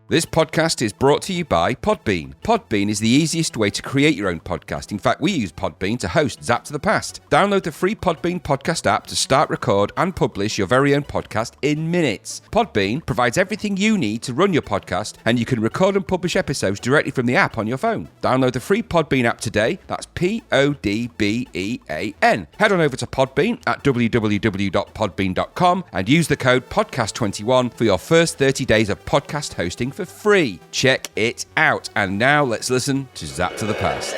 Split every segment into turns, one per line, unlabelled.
This podcast is brought to you by Podbean. Podbean is the easiest way to create your own podcast. In fact, we use Podbean to host Zapped to the Past. Download the free Podbean podcast app to start, record, and publish your very own podcast in minutes. Podbean provides everything you need to run your podcast, and you can record and publish episodes directly from the app on your phone. Download the free Podbean app today. That's Podbean. Head on over to Podbean at www.podbean.com and use the code podcast21 for your first 30 days of podcast hosting for free. Check it out. And now let's listen to Zapped to the Past.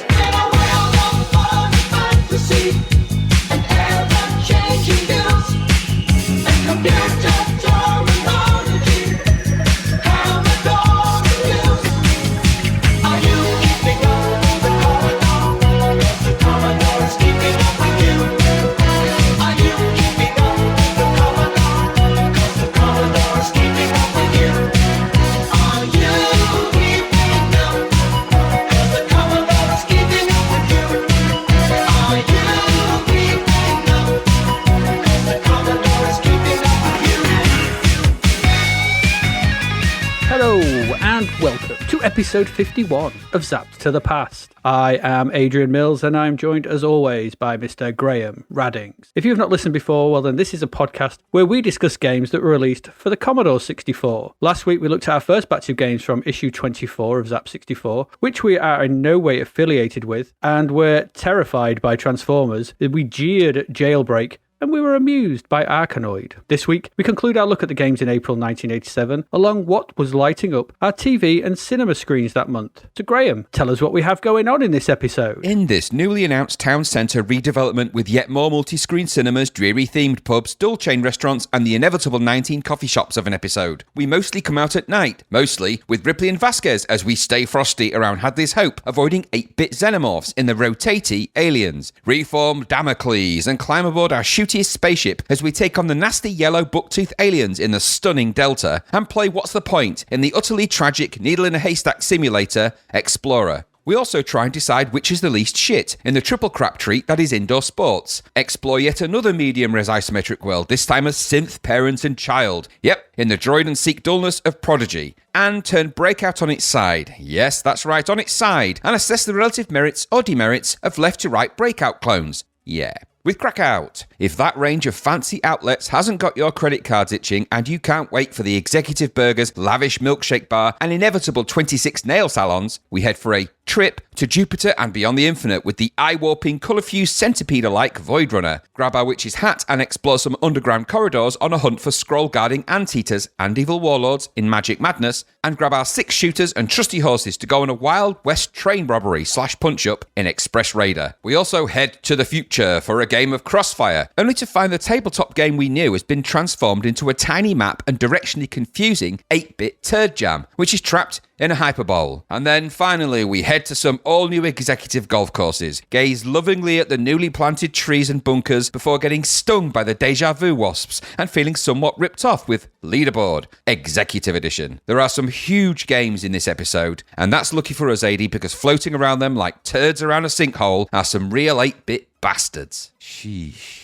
Welcome to episode 51 of Zapped to the Past. I am Adrian Mills and I'm joined as always by Mr. Graham Raddings. If you've not listened before, well then this is a podcast where we discuss games that were released for the Commodore 64. Last week we looked at our first batch of games from issue 24 of Zap 64, which we are in no way affiliated with, and were terrified by Transformers. We jeered at Jailbreak, and we were amused by Arkanoid. This week, we conclude our look at the games in April 1987, along what was lighting up our TV and cinema screens that month. So Graham, tell us what we have going on in this episode.
In this newly announced town centre redevelopment with yet more multi-screen cinemas, dreary-themed pubs, dual-chain restaurants, and the inevitable 19 coffee shops of an episode, we mostly come out at night, mostly with Ripley and Vasquez as we stay frosty around Hadley's Hope, avoiding 8-bit xenomorphs in the rotatey aliens, reform Damocles, and climb aboard our shootiest spaceship as we take on the nasty yellow bucktooth aliens in the stunning Delta and play What's the Point in the utterly tragic needle-in-a-haystack simulator, Explorer. We also try and decide which is the least shit in the triple crap treat that is indoor sports. Explore yet another medium-res isometric world, this time as synth, parent and child. Yep, in the droid and seek dullness of Prodigy. And turn Breakout on its side. Yes, that's right, on its side. And assess the relative merits or demerits of left-to-right Breakout clones. Yeah. With Krakout. If that range of fancy outlets hasn't got your credit cards itching and you can't wait for the executive burgers, lavish milkshake bar, and inevitable 26 nail salons, we head for a trip to Jupiter and beyond the infinite with the eye-warping, colour-fused centipede-alike Void Runner. Grab our witch's hat and explore some underground corridors on a hunt for scroll-guarding anteaters and evil warlords in Magic Madness, and grab our 6 shooters and trusty horses to go on a Wild West train robbery / punch-up in Express Raider. We also head to the future for a game of Crossfire, only to find the tabletop game we knew has been transformed into a tiny map and directionally confusing 8-bit turd jam, which is trapped in a HyperBowl. And then finally we head to some all-new executive golf courses, gaze lovingly at the newly planted trees and bunkers before getting stung by the deja vu wasps and feeling somewhat ripped off with Leaderboard Executive Edition. There are some huge games in this episode, and that's lucky for us, AD, because floating around them like turds around a sinkhole are some real 8-bit bastards. Sheesh.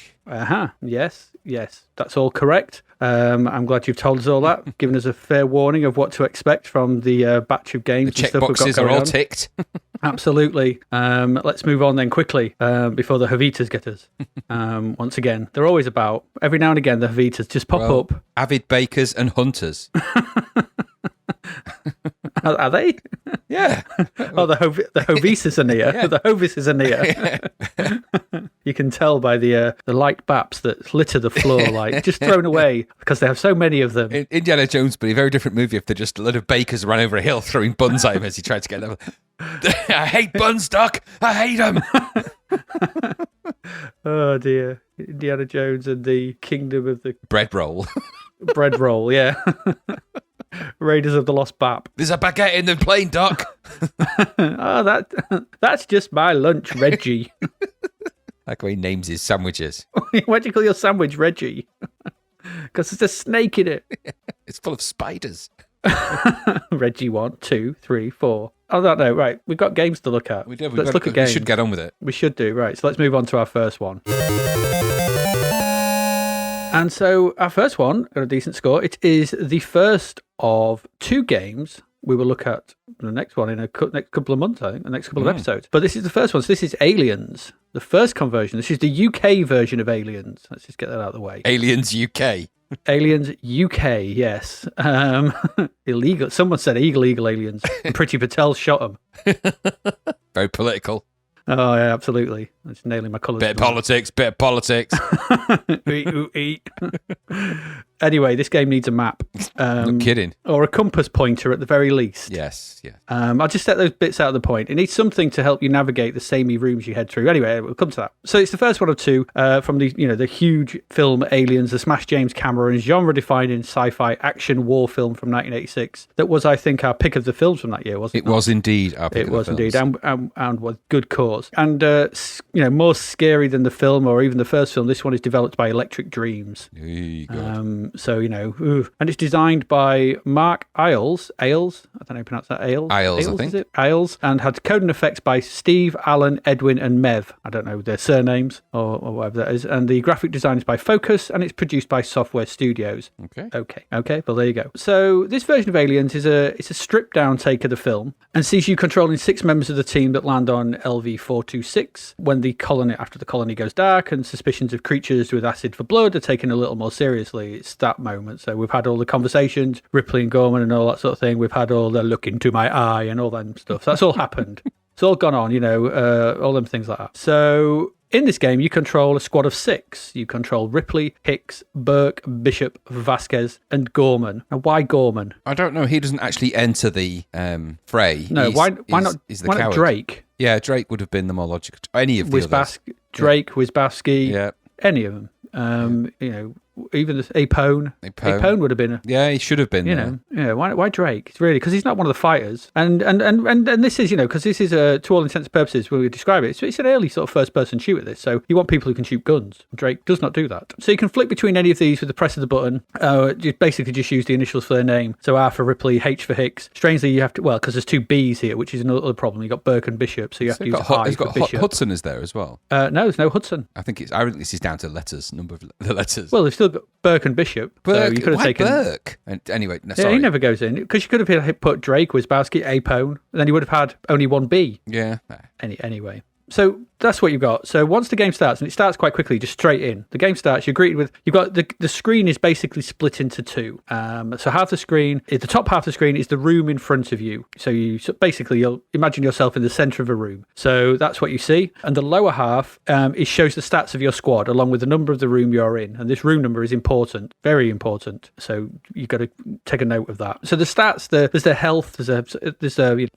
Yes, that's all correct. I'm glad you've told us all that, given us a fair warning of what to expect from the batch of games.
The checkboxes are all ticked.
Absolutely. Let's move on then quickly before the Havitas get us. Once again, they're always about. Every now and again, the Havitas just pop up.
Avid bakers and hunters.
Are they?
Yeah.
Oh, the Hovises are near. Yeah. The Hovises are near. You can tell by the light baps that litter the floor, like just thrown away because they have so many of them.
Indiana Jones, but a very different movie if they're just a lot of bakers ran over a hill throwing buns at him as he tried to get them. I hate buns, Doc. I hate them.
Oh dear. Indiana Jones and the Kingdom of the
Bread Roll.
Bread Roll, yeah. Raiders of the Lost Bap.
There's a baguette in the plane, Doc.
Oh, that's just my lunch, Reggie.
Like how he names his sandwiches.
Why do you call your sandwich Reggie? Because there's a snake in it.
It's full of spiders.
Reggie 1, 2, 3, 4. I don't know. Right, we've got games to look at. Let's look at games.
We should get on with it.
We should do. Right, so let's move on to our first one. And so our first one got a decent score. It is the first of 2 games we will look at the next one in next couple of months, I think, the next couple of episodes. But this is the first one. So this is Aliens, the first conversion. This is the UK version of Aliens. Let's just get that out of the way.
Aliens UK.
Aliens UK, yes. Illegal. Someone said illegal aliens. Priti Patel shot them.
Very political.
Oh, yeah, absolutely. I'm just nailing my colours.
Bit of politics.
Eat. Anyway, this game needs a map.
No kidding.
Or a compass pointer at the very least.
Yes.
I'll just set those bits out of the point. It needs something to help you navigate the samey rooms you head through. Anyway, we'll come to that. So it's the first one of two from the huge film Aliens, the Smash James Cameron genre-defining sci-fi action war film from 1986. That was, I think, our pick of the films from that year, wasn't it?
It was indeed our pick
It
of the
was
films.
indeed, and with good cause. And more scary than the film or even the first film, this one is developed by Electric Dreams. And it's designed by Mark Ailes. I don't know how you pronounce that. Ailes,
I think.
Is it? Ailes, and had code and effects by Steve, Alan, Edwin, and Mev. I don't know their surnames or whatever that is. And the graphic design is by Focus, and it's produced by Software Studios. Okay. Well, there you go. So this version of Aliens is a stripped down take of the film and sees you controlling 6 members of the team that land on LV-426 when after the colony goes dark, and suspicions of creatures with acid for blood are taken a little more seriously. It's that moment. So we've had all the conversations, Ripley and Gorman and all that sort of thing. We've had all the look into my eye and all that stuff. So that's all happened. It's all gone on, all them things like that. So in this game, you control a squad of 6. You control Ripley, Hicks, Burke, Bishop, Vasquez, and Gorman. Now, why Gorman?
I don't know. He doesn't actually enter the fray.
No, why not Drake?
Yeah, Drake would have been the more logical. Any of the others.
Drake, Wizbowski,
yeah.
Any of them. Even Apone. Apone would have been.
He should have been.
Why Drake? It's really because he's not one of the fighters, and this is because this is to all intents and purposes when we describe it, it's an early sort of first person shooter. This, so you want people who can shoot guns. Drake does not do that. So you can flick between any of these with the press of the button. You basically just use the initials for their name. So R for Ripley, H for Hicks. Strangely, you have to because there's 2 B's here, which is another problem. You got Burke and Bishop, so you have to use I for Bishop.
Hudson is there as well.
No, there's no Hudson.
I think this is down to letters, number of the letters.
Well, they've still got Burke and Bishop.
Burke,
so you could have taken
Burke. And anyway, sorry.
He never goes in because you could have put Drake, Wizbowski, Apone, and then you would have had only 1 B.
Yeah.
Anyway. So that's what you've got. So once the game starts, and it starts quite quickly, just straight in. The game starts, you're greeted with, you've got the screen is basically split into 2. So half the screen, the top half of the screen is the room in front of you. So you'll imagine yourself in the center of a room. So that's what you see. And the lower half, it shows the stats of your squad along with the number of the room you're in. And this room number is important, very important. So you've got to take a note of that. So the stats, there's the health, there's a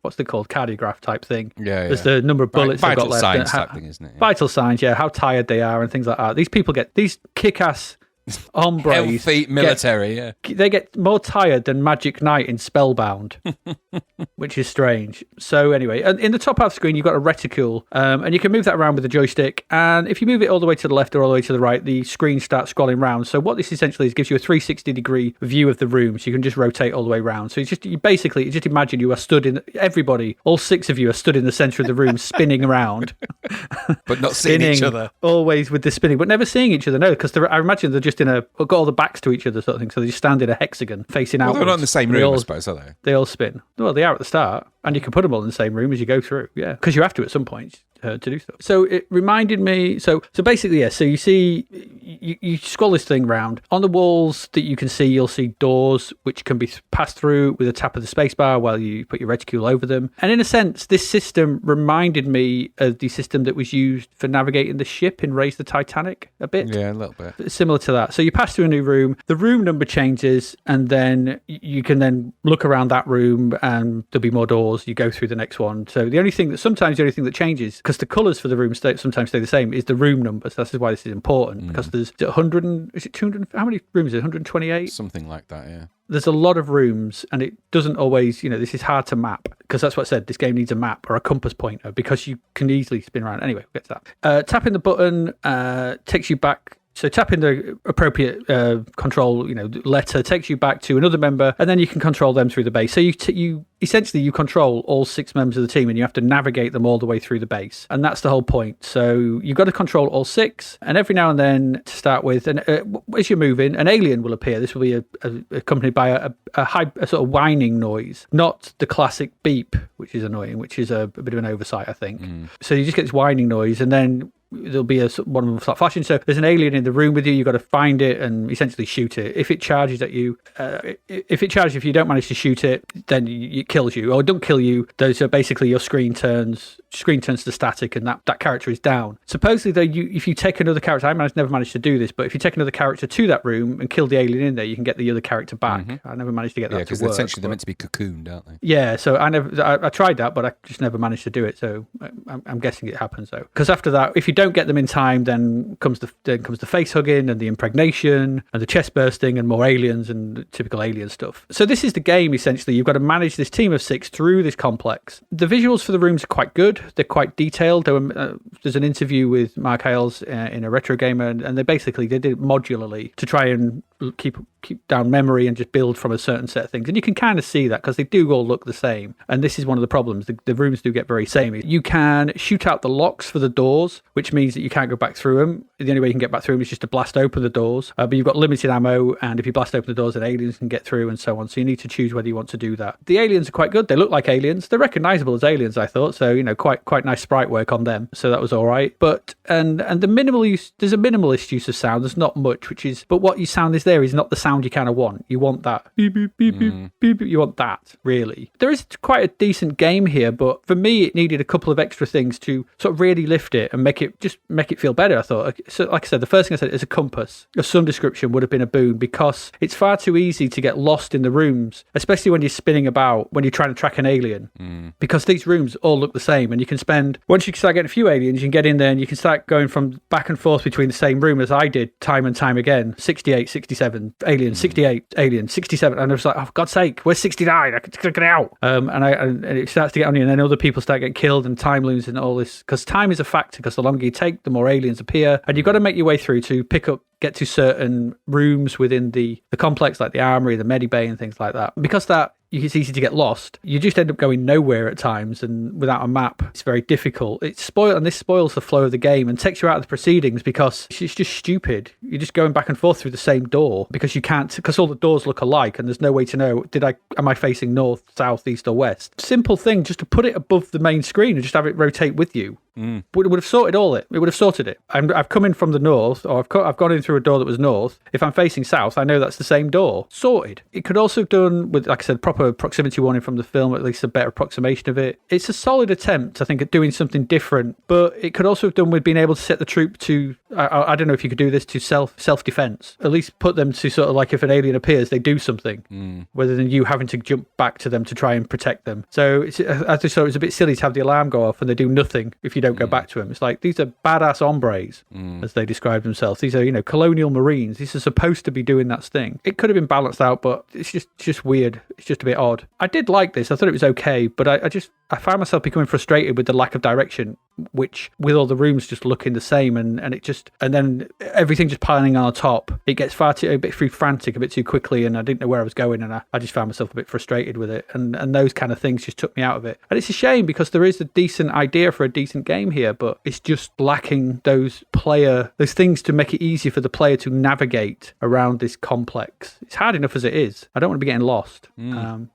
what's it called, cardiograph type thing.
Yeah.
There's the number of bullets.
Vital signs type thing, isn't it? Yeah.
Vital signs, yeah. How tired they are and things like that. These people these kick-ass hombres.
Healthy military,
They get more tired than Magic Knight in Spellbound, which is strange. So anyway, in the top half of the screen, you've got a reticule, and you can move that around with the joystick. And if you move it all the way to the left or all the way to the right, the screen starts scrolling round. So what this essentially is, gives you a 360-degree view of the room, so you can just rotate all the way around. So you imagine you are stood in, everybody, all 6 of you are stood in the centre of the room, spinning around.
But not seeing each other.
Always with the spinning, but never seeing each other, no, because I imagine they're just got all the backs to each other sort of thing, so they just stand in a hexagon facing outwards.
They're not in the same room, I suppose, are they?
They all spin. Well, they are at the start, and you can put them all in the same room as you go through, because you have to at some point to do stuff. So it reminded me, so basically, so you see, you scroll this thing round. On the walls that you can see, you'll see doors which can be passed through with a tap of the spacebar while you put your reticule over them. And in a sense, this system reminded me of the system that was used for navigating the ship in Raise the Titanic a bit.
Yeah, a little bit.
Similar to that. So you pass through a new room, the room number changes, and then you can then look around that room and there'll be more doors. You go through the next one. So the only thing that changes, because the colours for the room sometimes stay the same, is the room number. So that's why this is important, because there's 200, how many rooms is it? 128?
Something like that, yeah.
There's a lot of rooms, and it doesn't always, this is hard to map, because that's what I said, this game needs a map or a compass pointer, because you can easily spin around. Anyway, we'll get to that. Tapping the button takes you back So tapping the appropriate control, letter takes you back to another member, and then you can control them through the base. So you essentially you control all 6 members of the team, and you have to navigate them all the way through the base, and that's the whole point. So you've got to control all 6, and every now and then, to start with, and as you're moving, an alien will appear. This will be accompanied by a sort of whining noise, not the classic beep, which is annoying, which is a bit of an oversight, I think. So you just get this whining noise, and then there'll be one of them start flashing. So there's an alien in the room with you. You've got to find it and essentially shoot it. If it charges at you, if you don't manage to shoot it, then it kills you. Or don't kill you. Those are basically your screen turns to static, and that character is down. Supposedly, though, if you take another character, never managed to do this, but if you take another character to that room and kill the alien in there, you can get the other character back. I never managed to get that to work.
Yeah, because essentially they're meant to be cocooned, aren't they?
Yeah, so I tried that, but I just never managed to do it. So I'm guessing it happens though. Because after that, if you don't get them in time, then comes the face hugging and the impregnation and the chest bursting and more aliens and typical alien stuff. So this is the game essentially. You've got to manage this team of 6 through this complex. The visuals for the rooms are quite good. They're quite detailed. There's an interview with Mark Hales in a Retro Gamer, and they did it modularly to try and keep down memory and just build from a certain set of things. And you can kind of see that because they do all look the same. And this is one of the problems. The rooms do get very samey. You can shoot out the locks for the doors, which means that you can't go back through them. The only way you can get back through them is just to blast open the doors. But you've got limited ammo, and if you blast open the doors, then aliens can get through and so on. So you need to choose whether you want to do that. The aliens are quite good. They look like aliens. They're recognizable as aliens, I thought. So, quite nice sprite work on them. So that was all right. But, and the there's a minimalist use of sound. There's not much, but what you sound is there is not the sound you kind of want. You want that. Beep, beep, beep, beep, beep. You want that, really. There is quite a decent game here, but for me, it needed a couple of extra things to sort of really lift it and make it feel better, I thought. So, like I said, the first thing I said is a compass of some description would have been a boon, because it's far too easy to get lost in the rooms, especially when you're spinning about, when you're trying to track an alien, because these rooms all look the same, and you can once you start getting a few aliens, you can get in there and you can start going from back and forth between the same room, as I did time and time again. 68, 67, alien, 68, alien, 67, and I was like, oh, for God's sake, where's 69? I can get out. And it starts to get on you, and then other people start getting killed, and time looms and all this, because time is a factor, because the longer you take, the more aliens appear, and you've got to make your way through to get to certain rooms within the complex, like the armory, the medibay, and things like that. Because it's easy to get lost. You just end up going nowhere at times, and without a map, it's very difficult. This spoils the flow of the game and takes you out of the proceedings, because it's just stupid. You're just going back and forth through the same door because all the doors look alike, and there's no way to know, am I facing north, south, east, or west? Simple thing, just to put it above the main screen and just have it rotate with you. Would have sorted it would have sorted it. I've come in from the north, or I've gone in through a door that was north. If I'm facing south, I know that's the same door. Sorted. It could also have done with, like I said, proper proximity warning from the film, at least a better approximation of it. It's a solid attempt, I think, at doing something different, but it could also have done with being able to set the troop to, I don't know if you could do this, to self-defense. At least put them to sort of like, if an alien appears, they do something, rather than you having to jump back to them to try and protect them. So I just thought it was a bit silly to have the alarm go off and they do nothing if you don't go back to them. It's like, these are badass hombres, as they describe themselves. These are, colonial marines. These are supposed to be doing that thing. It could have been balanced out, but it's just weird. It's just a bit odd. I did like this. I thought it was okay, but I found myself becoming frustrated with the lack of direction, which, with all the rooms just looking the same, and then everything just piling on top, it gets a bit too frantic, a bit too quickly, and I didn't know where I was going, and I just found myself a bit frustrated with it, and those kind of things just took me out of it. And it's a shame, because there is a decent idea for a decent game here, but it's just lacking those things to make it easier for the player to navigate around this complex. It's hard enough as it is. I don't want to be getting lost.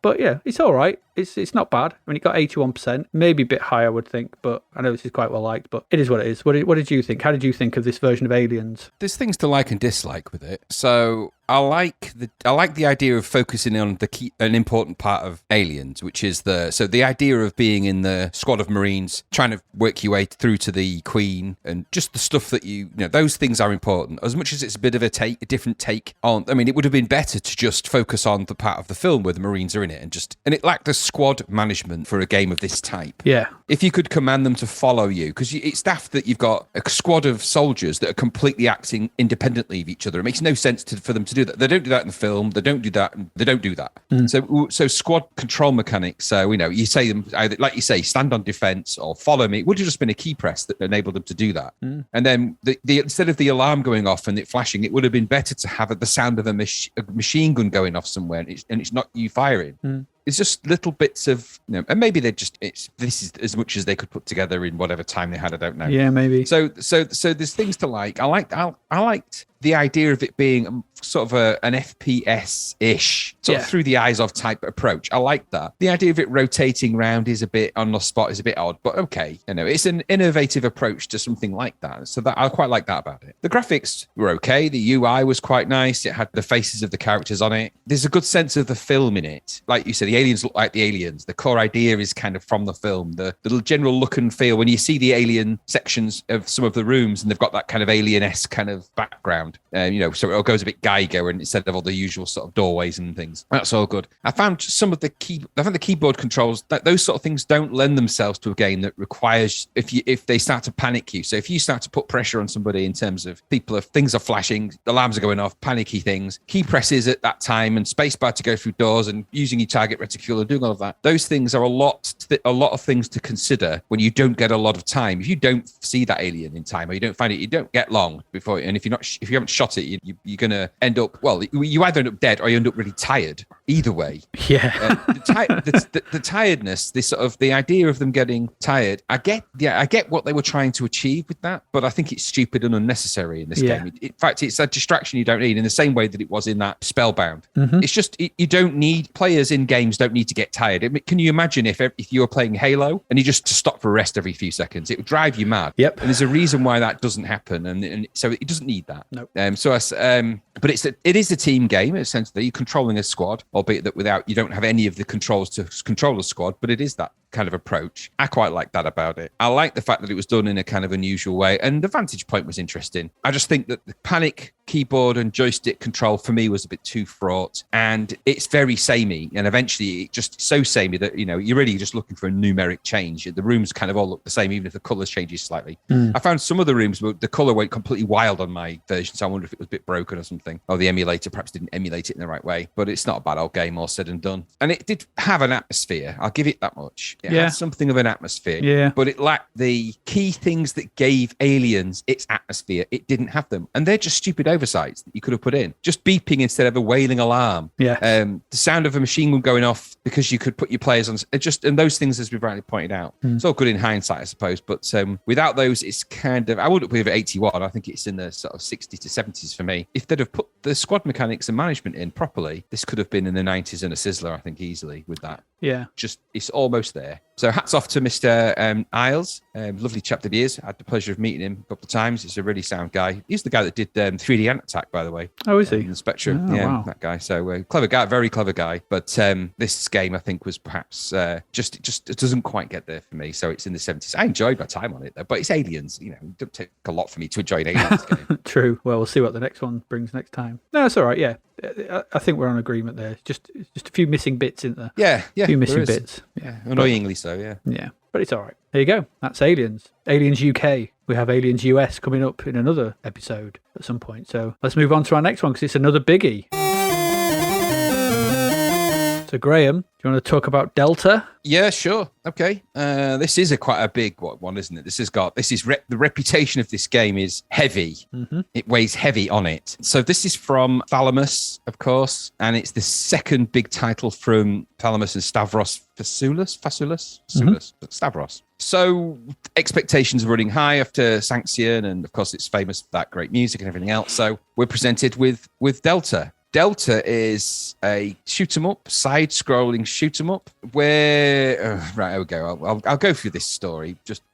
But yeah, it's all right. It's not bad. I mean, it got 81%, maybe a bit higher, I would think, but I know this is quite well liked, but it is what it is. What did you think? How did you think of this version of Aliens?
There's things to like and dislike with it. So I like the idea of focusing on an important part of Aliens, which is the idea of being in the squad of Marines, trying to work your way through to the Queen, and just the stuff that those things are important. As much as it's a bit of a different take on, I mean, it would have been better to just focus on the part of the film where the Marines are in it, and it lacked the squad management for a game of this type.
Yeah.
If you could command them to follow you, because it's daft that you've got a squad of soldiers that are completely acting independently of each other. It makes no sense for them to do do that. They don't do that in the film. They don't do that. They don't do that. So squad control mechanics. So, you say them, either, like you say, stand on defense or follow me. It would have just been a key press that enabled them to do that. And then the instead of the alarm going off and it flashing, it would have been better to have the sound of a machine gun going off somewhere, and it's not you firing. It's just little bits of, and maybe this is as much as they could put together in whatever time they had. I don't know.
Yeah, maybe.
So there's things to like. I liked the idea of it being sort of an FPS-ish, sort of through the eyes of type approach. I like that. The idea of it rotating around is a bit on the spot, is a bit odd, but okay. It's an innovative approach to something like that. So that I quite like that about it. The graphics were okay. The UI was quite nice. It had the faces of the characters on it. There's a good sense of the film in it. Like you said, the aliens look like the aliens. The core idea is kind of from the film. The general look and feel when you see the alien sections of some of the rooms, and they've got that kind of alien-esque kind of background. So it goes a bit Geiger, and instead of all the usual sort of doorways and things. That's all good. I found some of the keyboard controls, that those sort of things don't lend themselves to a game that requires if they start to panic you. So if you start to put pressure on somebody in terms of things are flashing, alarms are going off, panicky things, key presses at that time and spacebar to go through doors and using your target reticule and doing all of that. Those things are a lot of things to consider when you don't get a lot of time. If you don't see that alien in time, or you don't find it, you don't get long before. And if you haven't shot it, you're going to end up, well, you either end up dead or you end up really tired. Either way.
Yeah.
The tiredness, this sort of the idea of them getting tired. I get what they were trying to achieve with that, but I think it's stupid and unnecessary in this game. In fact, it's a distraction you don't need, in the same way that it was in that Spellbound. It's just you don't need, players in games don't need to get tired. Can you imagine if you were playing Halo and you just stop for a rest every few seconds? It would drive you mad.
Yep.
And there's a reason why that doesn't happen, and so it doesn't need that.
Nope.
But it is a team game in a sense that you're controlling a squad, albeit that you don't have any of the controls to control a squad, but it is that kind of approach. I quite like that about it. I like the fact that it was done in a kind of unusual way, and the vantage point was interesting. I just think that the panic keyboard and joystick control for me was a bit too fraught, and it's very samey, and eventually it just so samey that you're really just looking for a numeric change. The rooms kind of all look the same, even if the colors changes slightly. I found some of the rooms where the color went completely wild on my version, so I wonder if it was a bit broken or something, or the emulator perhaps didn't emulate it in the right way. But it's not a bad old game, all said and done, and it did have an atmosphere. I'll give it that much. It had something of an atmosphere, but it lacked the key things that gave Aliens its atmosphere. It didn't have them, and they're just stupid oversights that you could have put in. Just beeping instead of a wailing alarm. The sound of a machine gun going off because you could put your players on. And those things, as we've rightly pointed out, it's all good in hindsight, I suppose. But without those, it's kind of, I wouldn't put it at 81. I think it's in the sort of 60s to 70s for me. If they'd have put the squad mechanics and management in properly, this could have been in the 90s and a sizzler, I think, easily with that. It's almost there. So hats off to Mr. Isles. Lovely chap that he is. I had the pleasure of meeting him a couple of times. He's a really sound guy. He's the guy that did 3D Ant Attack, by the way.
Oh, is he?
In the Spectrum.
Wow.
That guy. So clever guy, very clever guy. But this game, I think, was perhaps just it doesn't quite get there for me. So it's in the 70s. I enjoyed my time on it, though. But it's Aliens. It don't take a lot for me to enjoy an Aliens game.
True. Well, we'll see what the next one brings next time. No, it's all right. Yeah. I think we're on agreement there. Just a few missing bits, isn't there?
Yeah.
A few missing bits.
Yeah. Annoyingly so, yeah.
Yeah. But it's all right. There you go. That's Aliens. Aliens UK. We have Aliens US coming up in another episode at some point. So let's move on to our next one, because it's another biggie. So Graham, do you want to talk about Delta?
Yeah, sure. Okay. This is quite a big one, isn't it? The reputation of this game is heavy. It weighs heavy on it. So this is from Thalamus, of course, and it's the second big title from Thalamus and Stavros Fasoulas. Stavros. So expectations are running high after Sanction, and of course it's famous for that great music and everything else. So we're presented with Delta. Delta is a shoot-'em-up, side-scrolling shoot-'em-up where... right, here we go. I'll go through this story just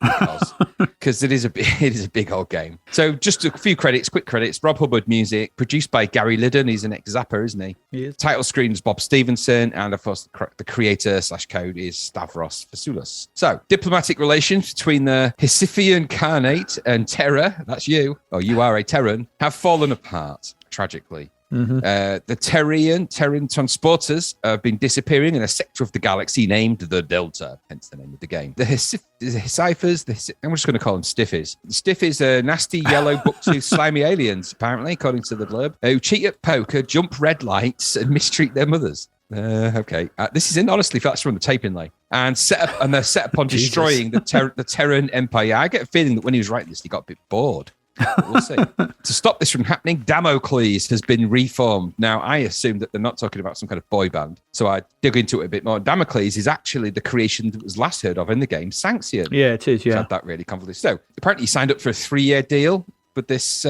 because it is a big old game. So just a few quick credits. Rob Hubbard music, produced by Gary Liddon. He's an ex-Zapper, isn't he?
He is.
Title screen is Bob Stevenson, and of course the creator/code is Stavros Fasoulas. So diplomatic relations between the Sisyphean Khanate and Terra, that's you, or you are a Terran, have fallen apart. Tragically. The Terran transporters have been disappearing in a sector of the galaxy named the Delta, hence the name of the game. The Ciphers, I'm just going to call them Stiffies. The Stiffies are nasty yellow buck-toothed slimy aliens, apparently, according to the blurb, who cheat at poker, jump red lights, and mistreat their mothers. Okay. This is honestly, that's from the tape inlay. And they're set upon destroying the Terran Empire. I get a feeling that when he was writing this, he got a bit bored. We'll see. To stop this from happening, Damocles has been reformed. Now, I assume that they're not talking about some kind of boy band, so I dig into it a bit more. Damocles is actually the creation that was last heard of in the game, Sanxion.
Yeah, it is, yeah.
So that really convoluted. So, apparently he signed up for a 3-year deal with this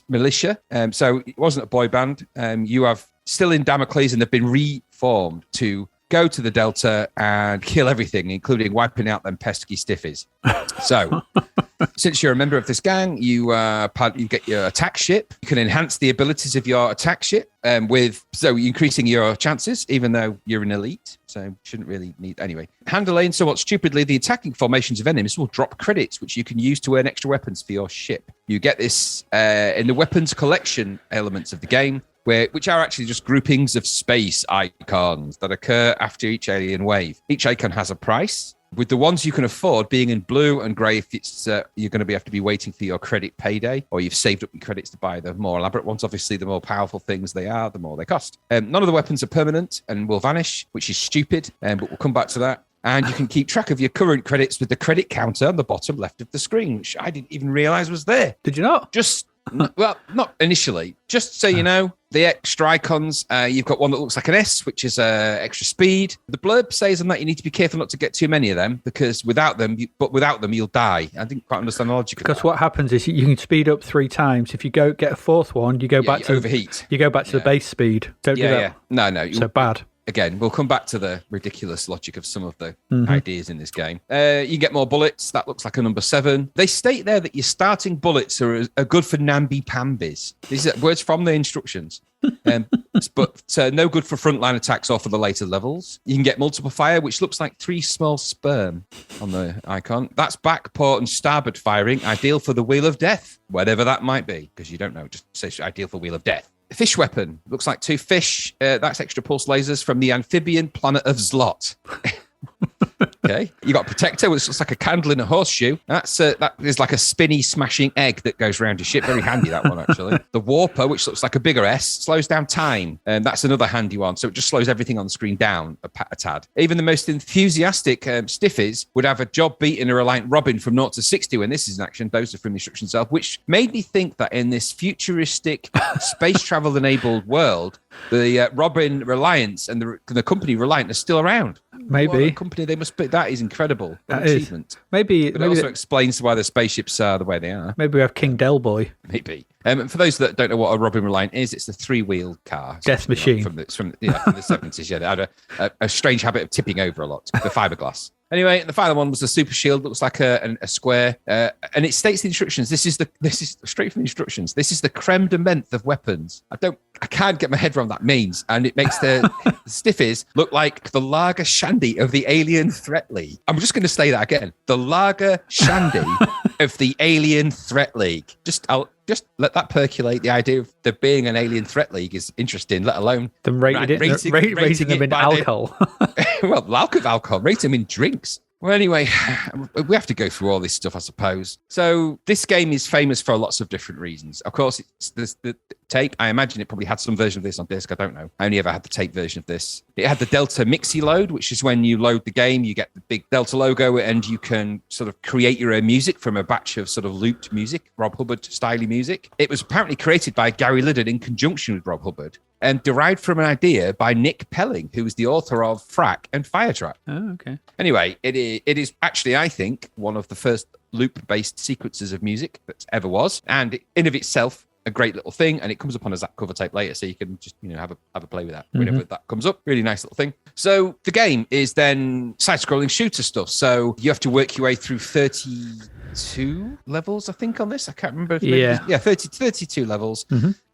militia. So, it wasn't a boy band. You have still in Damocles, and they've been reformed to go to the Delta and kill everything, including wiping out them pesky stiffies. So, since you're a member of this gang, you get your attack ship. You can enhance the abilities of your attack ship so increasing your chances, even though you're an elite. So shouldn't really need anyway. Handling somewhat stupidly, the attacking formations of enemies will drop credits, which you can use to earn extra weapons for your ship. You get this in the weapons collection elements of the game, which are actually just groupings of space icons that occur after each alien wave. Each icon has a price, with the ones you can afford being in blue and grey if it's you're going to have to be waiting for your credit payday, or you've saved up your credits to buy the more elaborate ones. Obviously, the more powerful things they are, the more they cost. None of the weapons are permanent and will vanish, which is stupid, but we'll come back to that. And you can keep track of your current credits with the credit counter on the bottom left of the screen, which I didn't even realise was there.
Did you not?
Well, not initially. Just so you know, the extra icons, you've got one that looks like an S, which is extra speed. The blurb says on that you need to be careful not to get too many of them, because without them, you'll die. I didn't quite understand the logic of that.
Because what happens is you can speed up 3 times. If you go get a 4th one, you go back to
overheat.
You go back to the base speed. Don't do that.
Yeah. No.
So bad.
Again, we'll come back to the ridiculous logic of some of the ideas in this game. You get more bullets. That looks like a number 7. They state there that your starting bullets are good for namby-pambis. These are words from the instructions. But no good for frontline attacks or for the later levels. You can get multiple fire, which looks like 3 small sperm on the icon. That's back, port, and starboard firing, ideal for the Wheel of Death, whatever that might be, because you don't know. Just say ideal for Wheel of Death. Fish weapon looks like 2 fish. That's extra pulse lasers from the amphibian planet of Zlot. Okay, you got protector, which looks like a candle in a horseshoe. That is like a spinny, smashing egg that goes around your ship. Very handy, that one, actually. The warper, which looks like a bigger S, slows down time, and that's another handy one. So it just slows everything on the screen down a tad. Even the most enthusiastic stiffies would have a job beating a reliant Robin from 0 to 60 when this is in action. Those are from the instruction itself, which made me think that in this futuristic space travel enabled world, the Robin Reliance and the company Reliant are still around.
Maybe.
What a company they must be. That is incredible. That achievement.
Maybe.
But it also explains why the spaceships are the way they are.
Maybe we have King Delboy.
Maybe. And for those that don't know what a Robin Reliant is, it's a 3-wheeled car.
Death machine.
From the 70s. Yeah, they had a strange habit of tipping over a lot. The fiberglass. Anyway, the final one was the super shield. Looks like a square, and it states the instructions. This is straight from the instructions. This is the creme de menthe of weapons. I can't get my head around what that means, and it makes the stiffies look like the lager shandy of the Alien Threat League. I'm just going to say that again. The lager shandy of the Alien Threat League. I'll just let that percolate. The idea of there being an Alien Threat League is interesting, let alone
them rating them in alcohol.
Well, lack of alcohol, rate them in drinks. Well, anyway, we have to go through all this stuff, I suppose. So this game is famous for lots of different reasons. Of course, it's the tape. I imagine it probably had some version of this on disc. I don't know. I only ever had the tape version of this. It had the Delta Mixi load, which is when you load the game, you get the big Delta logo, and you can sort of create your own music from a batch of sort of looped music, Rob Hubbard-style music. It was apparently created by Gary Liddon in conjunction with Rob Hubbard, and derived from an idea by Nick Pelling, who was the author of Frack and Firetrack.
Oh, okay.
Anyway, it is actually, I think, one of the first loop-based sequences of music that ever was, and in of itself, a great little thing, and it comes up on a Zapped cover tape later, so you can just have a play with that whenever that comes up. Really nice little thing. So the game is then side-scrolling shooter stuff. So you have to work your way through 32 levels, I think, on this. I can't remember. 32 levels.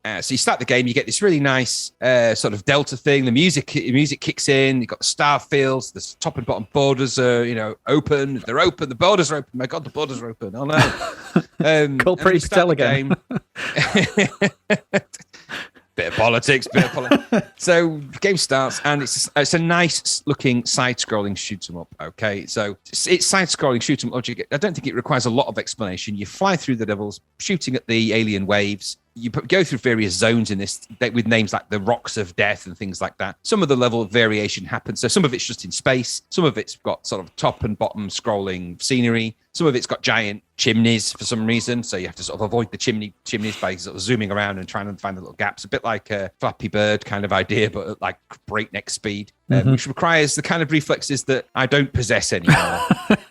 So you start the game, you get this really nice sort of Delta thing. The music kicks in. You've got the star fields. The top and bottom borders are open. They're open. The borders are open. My God, the borders are open. Oh no!
Culprit Stella game.
Bit of politics, So the game starts, and it's a nice looking side-scrolling shoot 'em up. Okay, so it's side-scrolling shoot 'em up logic. I don't think it requires a lot of explanation. You fly through the levels, shooting at the alien waves. You go through various zones in this with names like the Rocks of Death and things like that. Some of the level of variation happens. So some of it's just in space. Some of it's got sort of top and bottom scrolling scenery. Some of it's got giant chimneys for some reason. So you have to sort of avoid the chimneys by sort of zooming around and trying to find the little gaps. A bit like a Flappy Bird kind of idea, but at like breakneck speed, which requires the kind of reflexes that I don't possess anymore.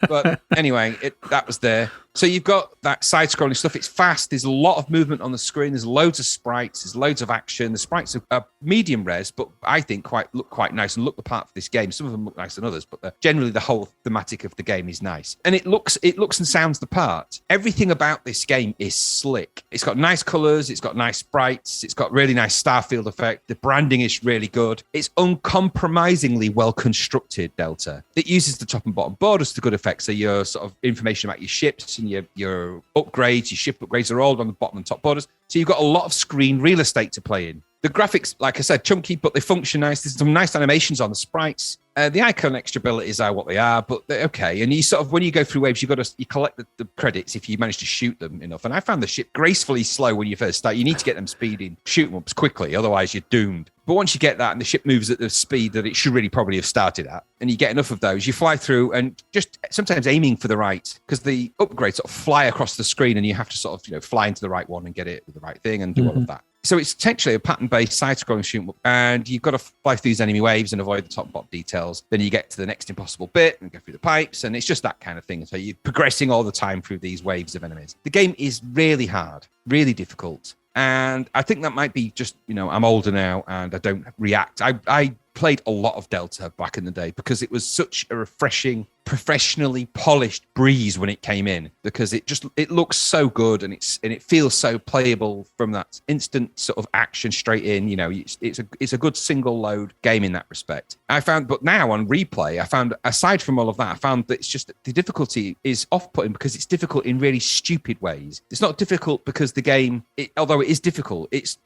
But anyway, that was there. So you've got that side-scrolling stuff. It's fast. There's a lot of movement on the screen. There's loads of sprites. There's loads of action. The sprites are medium res, but I think look quite nice and look the part for this game. Some of them look nicer than others, but generally the whole thematic of the game is nice. And it looks and sounds the part. Everything about this game is slick. It's got nice colors. It's got nice sprites. It's got really nice starfield effect. The branding is really good. It's uncompromisingly well constructed, Delta. It uses the top and bottom borders to good effect. So your sort of information about your ships and your upgrades, your ship upgrades are all on the bottom and top borders. So you've got a lot of screen real estate to play in. The graphics, like I said, chunky, but they function nice. There's some nice animations on the sprites. The icon extra abilities are what they are, but they're okay. And you sort of, when you go through waves, you collect the credits if you manage to shoot them enough. And I found the ship gracefully slow when you first start. You need to get them speeding, shoot them up quickly, otherwise you're doomed. But once you get that and the ship moves at the speed that it should really probably have started at, and you get enough of those, you fly through and just sometimes aiming for the right, because the upgrades sort of fly across the screen and you have to sort of, fly into the right one and get it with the right thing and do all of that. So it's essentially a pattern-based side-scrolling shoot 'em up, and you've got to fly through these enemy waves and avoid the top-bottom details. Then you get to the next impossible bit and go through the pipes, and it's just that kind of thing. So you're progressing all the time through these waves of enemies. The game is really hard, really difficult. And I think that might be just, I'm older now and I don't react. I played a lot of Delta back in the day because it was such a refreshing, professionally polished breeze when it came in, because it looks so good and it feels so playable from that instant sort of action straight in. It's a good single load game in that respect. But now on replay, I found, aside from all of that, I found that it's just that the difficulty is off-putting because it's difficult in really stupid ways. It's not difficult because the game, although it is difficult, it's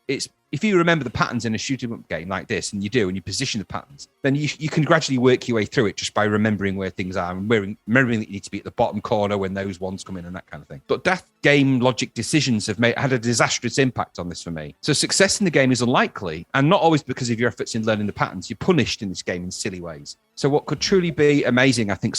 if you remember the patterns in a shoot 'em up game like this, and you position the patterns, then you can gradually work your way through it just by remembering where things are and remembering that you need to be at the bottom corner when those ones come in and that kind of thing. But death game logic decisions have had a disastrous impact on this for me. So success in the game is unlikely, and not always because of your efforts in learning the patterns. You're punished in this game in silly ways. So what could truly be amazing, I think,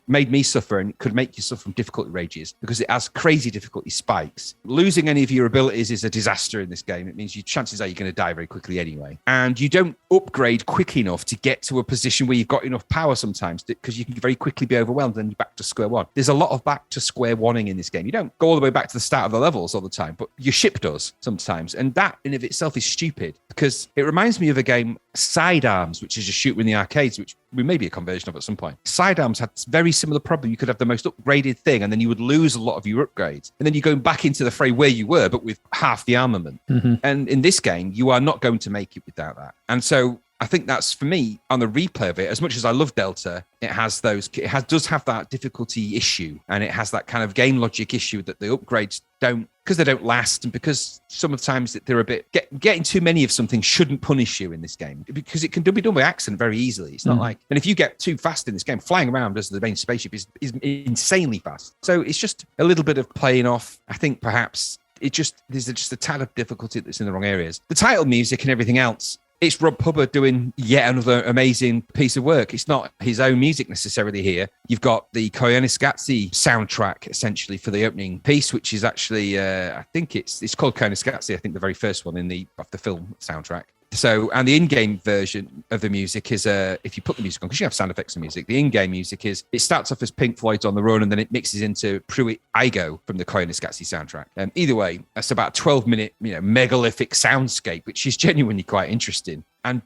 made me suffer and could make you suffer from difficulty rages because it has crazy difficulty spikes. Losing any of your abilities is a disaster in this game. It means chances are you're going to die very quickly anyway. And you don't upgrade quick enough to get to a position where you've got enough power sometimes, because you can very quickly be overwhelmed and you're back to square one. There's a lot of back to square one-ing in this game. You don't go all the way back to the start of the levels all the time, but your ship does sometimes. And that in of itself is stupid, because it reminds me of a game, Sidearms, which is a shooter in the arcades, which we may be a conversion of at some point. Sidearms had this very similar problem. You could have the most upgraded thing, and then you would lose a lot of your upgrades. And then you're going back into the fray where you were, but with half the armament. And in this game, you are not going to make it without that. And so I think that's, for me, on the replay of it, as much as I love Delta, does have that difficulty issue, and it has that kind of game logic issue that the upgrades don't, because they don't last, and because sometimes they're a bit, getting too many of something shouldn't punish you in this game, because it can be done by accident very easily. It's not like, and if you get too fast in this game, flying around as the main spaceship is insanely fast. So it's just a little bit of playing off. I think perhaps there's just a tad of difficulty that's in the wrong areas. The title music and everything else, it's Rob Hubbard doing yet another amazing piece of work. It's not his own music necessarily here. You've got the Koyaanisqatsi soundtrack essentially for the opening piece, which is actually, I think it's called Koyaanisqatsi, I think the very first one of the film soundtrack. So, and the in-game version of the music is, if you put the music on, because you have sound effects and music, the in-game music it starts off as Pink Floyd's On the Run, and then it mixes into Pruitt Igo from the Koyaanisqatsi soundtrack. Either way, that's about a 12-minute, megalithic soundscape, which is genuinely quite interesting. And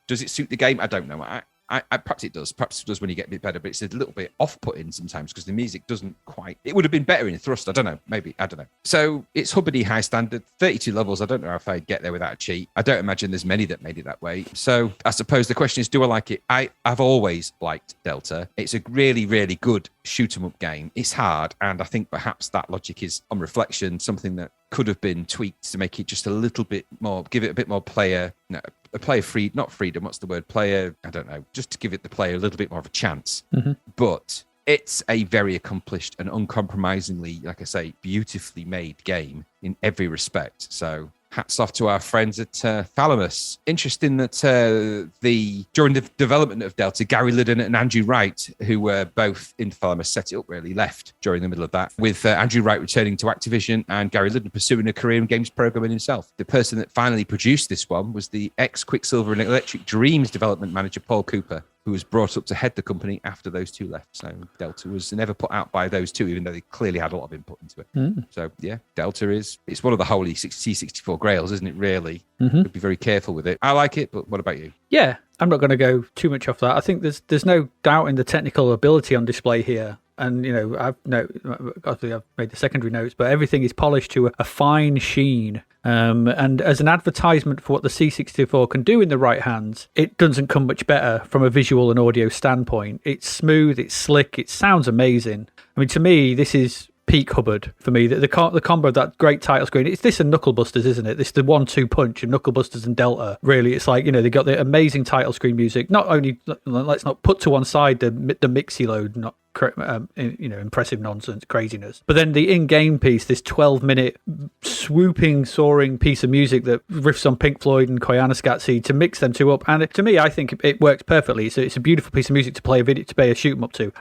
does it suit the game? I don't know. perhaps it does. Perhaps it does when you get a bit better, but it's a little bit off-putting sometimes because the music doesn't quite. It would have been better in Thrust. I don't know. Maybe. I don't know. So it's Hubbard high standard, 32 levels. I don't know if I'd get there without a cheat. I don't imagine there's many that made it that way. So I suppose the question is, do I like it? I've always liked Delta. It's a really, really good shoot 'em up game. It's hard, and I think perhaps that logic is, on reflection, something that could have been tweaked to make it just a little bit more, give it a bit more player, not freedom, what's the word? Player, I don't know, just to give it the player a little bit more of a chance. Mm-hmm. But it's a very accomplished and uncompromisingly, like I say, beautifully made game in every respect. So hats off to our friends at Thalamus. Interesting that during the development of Delta, Gary Liddon and Andrew Wright, who were both in Thalamus, set it up really, left during the middle of that, with Andrew Wright returning to Activision and Gary Liddon pursuing a career in games programming himself. The person that finally produced this one was the ex-Quicksilver and Electric Dreams development manager, Paul Cooper, who was brought up to head the company after those two left. So Delta was never put out by those two, even though they clearly had a lot of input into it. So yeah, Delta it's one of the holy C64 grails, isn't it, really? You'd be very careful with it. I like it, but what about you?
Yeah, I'm not going to go too much off that. I think there's no doubt in the technical ability on display here. And, I've made the secondary notes, but everything is polished to a fine sheen. And as an advertisement for what the C64 can do in the right hands, it doesn't come much better from a visual and audio standpoint. It's smooth, it's slick, it sounds amazing. I mean, to me, this is peak Hubbard for me. The combo of that great title screen, it's this and Knucklebusters, isn't it? This is the 1-2 punch of Knucklebusters and Delta. Really, it's like, they got the amazing title screen music. Not only, let's not put to one side the mixy load, not impressive nonsense, craziness. But then the in-game piece, this 12-minute swooping, soaring piece of music that riffs on Pink Floyd and Koyaanisqatsi, to mix them two up. And to me, I think it works perfectly. So it's a beautiful piece of music to play a shoot 'em up to.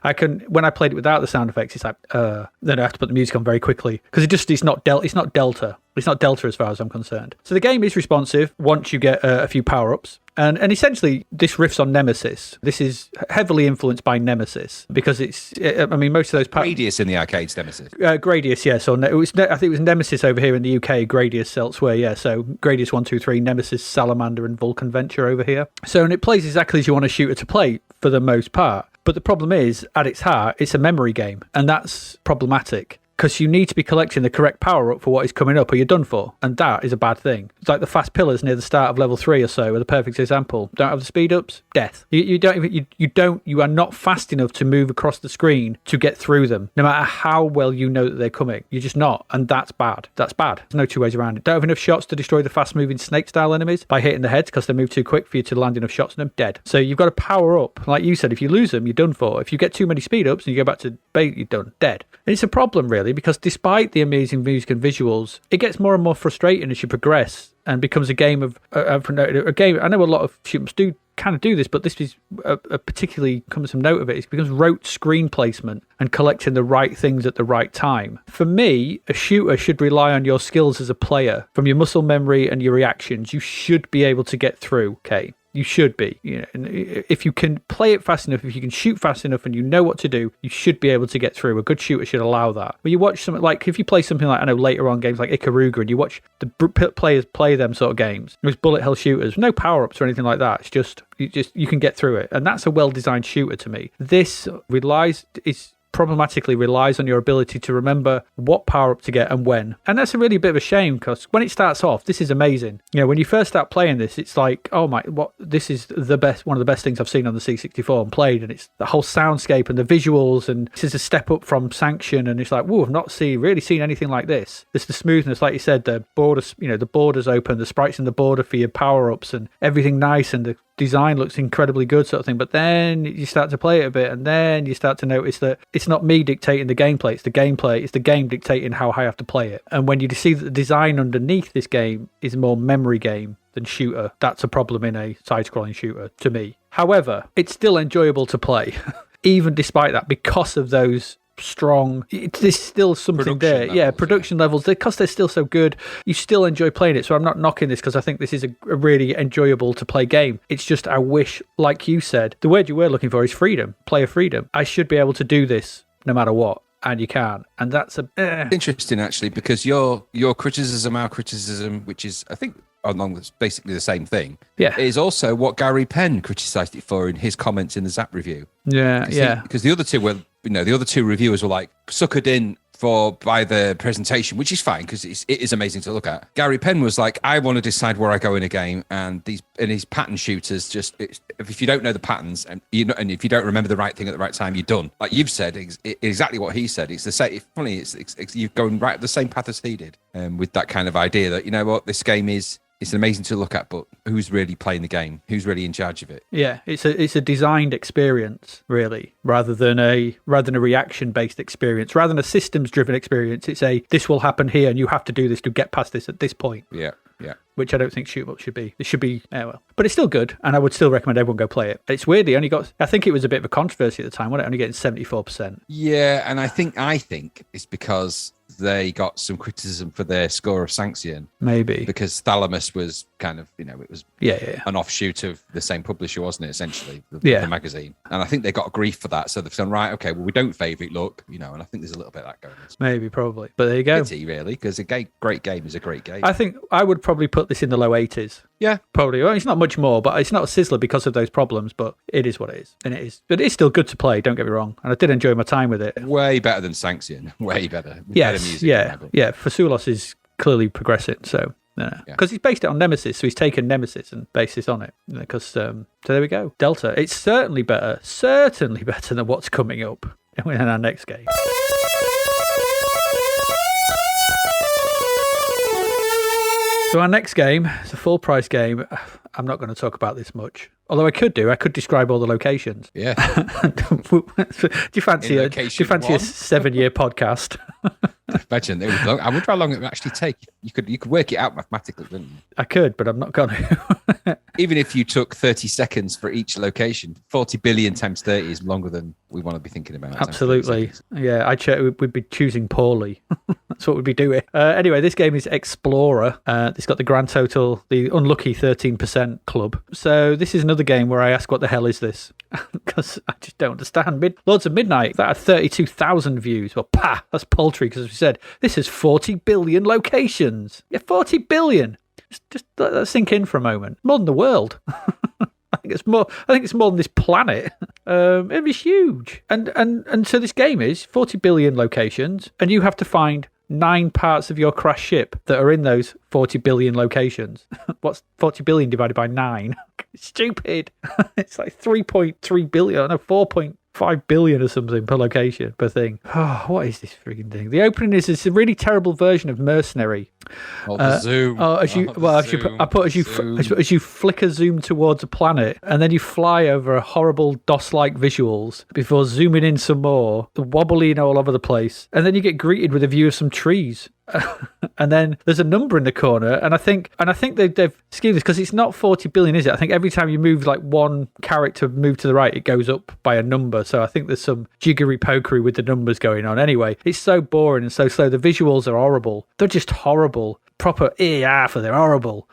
When I played it without the sound effects, it's like, then I have to put the music on very quickly because it's not Delta. It's not Delta as far as I'm concerned. So the game is responsive once you get a few power-ups. And essentially, this riffs on Nemesis. This is heavily influenced by Nemesis because most of those...
Gradius in the arcades, Nemesis.
Gradius, yeah. So I think it was Nemesis over here in the UK, Gradius elsewhere, yeah. So Gradius 1, 2, 3, Nemesis, Salamander, and Vulcan Venture over here. So, and it plays exactly as you want a shooter to play for the most part. But the problem is, at its heart, it's a memory game. And that's problematic. Because you need to be collecting the correct power up for what is coming up, or you're done for, and that is a bad thing. It's like the fast pillars near the start of level 3 or so are the perfect example. Don't have the speed ups, death. You are not fast enough to move across the screen to get through them, no matter how well you know that they're coming. You're just not, and that's bad. That's bad. There's no two ways around it. Don't have enough shots to destroy the fast moving snake style enemies by hitting the heads because they move too quick for you to land enough shots on them. Dead. So you've got to power up. Like you said, if you lose them, you're done for. If you get too many speed ups and you go back to bait, you're done. Dead. And it's a problem really because despite the amazing music and visuals, it gets more and more frustrating as you progress and becomes a game of a game. I know a lot of shooters do kind of do this, but this is a particularly cumbersome note of it. It becomes rote screen placement and collecting the right things at the right time. For me, a shooter should rely on your skills as a player, from your muscle memory and your reactions. You should be able to get through. Okay. You should be. If you can play it fast enough, if you can shoot fast enough and you know what to do, you should be able to get through. A good shooter should allow that. When you watch something like, if you play something like, I know later on games like Ikaruga, and you watch the players play them sort of games, there's bullet hell shooters, no power-ups or anything like that. It's just you can get through it. And that's a well-designed shooter to me. This problematically relies on your ability to remember what power up to get and when. And that's a really bit of a shame because when it starts off, this is amazing. When you first start playing this, it's like, oh my, this is one of the best things I've seen on the C64 and played. And it's the whole soundscape and the visuals. And this is a step up from Sanction. And it's like, whoa, I've not really seen anything like this. There's the smoothness, like you said, the borders, the borders open, the sprites in the border for your power ups and everything nice. And the design looks incredibly good sort of thing, but then you start to play it a bit and then you start to notice that it's not me dictating the gameplay, it's the game dictating how I have to play it. And when you see that the design underneath this game is more memory game than shooter, that's a problem in a side-scrolling shooter to me. However, it's still enjoyable to play even despite that, because of those strong, there's still something there. Production levels, because they're still so good, you still enjoy playing it. So I'm not knocking this because I think this is a really enjoyable to play game. It's just I wish, like you said, the word you were looking for is freedom, player freedom. I should be able to do this no matter what, and you can, and that's interesting
actually, because your criticism, our criticism, which is I think along basically the same thing.
Yeah.
It is also what Gary Penn criticised it for in his comments in the Zapped review.
Yeah.
Because the other two were, the other two reviewers were like suckered in by the presentation, which is fine because it is amazing to look at. Gary Penn was like, I want to decide where I go in a game, and these pattern shooters if you don't know the patterns and if you don't remember the right thing at the right time, you're done. Like you've said exactly what he said. It's the same. Funny, it's you're going right the same path as he did, with that kind of idea that what this game is. It's amazing to look at, but who's really playing the game? Who's really in charge of it? Yeah,
it's a designed experience, really, rather than a reaction-based experience, rather than a systems-driven experience. It's this will happen here, and you have to do this to get past this at this point.
Yeah.
Which I don't think shoot 'em up should be. It should be, but it's still good, and I would still recommend everyone go play it. It's weird, I think it was a bit of a controversy at the time, wasn't it? Only getting 74%.
Yeah, and I think it's because they got some criticism for their score of Sanction.
Maybe.
Because Thalamus was kind of, it was an offshoot of the same publisher, wasn't it, essentially, the magazine. And I think they got grief for that, so they've gone, right, okay, well, we don't favour it, look, and I think there's a little bit of that going on.
Maybe, probably. But there you go.
Pity, really, because a great game is a great game.
I think I would probably put this in the low 80s.
Yeah.
Probably. Well, it's not much more, but it's not a sizzler because of those problems, but it is what it is. And it is. But it's still good to play, don't get me wrong. And I did enjoy my time with it.
Way better than Sanction. Way better.
Yes.
Better music.
Yeah. Fasulos is clearly progressing, so... Because he's based it on Nemesis, so he's taken Nemesis and based this on it. Because so there we go. Delta. It's certainly better than what's coming up in our next game. So our next game is a full price game. I'm not going to talk about this much. Although I could describe all the locations.
Yeah.
Do you fancy a 7-year podcast?
Imagine it was long. I wonder how long it would actually take. You could work it out mathematically, couldn't you?
I could, but I'm not going to.
Even if you took 30 seconds for each location, 40 billion times 30 is longer than we want to be thinking about.
Absolutely. Yeah, we'd be choosing poorly. That's what we'd be doing. Anyway, this game is Explorer. It's got the grand total, the unlucky 13% club. So this is another game where I ask, what the hell is this? Because I just don't understand. Lords of Midnight, that had 32,000 views. Well, that's paltry, because as we said, this has 40 billion locations. Yeah, 40 billion. Just let that sink in for a moment. More than the world. I think it's more than this planet. It was huge. And so this game is 40 billion locations, and you have to find 9 parts of your crash ship that are in those 40 billion locations. What's 40 billion divided by 9? Stupid. It's like 3.3 billion. No, 4.5 billion or something per location, per thing. Oh, what is this freaking thing? The opening is a really terrible version of Mercenary.
Zoom.
As you flicker zoom towards a planet, and then you fly over a horrible DOS-like visuals before zooming in some more, wobbling all over the place, and then you get greeted with a view of some trees. And then there's a number in the corner, and I think they've schemed this because it's not 40 billion, is it? I think every time you move like one character move to the right, it goes up by a number. So I think there's some jiggery pokery with the numbers going on. Anyway, it's so boring and so slow. The visuals are horrible. They're just horrible. Proper they're horrible.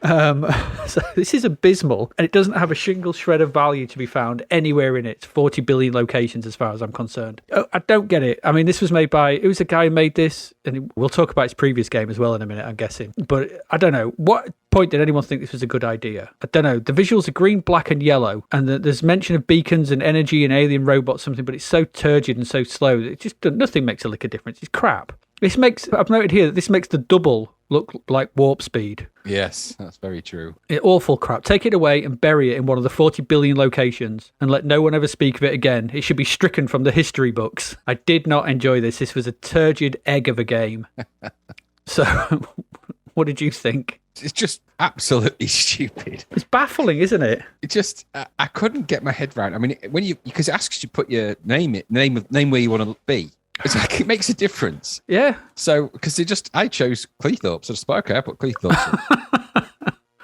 So this is abysmal, and it doesn't have a single shred of value to be found anywhere in its 40 billion locations as far as I'm concerned. I don't get it. I mean, this was made by, it was a guy who made this, and we'll talk about his previous game as well in a minute, I'm guessing. But I don't know, what point did anyone think this was a good idea? I don't know. The visuals are green, black and yellow, and there's mention of beacons and energy and alien robots, something, but it's so turgid and so slow. It just, nothing makes a lick of difference. It's crap. I've noted here that this makes the double look like warp speed.
Yes, that's very true.
Awful crap. Take it away and bury it in one of the 40 billion locations and let no one ever speak of it again. It should be stricken from the history books. I did not enjoy this. This was a turgid egg of a game. So, what did you think?
It's just absolutely stupid.
It's baffling, isn't it?
It just, I couldn't get my head around. I mean, because it asks you to put your name where you want to be. It's like it makes a difference.
Yeah.
So, because I chose Cleethorpes. So I just thought, okay, I put Cleethorpes.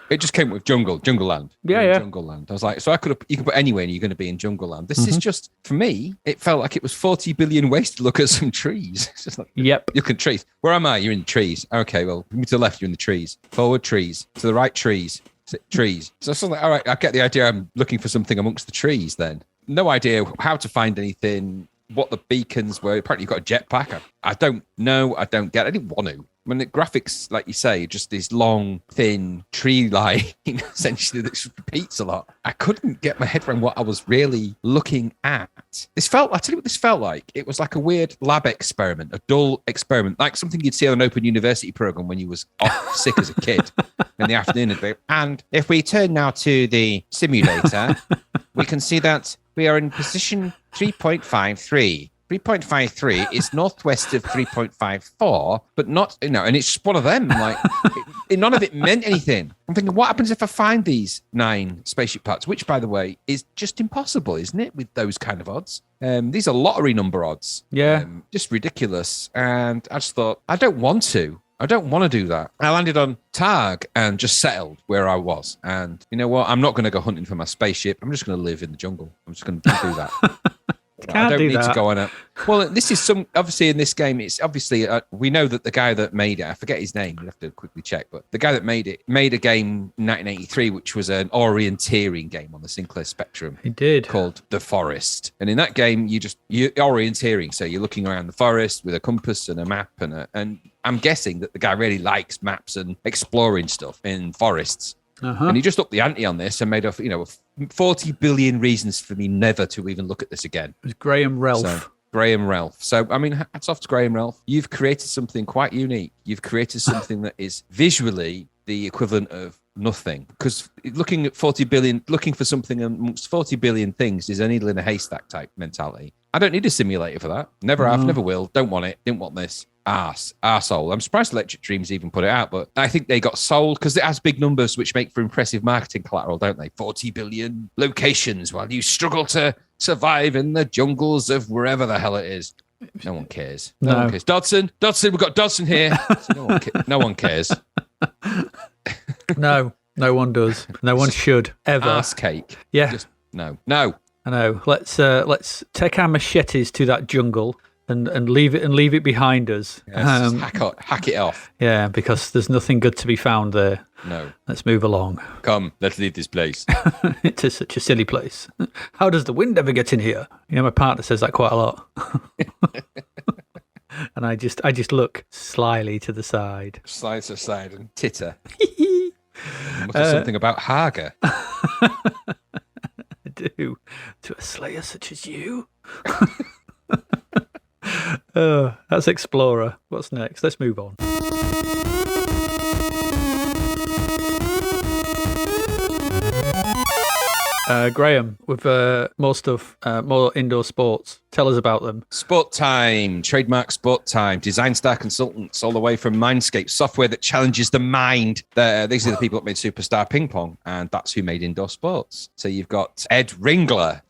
It just came with Jungle Land.
Yeah.
Jungle Land. I was like, so you can put anywhere and you're going to be in Jungle Land. This is just, for me, it felt like it was 40 billion ways to look at some trees. It's just like,
yep.
Look at trees. Where am I? You're in the trees. Okay, well, move to the left, you're in the trees. Forward, trees. To the right, trees. Trees. So I was like, all right, I get the idea. I'm looking for something amongst the trees then. No idea how to find anything. What the beacons were. Apparently you've got a jetpack. I don't know. I don't get it. I didn't want to. when the graphics, like you say, just this long, thin tree line, essentially, that repeats a lot. I couldn't get my head around what I was really looking at. I'll tell you what this felt like. It was like a weird lab experiment, a dull experiment, like something you'd see on an open university program when you was off sick as a kid in the afternoon. And if we turn now to the simulator, we can see that we are in position 3.53. 3.53 is northwest of 3.54, but not, and it's just one of them. Like, none of it meant anything. I'm thinking, what happens if I find these 9 spaceship parts? Which, by the way, is just impossible, isn't it, with those kind of odds? These are lottery number odds.
Yeah.
Just ridiculous. And I just thought, I don't want to do that. I landed on Targ and just settled where I was. And you know what? I'm not going to go hunting for my spaceship. I'm just going to live in the jungle. I'm just going to do that. I don't need to go on it. Well, this is obviously in this game, it's obviously, we know that the guy that made it, I forget his name, you'll have to quickly check, but the guy that made it made a game in 1983, which was an orienteering game on the Sinclair Spectrum.
He did.
Called The Forest. And in that game, you're orienteering. So you're looking around the forest with a compass and a map and I'm guessing that the guy really likes maps and exploring stuff in forests. And he just upped the ante on this and made 40 billion reasons for me never to even look at this again.
It was Graham Ralph.
Graham Ralph. So, I mean, hats off to Graham Ralph. You've created something quite unique. You've created something that is visually the equivalent of nothing. Because looking for something amongst 40 billion things is a needle in a haystack type mentality. I don't need a simulator for that. Never have, never will. Don't want it. Didn't want this. Arsehole. I'm surprised Electric Dreams even put it out, but I think they got sold because it has big numbers, which make for impressive marketing collateral, don't they? 40 billion locations while you struggle to survive in the jungles of wherever the hell it is. No one cares. No one cares. Dodson, we've got Dodson here. No one cares.
No one does. No one should ever.
Arse cake.
Yeah.
Just, no.
I know. Let's take our machetes to that jungle and leave it behind us.
Yes, hack it off.
Yeah, because there's nothing good to be found there.
No.
Let's move along.
Come, let's leave this place.
It is such a silly place. How does the wind ever get in here? My partner says that quite a lot. And I just look slyly to the side.
Slide to the side and titter. Mutter something about Hager.
I do. To a slayer such as you. That's Explorer. What's next? Let's move on. Graham, with more stuff, more indoor sports. Tell us about them.
Sport Time, trademark Sport Time, Design Star Consultants, all the way from Mindscape, software that challenges the mind. These are the people that made Superstar Ping Pong, and that's who made indoor sports. So you've got Ed Ringler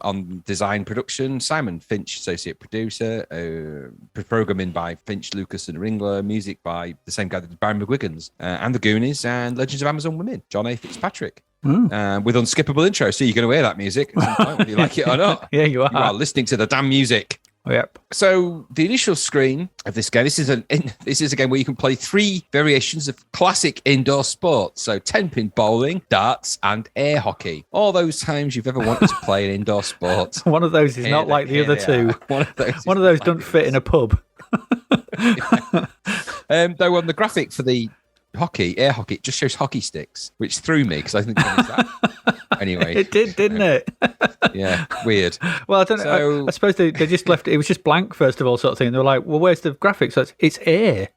on design production, Simon Finch, associate producer, programming by Finch, Lucas and Ringler, music by the same guy that did Barry McGuigan's, and The Goonies and Legends of Amazon Women, John A. Fitzpatrick. With unskippable intro. So you're going to hear that music at some point, whether you like it or not.
Yeah, you are.
You are listening to the damn music.
Yep.
So the initial screen of this game, this is a game where you can play 3 variations of classic indoor sports. So 10-pin bowling, darts, and air hockey. All those times you've ever wanted to play an indoor sport.
One of those is not like the other two. One of those don't fit in a pub.
Though on the graphic for the air hockey, it just shows hockey sticks, which threw me because I think it was that. Anyway,
it did, didn't it?
Yeah, weird.
Well, I don't know. So, I suppose they just left it. It was just blank first of all, sort of thing. They were like, "Well, where's the graphics?" So it's air.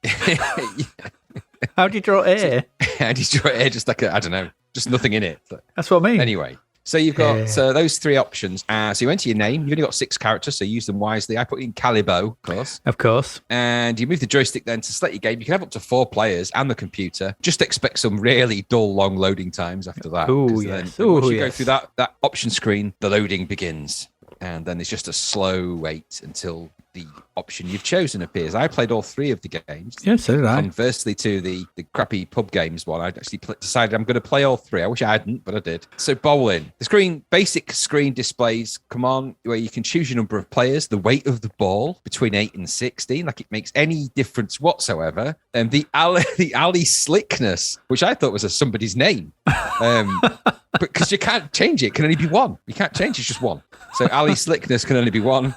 How do you draw air?
How do you draw air? Just like I don't know, just nothing in it.
That's what I mean.
Anyway. So you've got those 3 options. So you enter your name. You've only got 6 characters, so use them wisely. I put in Calibo,
of course.
And you move the joystick then to select your game. You can have up to 4 players and the computer. Just expect some really dull, long loading times after that.
Oh, yes.
Once you go through that option screen, the loading begins. And then it's just a slow wait until the option you've chosen appears. I played all 3 of the games.
Yeah, so did I.
Conversely to the crappy pub games one, I actually decided I'm going to play all 3. I wish I hadn't, but I did. So bowling. The basic screen displays, where you can choose your number of players, the weight of the ball between 8 and 16, like it makes any difference whatsoever. And the alley slickness, which I thought was somebody's name. Because you can't change it. It can only be 1. You can't change it. It's just 1. So alley slickness can only be 1.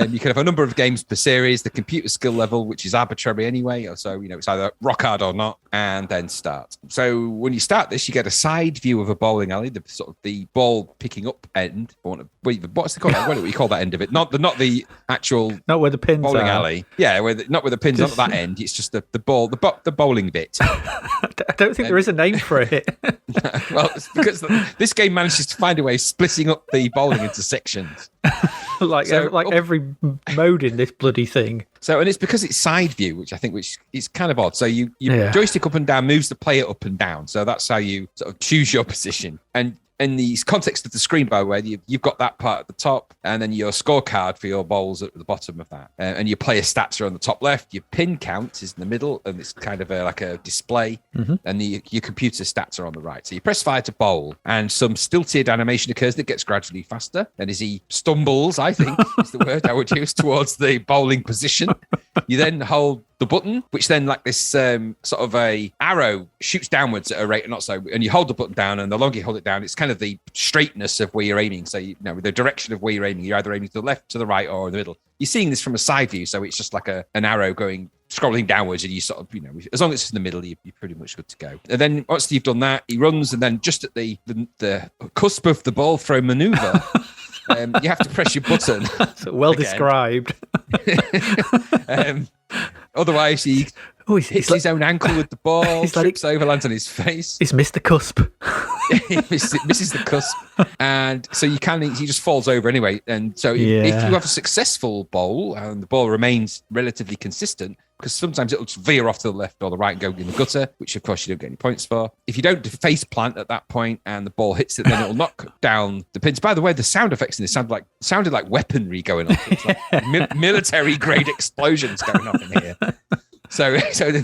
You can have a number of games per series, the computer skill level, which is arbitrary anyway. So, it's either rock hard or not, and then start. So when you start this, you get a side view of a bowling alley, the sort of the ball picking up end. What's the call? What do you call that end of it? Not the actual
not where the pins
bowling
are.
alley. Yeah, not where the pins are at that end. It's just the bowling bit.
I don't think there is a name for it.
Well, it's because this game manages to find a way of splitting up the bowling into sections.
Every mode in this bloody thing.
So, and it's because it's side view, which is kind of odd. So you joystick up and down moves the player up and down. So that's how you sort of choose your position. And in the context of the screen, by the way, you've got that part at the top, and then your scorecard for your bowls at the bottom of that. And your player stats are on the top left. Your pin count is in the middle, and it's kind of like a display. Mm-hmm. And your computer stats are on the right. So you press fire to bowl, and some stilted animation occurs that gets gradually faster. And as he stumbles, I think is the word I would use, towards the bowling position, you then hold the button, which then like this sort of a arrow shoots downwards at a rate or not so, and you hold the button down, and the longer you hold it down, it's kind of the straightness of where you're aiming. So with the direction of where you're aiming, you're either aiming to the left, to the right, or in the middle. You're seeing this from a side view, so it's just like an arrow scrolling downwards, and you sort of, as long as it's in the middle, you're pretty much good to go. And then once you've done that, he runs, and then just at the cusp of the ball throw maneuver, you have to press your button.
So well described.
Otherwise, he hits his own ankle with the ball, trips over, lands on his face.
He's missed the cusp.
He misses the cusp. And so he just falls over anyway. And so if you have a successful bowl and the ball remains relatively consistent, because sometimes it'll just veer off to the left or the right and go in the gutter, which of course you don't get any points for. If you don't face plant at that point and the ball hits it, then it'll knock down the pins. By the way, the sound effects in this sounded like weaponry going off. It's like military grade explosions going off in here. So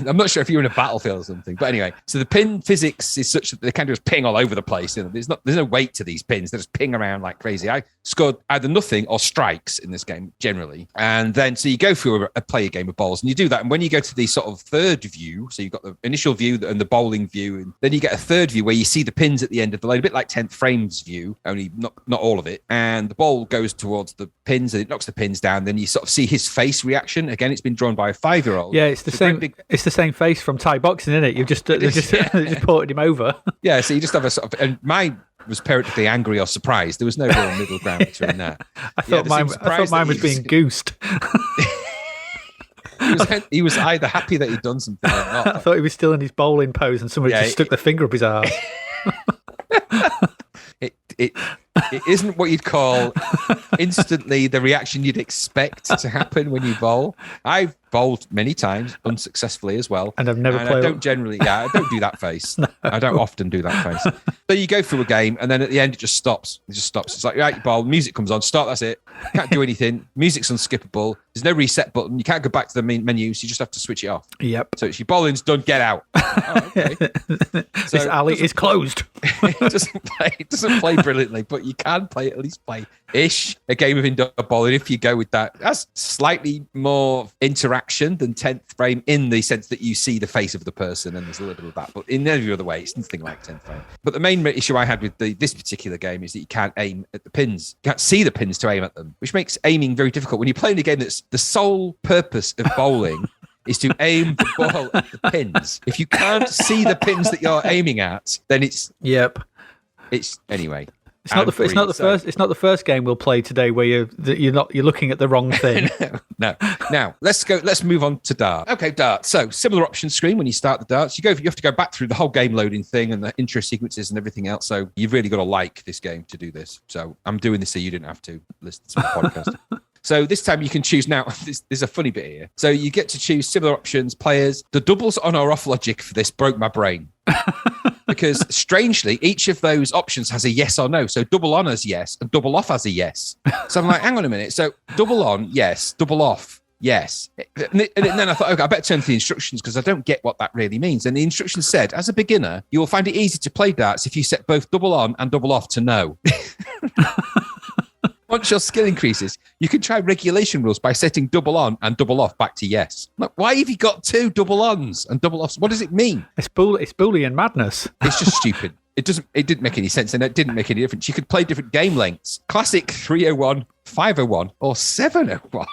I'm not sure if you're in a battlefield or something, but anyway, so the pin physics is such that they kind of just ping all over the place. There's no weight to these pins; they just ping around like crazy. I scored either nothing or strikes in this game generally, and then so you go through a player game of bowls, and you do that. And when you go to the sort of third view, so you've got the initial view and the bowling view, and then you get a third view where you see the pins at the end of the line, a bit like 10th frames view, only not all of it. And the ball goes towards the pins, and it knocks the pins down. Then you sort of see his face reaction. Again, it's been drawn by a 5-year-old.
Yeah, it's the same. It's the same face from Thai boxing, isn't it? You've just just ported him over. Yeah,
so you just have a sort of, and mine was periodically angry or surprised. There was no real middle ground between that.
I thought mine was being goosed.
He was either happy that he'd done something or not.
I thought he was still in his bowling pose, and somebody just stuck their finger up his arse.
It isn't what you'd call instantly the reaction you'd expect to happen when you bowl. I've bowled many times unsuccessfly as well,
and I've never played.
I don't generally, I don't do that face. No. I don't often do that face. So you go through a game, and then at the end it just stops. It just stops. It's like, right, you bowl, music comes on, start. That's it. Can't do anything. Music's unskippable. There's no reset button. You can't go back to the main menu, so you just have to switch it off.
Yep.
So it's your bowling's done. Get out. Oh, okay.
So this alley is closed.
It doesn't play brilliantly, but you can at least play-ish a game of indoor bowling if you go with that. That's slightly more interaction than 10th frame in the sense that you see the face of the person, and there's a little bit of that. But in every other way, it's nothing like 10th frame. But the main issue I had with this particular game is that you can't aim at the pins. You can't see the pins to aim at them, which makes aiming very difficult. When you're playing a game that's the sole purpose of bowling is to aim the ball at the pins. If you can't see the pins that you're aiming at, then it's...
Yep.
It's... Anyway...
It's not the first game we'll play today where you're looking at the wrong thing.
No. Now let's move on to dart. Okay, dart. So similar option screen when you start the darts. You have to go back through the whole game loading thing and the intro sequences and everything else. So you've really got to like this game to do this. So I'm doing this so you didn't have to listen to my podcast. So this time you can choose now. There's a funny bit here. So you get to choose similar options, players. The doubles on or off logic for this broke my brain. Because strangely, each of those options has a yes or no. So double on has yes and double off has a yes. So I'm like, hang on a minute. So double on, yes. Double off, yes. And then I thought, okay, I better turn to the instructions because I don't get what that really means. And the instructions said, as a beginner, you will find it easy to play darts if you set both double on and double off to no. Once your skill increases, you can try regulation rules by setting double on and double off back to yes. Like, why have you got two double ons and double offs? What does it mean?
It's Boolean madness.
It's just stupid. It didn't make any sense, and it didn't make any difference. You could play different game lengths. Classic 301, 501, or 701.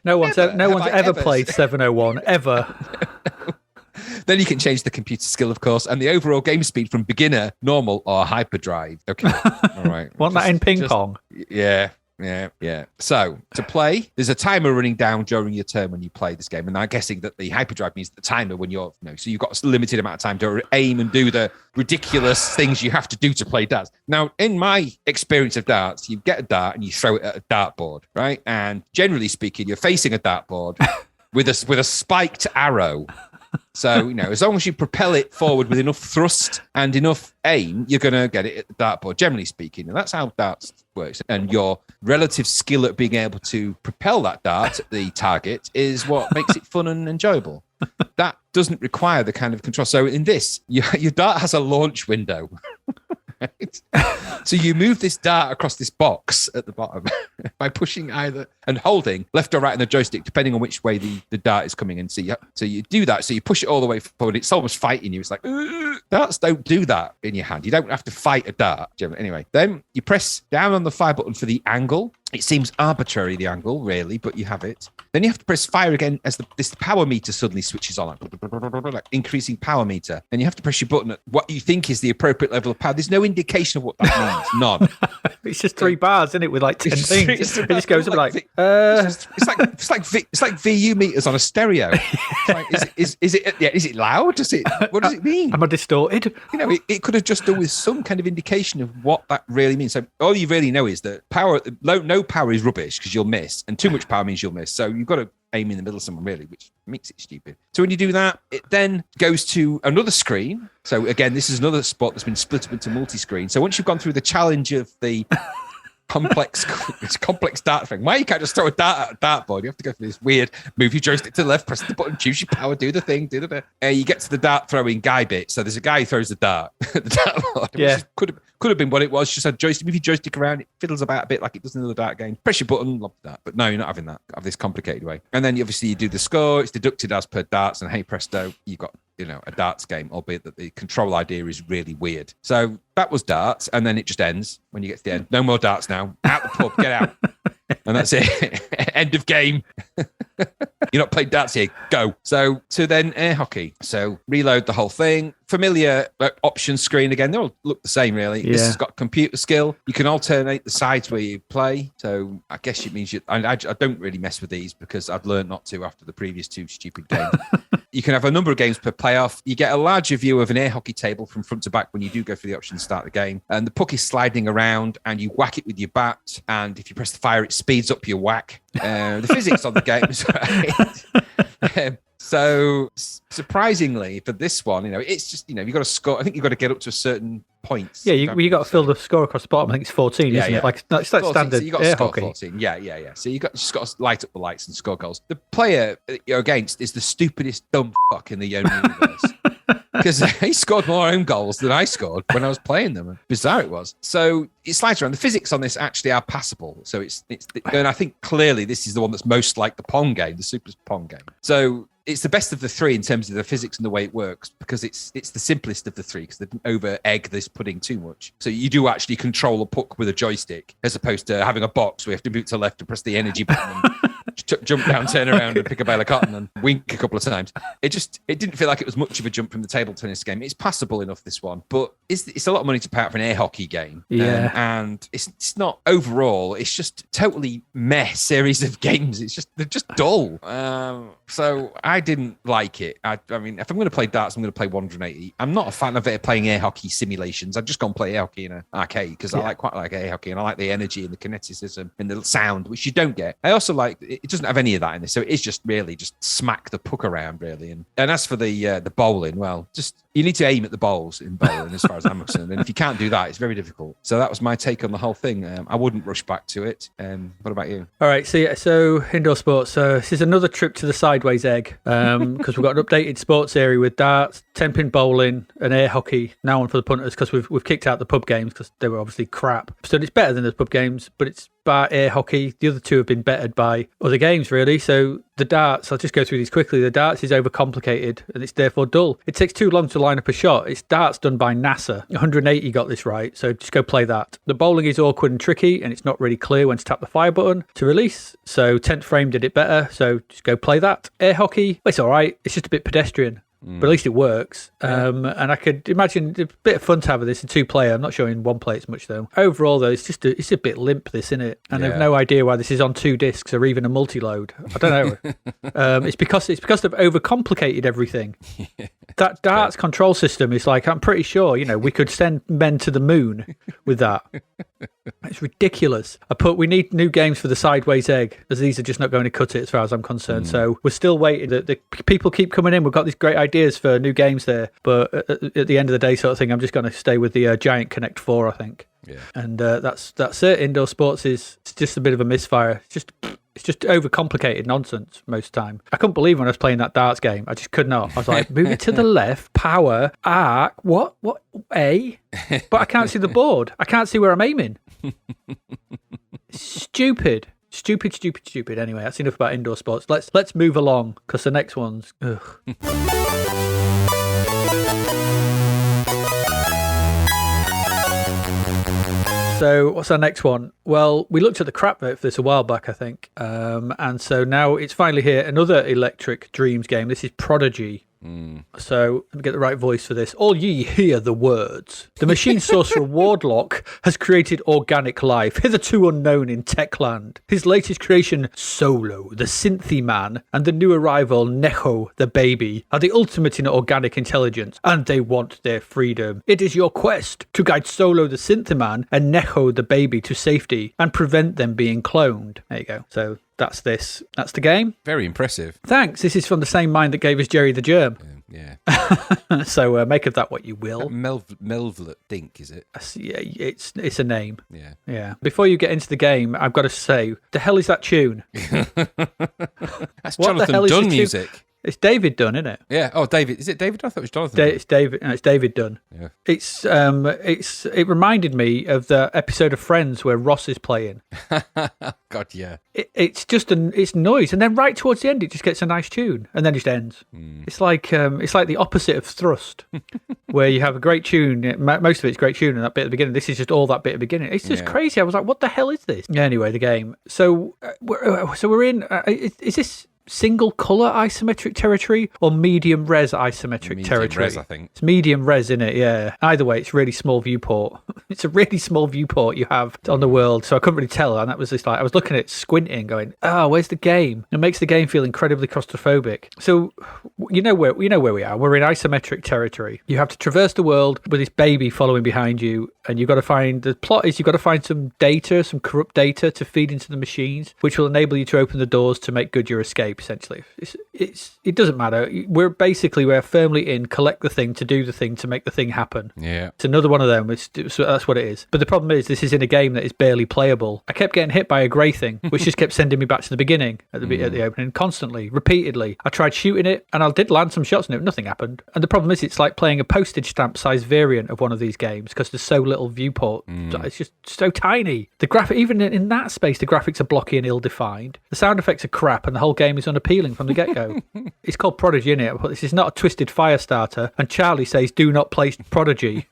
No one's ever played 701 ever.
Then you can change the computer skill, of course, and the overall game speed from beginner, normal, or hyperdrive. Okay, all right.
Want that in ping pong?
Yeah. So to play, there's a timer running down during your turn when you play this game, and I'm guessing that the hyperdrive means the timer when you're, so you've got a limited amount of time to aim and do the ridiculous things you have to do to play darts. Now, in my experience of darts, you get a dart and you throw it at a dartboard, right? And generally speaking, you're facing a dartboard with a spiked arrow. So, as long as you propel it forward with enough thrust and enough aim, you're going to get it at the dartboard, generally speaking. And that's how darts works. And your relative skill at being able to propel that dart at the target is what makes it fun and enjoyable. That doesn't require the kind of control. So in this, your dart has a launch window. Right? So you move this dart across this box at the bottom by pushing either and holding left or right on the joystick, depending on which way the dart is coming in. So you do that. So you push it all the way forward. It's almost fighting you. It's like, darts don't do that in your hand. You don't have to fight a dart. Anyway, then you press down on the fire button for the angle. It seems arbitrary, the angle, really, but you have it. Then you have to press fire again as this power meter suddenly switches on, like increasing power meter. And you have to press your button at what you think is the appropriate level of power. There's no indication of what that means. None.
It's just 3 bars, isn't it, with like 10 things. It just goes up like
it's like VU meters on a stereo. Is it loud? What does it mean?
Am I distorted?
It could have just done with some kind of indication of what that really means. So all you really know is that no power is rubbish because you'll miss, and too much power means you'll miss. So you've got to aim in the middle of someone, really, which makes it stupid. So when you do that, it then goes to another screen. So again, this is another spot that's been split up into multi-screen. So once you've gone through the challenge of the complex dart thing, why you can't just throw a dart at a dartboard? You have to go through this weird move your joystick to the left, press the button, choose your power, do the thing, you get to the dart throwing guy bit. So there's a guy who throws the dart at the dartboard.
Yeah.
Could have been what it was. Just a joystick. Move your joystick around. It fiddles about a bit like it does in the dart game. Press your button, lob that. But no, you're not having that. Have this complicated way. And then obviously you do the score. It's deducted as per darts, and hey presto, you've got a darts game, albeit that the control idea is really weird. So that was darts, and then it just ends when you get to the end. No more darts now. Out the pub, get out. And that's it. End of game. You're not playing darts here. Go. So then air hockey. So reload the whole thing. Familiar option screen again. They all look the same, really. Yeah. This has got computer skill. You can alternate the sides where you play. So I guess it means I don't really mess with these because I've learned not to after the previous 2 stupid games. You can have a number of games per playoff. You get a larger view of an air hockey table from front to back when you do go for the option to start the game. And the puck is sliding around and you whack it with your bat. And if you press the fire, it speeds up your whack. The physics on the game is right. So surprisingly for this one, it's just, you've got to score. I think you've got to get up to a certain point.
Yeah, you got to fill the score across the bottom. I think it's 14, isn't it? Like, it's like 14, standard
so you got to
air
score
hockey.
14. Yeah. So you just got to light up the lights and score goals. The player you're against is the stupidest dumb fuck in the known universe. Because he scored more own goals than I scored when I was playing them. Bizarre it was. So it slides around. The physics on this actually are passable. So and I think clearly this is the one that's most like the Pong game, the Super Pong game. So it's the best of the 3 in terms of the physics and the way it works because it's the simplest of the 3 because they didn't over egg this pudding too much. So you do actually control a puck with a joystick as opposed to having a box where you have to move to the left and press the energy button and jump down, turn around and pick a bale of cotton and wink a couple of times. It didn't feel like it was much of a jump from the table tennis game. It's passable enough, this one, but it's a lot of money to pay out for an air hockey game.
Yeah.
And it's not overall, it's just a totally meh series of games. They're just dull. So I didn't like it. I mean, if I'm going to play darts, I'm going to play 180. I'm not a fan of playing air hockey simulations. I'd just go and play air hockey in an arcade because I quite like air hockey and I like the energy and the kineticism and the sound, which you don't get. I also like it doesn't have any of that in this, so it is just really just smack the puck around really. And as for the bowling, well, just you need to aim at the bowls in bowling as far as I'm concerned. And if you can't do that, it's very difficult. So that was my take on the whole thing. I wouldn't rush back to it. What about you?
All right, so indoor sports. So this is another trip to the sideways egg because we've got an updated sports area with darts, 10-pin bowling, and air hockey now on for the punters because we've kicked out the pub games because they were obviously crap. So it's better than those pub games, but it's bar air hockey. The other 2 have been bettered by other games, really. So the darts, I'll just go through these quickly. The darts is overcomplicated and it's therefore dull. It takes too long to line up a shot. It's darts done by NASA. 180 got this right, so just go play that. The bowling is awkward and tricky, and it's not really clear when to tap the fire button to release. So 10th frame did it better, so just go play that. Air hockey, it's all right. It's just a bit pedestrian. But at least it works. And I could imagine a bit of fun to have with this in 2-player. I'm not sure in 1-player it's much though. Overall though, it's a bit limp, this, isn't it? And I've no idea why this is on 2 discs or even a multi-load. I don't know. It's because they've overcomplicated everything. That darts control system is like, I'm pretty sure, we could send men to the moon with that. It's ridiculous. We need new games for the sideways egg, as these are just not going to cut it as far as I'm concerned. So we're still waiting. The people keep coming in. We've got these great ideas for new games there, but at the end of the day, sort of thing, I'm just going to stay with the Giant Connect 4, I think. Yeah. And that's it. Indoor sports it's just a bit of a misfire. It's just overcomplicated nonsense most of the time. I couldn't believe when I was playing that darts game. I just could not. I was like, move it to the left, power, arc, what, A? But I can't see the board. I can't see where I'm aiming. Stupid. Anyway, that's enough about indoor sports. Let's move along, because the next one's... Ugh. So what's our next one? Well, we looked at the crap vote for this a while back, I think. And so now it's finally here. Another Electric Dreams game. This is Prodigy. So let me get the right voice for this. All ye hear the words. The machine sorcerer Wardlock has created organic life, hitherto unknown in Techland. His latest creation, Solo, the Synthy Man, and the new arrival, Neho, the baby, are the ultimate in organic intelligence, and they want their freedom. It is your quest to guide Solo, the Synthy Man, and Neho, the baby, to safety, and prevent them being cloned. There you go. So that's this. That's the game.
Very impressive.
Thanks. This is from the same mind that gave us Jerry the Germ.
Yeah.
So make of that what you will.
Melvlet Dink, is it?
Yeah, it's a name.
Yeah.
Yeah. Before you get into the game, I've got to say, the hell is that tune?
That's Jonathan Dunn music.
It's David Dunn, isn't it?
Yeah. Oh, David. Is it David? I thought it was Jonathan.
It's David. No, it's David Dunn.
Yeah.
It reminded me of the episode of Friends where Ross is playing.
God, yeah.
It's just it's noise, and then right towards the end, it just gets a nice tune, and then it just ends. It's like the opposite of Thrust, where you have a great tune. Most of it's great tune, and that bit at the beginning. This is just all that bit at the beginning. It's just crazy. I was like, what the hell is this? Anyway, the game. So we're in. Is this single color isometric territory or medium res isometric territory?
Res, I think.
It's medium res, isn't it? Yeah. Either way, it's really small viewport. It's a really small viewport you have on the world, so I couldn't really tell. And that was just like, I was looking at it, squinting, going, "Oh, where's the game?" It makes the game feel incredibly claustrophobic. So you know where we are. We're in isometric territory. You have to traverse the world with this baby following behind you, and you've got to find some data, some corrupt data to feed into the machines, which will enable you to open the doors to make good your escape. Essentially, it doesn't matter. We're firmly in, collect the thing, to do the thing, to make the thing happen.
Yeah,
it's another one of them. So that's what it is. But the problem is, this is in a game that is barely playable. I kept getting hit by a grey thing, which just kept sending me back to the beginning at the opening, constantly, repeatedly. I tried shooting it, and I did land some shots, and nothing happened. And the problem is, it's like playing a postage stamp size variant of one of these games because there's so little viewport. It's just so tiny. The graphic, even in that space, the graphics are blocky and ill-defined. The sound effects are crap, and the whole game is unappealing from the get-go. It's called Prodigy, isn't it? This is not a twisted fire starter, and Charlie says, "Do not play Prodigy."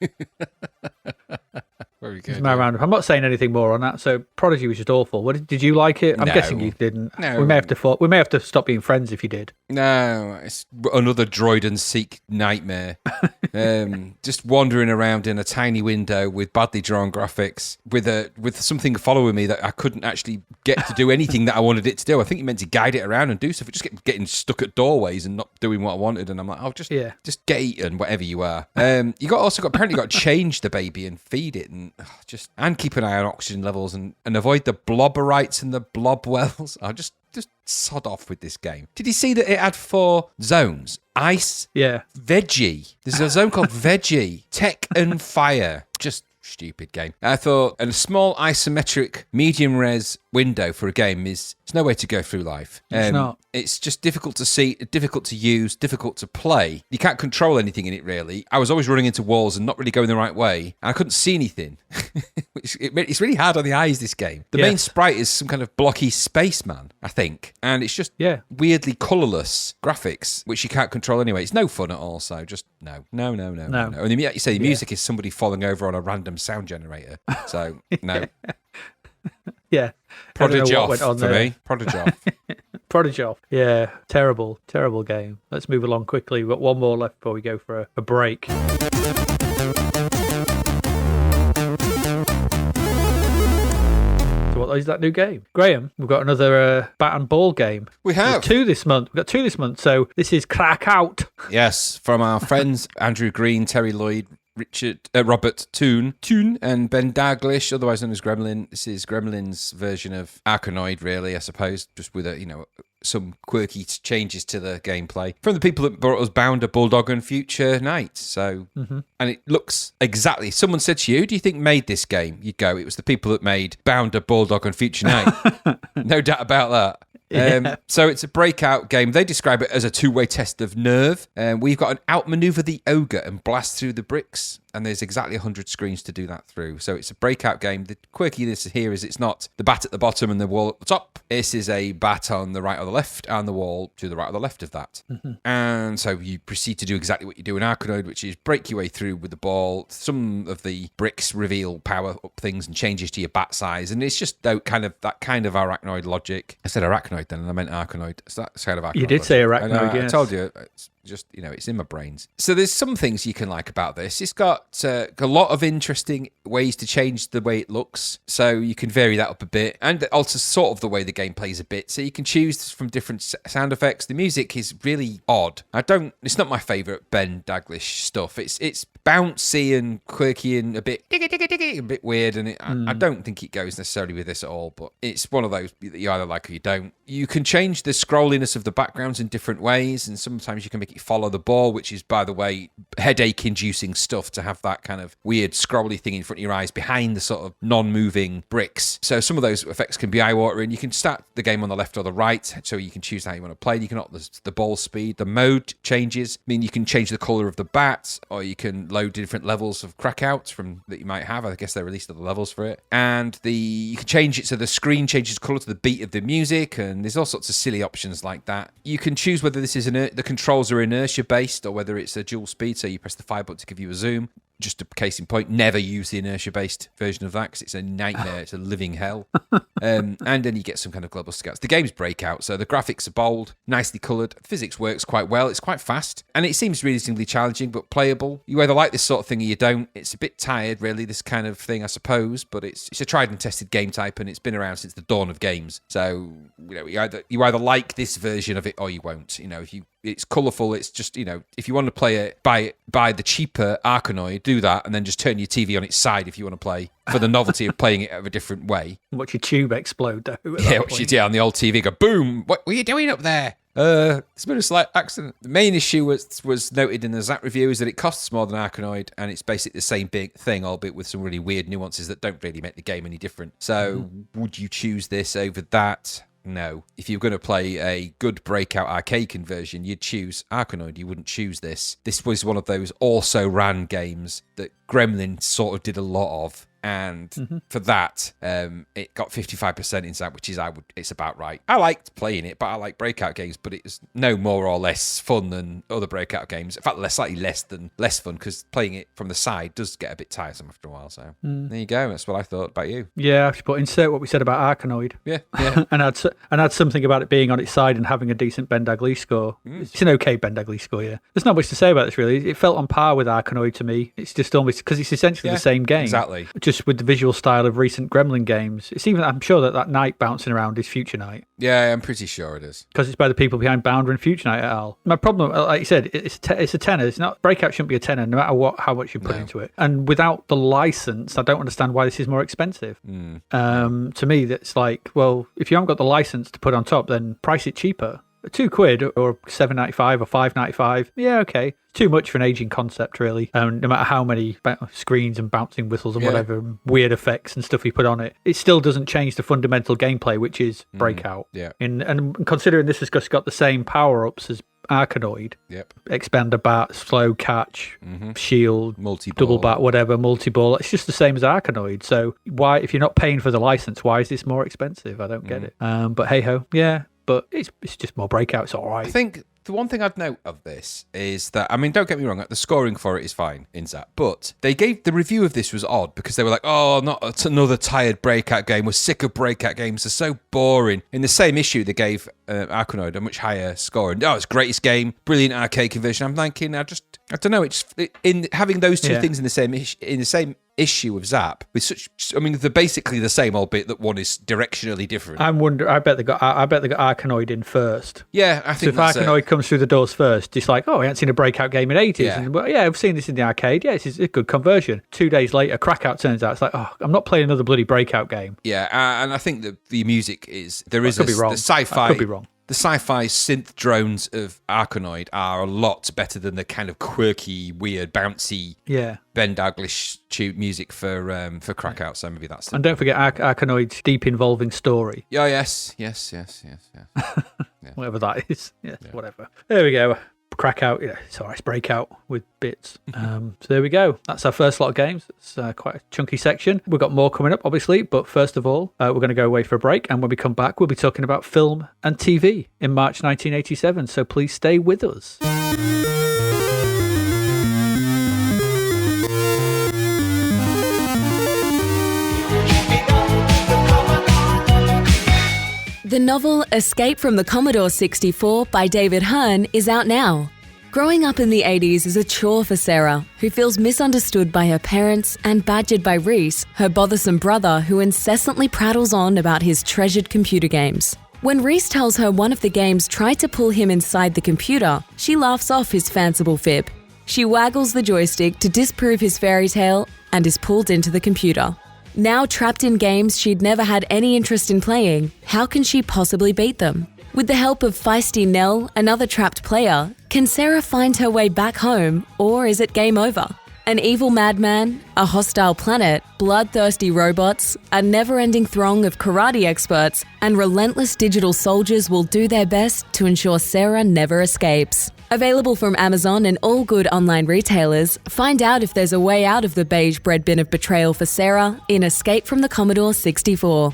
Very good.
I'm not saying anything more on that. So Prodigy was just awful. Did you like it? I'm guessing you didn't.
No.
We may have to stop being friends if you did.
No, it's another droid and seek nightmare. Just wandering around in a tiny window with badly drawn graphics, with something following me that I couldn't actually get to do anything that I wanted it to do. I think you meant to guide it around and do stuff. It just kept getting stuck at doorways and not doing what I wanted. And I'm like, just get eaten, whatever you are. Apparently got to change the baby and feed it and keep an eye on oxygen levels and avoid the blobberites and the blob wells. I'll just sod off with this game. Did you see that it had 4 zones? Ice, veggie. There's a zone called veggie, tech and fire. Just stupid game. I thought a small isometric medium res window for a game it's no way to go through life.
It's not.
It's just difficult to see, difficult to use, difficult to play. You can't control anything in it, really. I was always running into walls and not really going the right way, and I couldn't see anything. It's really hard on the eyes, this game. The main sprite is some kind of blocky spaceman, I think, and it's just weirdly colourless graphics, which you can't control anyway. It's no fun at all, so just no. And like you say, the music is somebody falling over on a random sound generator, so no.
Yeah.
Prodigy off for me. Prodigy off.
Prodigy off. Yeah. Terrible game. Let's move along quickly. We've got one more left before we go for a break. So what is that new game? Graham, we've got another bat and ball game.
We have.
There's two this month. We've got two this month. So this is Krakout.
Yes, from our friends Andrew Green, Terry Lloyd, Robert Toon, and Ben Daglish, otherwise known as Gremlin. This is Gremlin's version of Arkanoid, really, I suppose, just with some quirky changes to the gameplay from the people that brought us Bounder, Bulldog, and Future Night. So, and it looks exactly. Someone said to you, "Who do you think made this game?" You'd go, "It was the people that made Bounder, Bulldog, and Future Night." No doubt about that. So it's a breakout game. They describe it as a two-way test of nerve. We've got an outmaneuver the ogre and blast through the bricks, and there's exactly 100 screens to do that through. So it's a breakout game. The quirkiness here is it's not the bat at the bottom and the wall at the top. This is a bat on the right or the left and the wall to the right or the left of that. And so you proceed to do exactly what you do in Arkanoid, which is break your way through with the ball. Some of the bricks reveal power-up things and changes to your bat size, and it's just that kind of arachnoid logic. I said arachnoid then, and I meant Arkanoid. So that's kind of arachnoid.
You did say arachnoid, yes.
I told you. It's just, it's in my brains. So there's some things you can like about this. It's got a lot of interesting ways to change the way it looks. So you can vary that up a bit and alter sort of the way the game plays a bit. So you can choose from different sound effects. The music is really odd. It's not my favourite Ben Daglish stuff. It's bouncy and quirky and a bit weird. And I don't think it goes necessarily with this at all, but it's one of those that you either like or you don't. You can change the scrolliness of the backgrounds in different ways, and sometimes you can make it follow the ball, which is, by the way, headache-inducing stuff to have that kind of weird scrolly thing in front of your eyes behind the sort of non-moving bricks. So some of those effects can be eye-watering. You can start the game on the left or the right, so you can choose how you want to play. You can opt the ball speed. The mode changes. I mean, you can change the colour of the bat, or you can load different levels of Krakout that you might have. I guess they released other levels for it. And you can change it so the screen changes colour to the beat of the music, and there's all sorts of silly options like that. You can choose whether this is the controls are inertia-based or whether it's a dual speed, so you press the fire button to give you a zoom. Just a case in point, never use the inertia-based version of that because it's a nightmare. It's a living hell. And then you get some kind of global scouts. The game's breakout, so the graphics are bold, nicely coloured. The physics works quite well. It's quite fast, and it seems reasonably challenging but playable. You either like this sort of thing or you don't. It's a bit tired, really, this kind of thing, I suppose, but it's a tried and tested game type, and it's been around since the dawn of games. So you either like this version of it or you won't. It's colourful. It's just, if you want to play it, buy the cheaper Arkanoid, do that, and then just turn your TV on its side if you want to play for the novelty of playing it a different way.
Watch your tube explode, though.
On the old TV, go boom. What were you doing up there? It's been a slight accident. The main issue was noted in the Zapped review is that it costs more than Arkanoid, and it's basically the same big thing, albeit with some really weird nuances that don't really make the game any different. So, would you choose this over that? No. If you're going to play a good breakout arcade conversion, you'd choose Arkanoid. You wouldn't choose this. This was one of those also-ran games that Gremlin sort of did a lot of. And for that, it got 55% inside, which is it's about right. I liked playing it, but I like breakout games, but it's no more or less fun than other breakout games. In fact, slightly less fun, because playing it from the side does get a bit tiresome after a while. So there you go. That's what I thought about you.
Yeah, but insert what we said about Arkanoid.
Yeah.
and add something about it being on its side and having a decent Ben Daglish score. It's an okay Ben Daglish score, yeah. There's not much to say about this, really. It felt on par with Arkanoid to me. It's just almost, because it's essentially the same game.
Exactly.
Just with the visual style of recent Gremlin games. It's even, I'm sure that night bouncing around is Future Night.
Yeah, I'm pretty sure it is.
Because it's by the people behind Bounder and Future Night et al. My problem, like you said, it's a tenner. It's not, breakout shouldn't be a tenner no matter how much you put into it. And without the license, I don't understand why this is more expensive. To me, that's like, well, if you haven't got the license to put on top, then price it cheaper. £2 or £7.95 or £5.95. Yeah, okay. Too much for an aging concept, really. No matter how many screens and bouncing whistles and whatever weird effects and stuff you put on it, it still doesn't change the fundamental gameplay, which is Breakout.
Yeah.
And considering this has just got the same power-ups as Arkanoid, expander bat, slow catch, shield, double bat, whatever, multi-ball, it's just the same as Arkanoid. So why, if you're not paying for the license, why is this more expensive? I don't get it. But hey-ho, yeah. But it's just more Breakout. It's all right.
I think the one thing I'd note of this is that, I mean, don't get me wrong, the scoring for it is fine in Zapped, but they gave, the review of this was odd because they were like, oh, not another tired Breakout game. We're sick of Breakout games. They're so boring. In the same issue, they gave Arkanoid a much higher score. And, it's greatest game, brilliant arcade conversion. I'm thinking, I don't know. It's in having those two things in the same issue of Zap with such. I mean, they're basically the same, albeit that one is directionally different.
I bet they got Arkanoid in first.
Yeah, I think
so. If Arkanoid comes through the doors first, it's like, I haven't seen a Breakout game in ages.
Yeah.
And, well, I've seen this in the arcade. Yeah, it's a good conversion. 2 days later, Krakout turns out. It's like, I'm not playing another bloody Breakout game.
Yeah, and I think that the music is the
sci-fi. I could be wrong.
The sci-fi synth drones of Arkanoid are a lot better than the kind of quirky, weird, bouncy Ben Daglish music for Krakout. So maybe that's.
And don't forget Arkanoid's deep, involving story.
Oh yes.
Whatever that is. Yeah, whatever. There we go. Krakout, it's all right, it's Breakout with bits. So there we go. That's our first lot of games. It's quite a chunky section. We've got more coming up, obviously, but first of all, we're going to go away for a break, and when we come back, we'll be talking about film and TV in March 1987, so please stay with us.
The novel Escape from the Commodore 64 by David Hearn is out now. Growing up in the 80s is a chore for Sarah, who feels misunderstood by her parents and badgered by Reese, her bothersome brother who incessantly prattles on about his treasured computer games. When Reese tells her one of the games tried to pull him inside the computer, she laughs off his fanciful fib. She waggles the joystick to disprove his fairy tale and is pulled into the computer. Now trapped in games she'd never had any interest in playing, how can she possibly beat them? With the help of feisty Nell, another trapped player, can Sarah find her way back home, or is it game over? An evil madman, a hostile planet, bloodthirsty robots, a never-ending throng of karate experts, and relentless digital soldiers will do their best to ensure Sarah never escapes. Available from Amazon and all good online retailers, find out if there's a way out of the beige bread bin of betrayal for Sarah in Escape from the Commodore 64.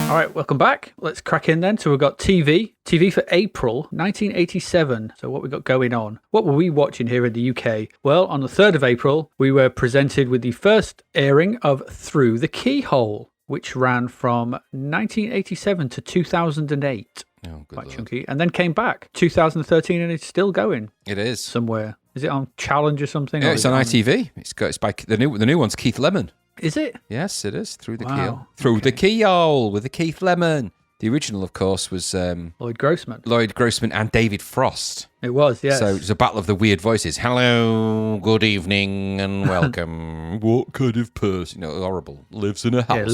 All right, welcome back. Let's crack in then. So we've got TV for April 1987. So what we got going on? What were we watching here in the UK? Well, on the 3rd of April, we were presented with the first airing of Through the Keyhole, which ran from 1987 to 2008.
Oh, good
quite
Lord.
Chunky. And then came back 2013, and it's still going.
It is
somewhere. Is it on Challenge or something?
Yeah,
or
it's on ITV. It's by the new one's Keith Lemon.
Is it?
Yes, it is. Through the
Wow.
Keyhole. Through the Keyhole with the Keith Lemon. The original, of course, was
Lloyd Grossman.
Lloyd Grossman and David Frost.
It was, yes.
So it was a battle of the weird voices. Hello, good evening, and welcome. What kind of person, horrible, lives in a house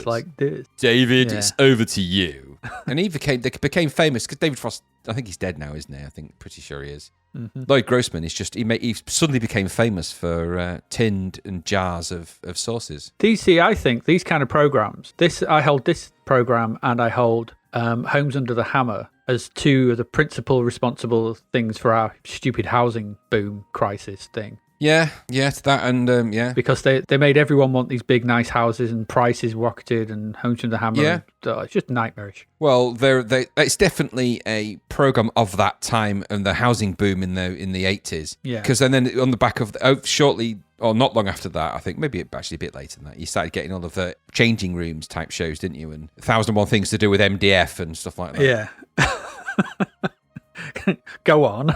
like this? David, it's over to you. And they became famous because David Frost, I think he's dead now, isn't he? I think, pretty sure he is. Mm-hmm. Lloyd Grossman is just, he suddenly became famous for tinned and jars of sauces.
I think these kind of programs, I hold this program and I hold Homes Under the Hammer as two of the principal responsible things for our stupid housing boom crisis thing.
Yeah, it's that, and yeah.
Because they made everyone want these big, nice houses, and prices rocketed, and Homes Under the Hammer.
Yeah.
It's just nightmarish.
Well, it's definitely a program of that time and the housing boom in the 80s.
Yeah.
Because then on the back of shortly, or not long after that, I think maybe actually a bit later than that, you started getting all of the changing rooms type shows, didn't you? And 1001 Things to Do with MDF and stuff like that.
Yeah. Go on.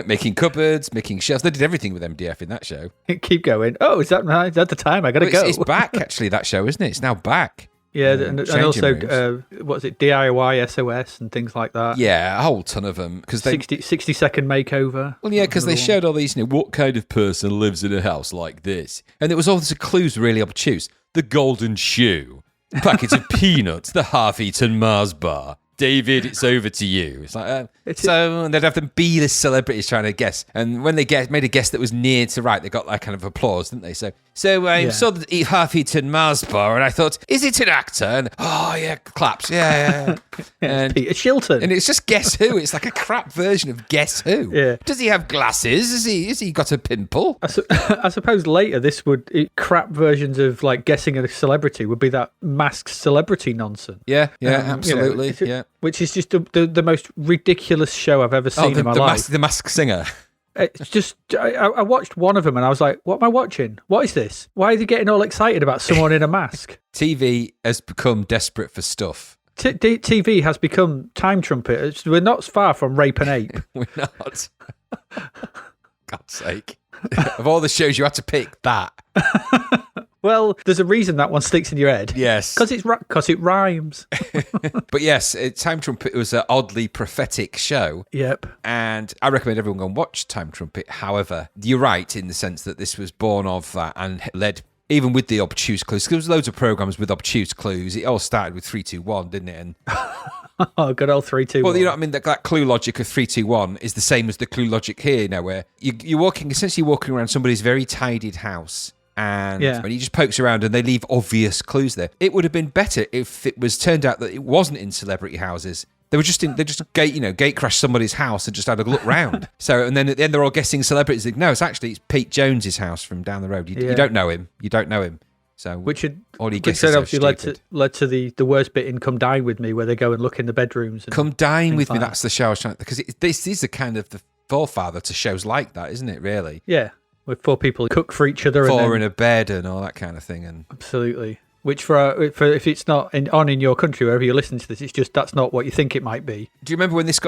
Making cupboards, making shelves. They did everything with MDF in that show.
Keep going. Oh, is that the time? I got to go.
It's back, actually, that show, isn't it? It's now back.
and
changing
also,
rooms.
what's it, DIY SOS and things like that.
Yeah, a whole ton of them.
60-second makeover.
Well, yeah, because they showed all these, what kind of person lives in a house like this? And there was all these clues really obtuse. The golden shoe, packets of peanuts, the half-eaten Mars bar. David, it's over to you. It's like, so they'd have them B-list celebrities trying to guess. And when they made a guess that was near to right, they got that kind of applause, didn't they? So I saw the half-eaten Mars bar, and I thought, is it an actor? And, oh, yeah, claps. Yeah.
And Peter Shilton.
And it's just Guess Who. It's like a crap version of Guess Who. Yeah. Does he have glasses? Has he got a pimple?
I suppose later crap versions of like guessing a celebrity would be that masked celebrity nonsense.
Yeah, absolutely. Yeah.
Which is just the most ridiculous show I've ever seen in my life.
The Masked Singer.
It's just, I watched one of them and I was like, what am I watching? What is this? Why are they getting all excited about someone in a mask?
TV has become desperate for stuff.
TV has become Time Trumpet. We're not far from Rape and Ape.
We're not. God's sake. Of all the shows, you had to pick that.
Well, there's a reason that one sticks in your head.
Yes.
Because it rhymes.
But yes, Time Trumpet was an oddly prophetic show.
Yep.
And I recommend everyone go and watch Time Trumpet. However, you're right in the sense that this was born of that and led, even with the obtuse clues, because there was loads of programs with obtuse clues. It all started with 3-2-1, didn't it? And
oh, good old 3-2-1.
Well, you know what I mean? That clue logic of 3-2-1 is the same as the clue logic here, where you're essentially walking around somebody's very tidied house. And when he just pokes around and they leave obvious clues there. It would have been better if it was turned out that it wasn't in celebrity houses. They just gate crashed somebody's house and just had a look round. So, and then at the end they're all guessing celebrities. No, it's Pete Jones's house from down the road. You don't know him. You don't know him. So all he guesses so
obviously led to the worst bit in Come Dine With Me, where they go and look in the bedrooms.
Come Dine With Me. That's the show I was trying to, because this is a kind of the forefather to shows like that, isn't it? Really?
Yeah. With 4 people cook for each other.
Four in a bed and all that kind of thing. And
absolutely. Which for if it's not on in your country, wherever you're listening to this, it's just that's not what you think it might be.
Do you remember when this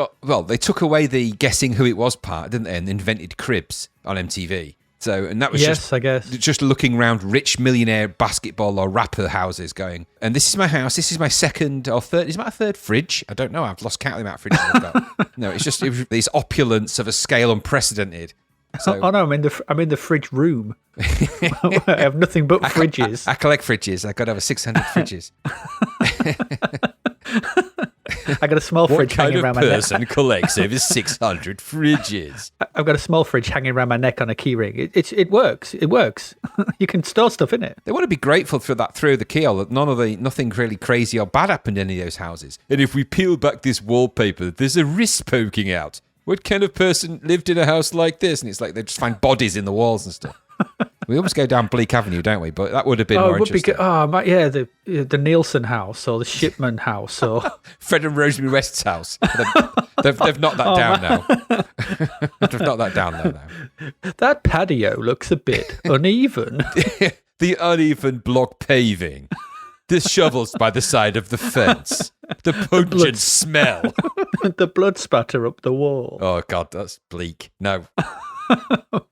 they took away the guessing who it was part, didn't they, and invented cribs on MTV? So, and that was
I guess.
Just looking around rich millionaire basketball or rapper houses going, and this is my house, this is my second or third, is it my third fridge? I don't know, I've lost count of the amount of fridges I've got. No, it's just this opulence of a scale unprecedented. So,
oh no, I'm in the fridge room. I have nothing but fridges.
I collect fridges. I got to have 600 fridges.
I got a small fridge hanging around my neck.
What kind of person collects over 600 fridges?
I've got a small fridge hanging around my neck on a keyring. It works. It works. You can store stuff in it.
They want to be grateful for that through the keyhole that nothing really crazy or bad happened in any of those houses. And if we peel back this wallpaper, there's a wrist poking out. What kind of person lived in a house like this? And it's like they just find bodies in the walls and stuff. We almost go down Bleak Avenue, don't we? But that would have been more interesting.
The Nielsen house or the Shipman house or
Fred and Rosemary West's house. They've knocked that down now. They've knocked that down now.
That patio looks a bit uneven.
The uneven block paving. The shovels by the side of the fence. The pungent smell.
The blood spatter up the wall.
Oh, God, that's bleak. No.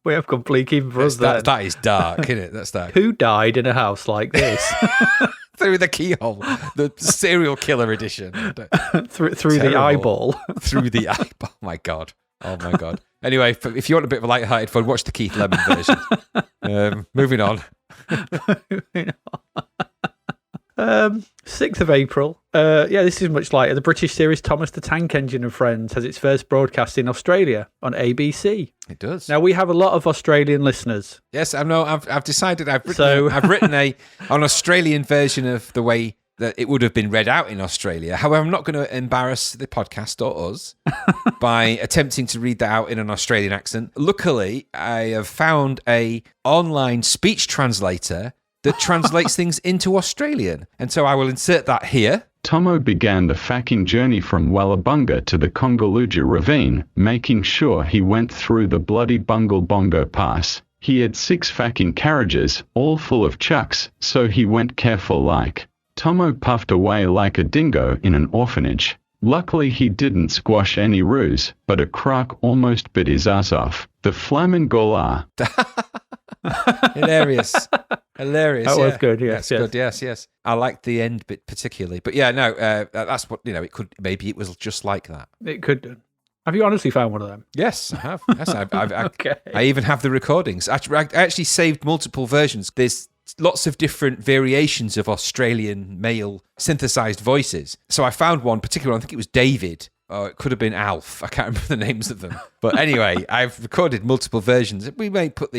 We have gone bleak even for us.
That is dark, isn't it? That's dark.
Who died in a house like this?
Through the keyhole. The serial killer edition.
through the eyeball.
Through the eyeball. Oh, my God. Anyway, if you want a bit of a light-hearted fun, watch the Keith Lemon version. Moving on.
6th of April. This is much lighter. The British series Thomas the Tank Engine and Friends has its first broadcast in Australia on ABC.
It does.
Now, we have a lot of Australian listeners.
Yes, I've decided I've written an Australian version of the way that it would have been read out in Australia. However, I'm not going to embarrass the podcast or us by attempting to read that out in an Australian accent. Luckily, I have found a online speech translator that translates things into Australian. And so I will insert that here.
Tomo began the fucking journey from Wallabunga to the Congaluja ravine, making sure he went through the bloody Bungle Bongo Pass. He had 6 fucking carriages, all full of chucks, so he went careful like. Tomo puffed away like a dingo in an orphanage. Luckily he didn't squash any roos, but a croc almost bit his ass off. The Flamingola.
Hilarious. Hilarious.
That was
yeah.
good, yes,
That's
yes.
good, yes. I like the end bit particularly. But yeah, no, that's what, maybe it was just like that.
It could do. Have you honestly found one of them?
Yes, I have. Yes,
Okay.
I even have the recordings. I actually saved multiple versions. There's lots of different variations of Australian male synthesized voices. So I found one particular, I think it was David, or it could have been Alf. I can't remember the names of them. But anyway, I've recorded multiple versions. We may put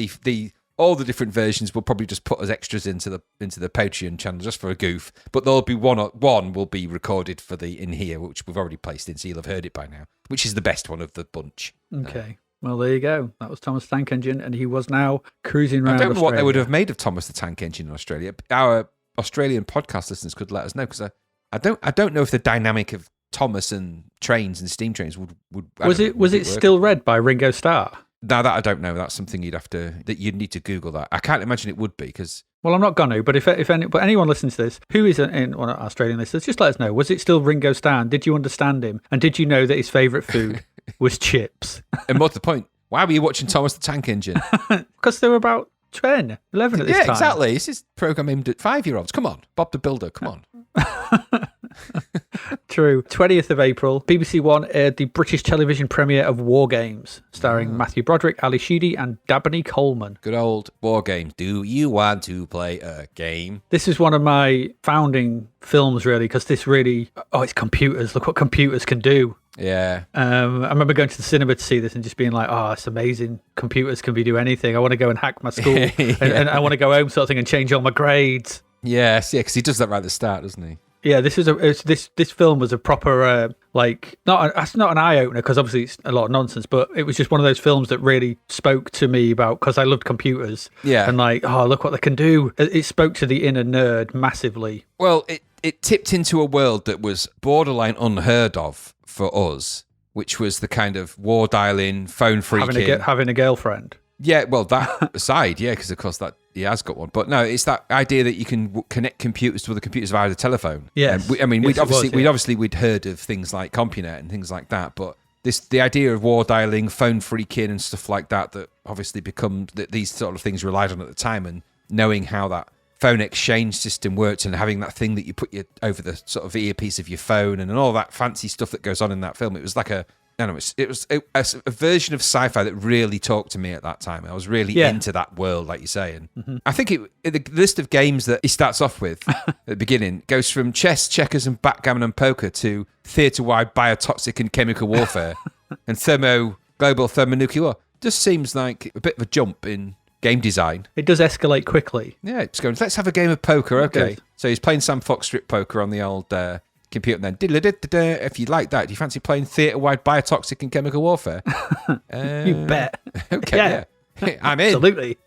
all the different versions. We'll probably just put as extras into the Patreon channel just for a goof. But there'll be one will be recorded for the in here, which we've already placed in, so you'll have heard it by now. Which is the best one of the bunch.
Okay. Well, there you go. That was Thomas the Tank Engine, and he was now cruising around.
I don't know what they
Australia.
would have made of Thomas the Tank Engine in Australia. Our Australian podcast listeners could let us know, because I don't know if the dynamic of Thomas and trains and steam trains would
Was it still read by Ringo Starr?
Now that I don't know, that's something you'd need to Google that. I can't imagine it would be, because
Well, I'm not going to, but if anyone listens to this who is in one of our Australian listeners, just let us know. Was it still Ringo Starr? Did you understand him? And did you know that his favourite food was chips?
And what's the point? Why were you watching Thomas the Tank Engine?
Because they were about 10, 11 at this time.
Yeah, exactly. This is a program aimed at 5-year-olds. Come on, Bob the Builder, come on.
True. 20th of April, BBC One aired the British television premiere of War Games, starring Matthew Broderick, Ali Sheedy and Dabney Coleman.
Good old War Games. Do you want to play a game?
This is one of my founding films, really, because this really... Oh, it's computers. Look what computers can do.
Yeah.
I remember going to the cinema to see this and just being like, oh, it's amazing. Computers can do anything. I want to go and hack my school and I want to go home sort of thing and change all my grades.
Yes, yeah, because he does that right at the start, doesn't he?
Yeah, this film was a proper not an eye opener, because obviously it's a lot of nonsense, but it was just one of those films that really spoke to me about, because I loved computers.
Yeah,
and like, oh, look what they can do. It spoke to the inner nerd massively.
Well, it tipped into a world that was borderline unheard of for us, which was the kind of war dialing, phone freaking,
having a girlfriend.
Yeah, well, that aside, yeah, because of course that he has got one. But no, it's that idea that you can connect computers to other computers via the telephone.
Yes.
We'd heard of things like CompuNet and things like that, but the idea of war dialing, phone freaking, and stuff like that obviously become that these sort of things relied on at the time, and knowing how that phone exchange system worked and having that thing that you put over the sort of earpiece of your phone and all that fancy stuff that goes on in that film, it was like it was a version of sci-fi that really talked to me at that time. I was really into that world, like you're saying. Mm-hmm. I think the list of games that he starts off with at the beginning goes from chess, checkers, and backgammon and poker to theatre-wide biotoxic and chemical warfare and global thermonuclear war. Just seems like a bit of a jump in game design.
It does escalate quickly.
Yeah, it's going, let's have a game of poker. Okay. So he's playing Sam Fox strip poker on the old... computer, and then if you like that, do you fancy playing theatre-wide biotoxic and chemical warfare?
You bet.
Okay, yeah. I'm in.
Absolutely.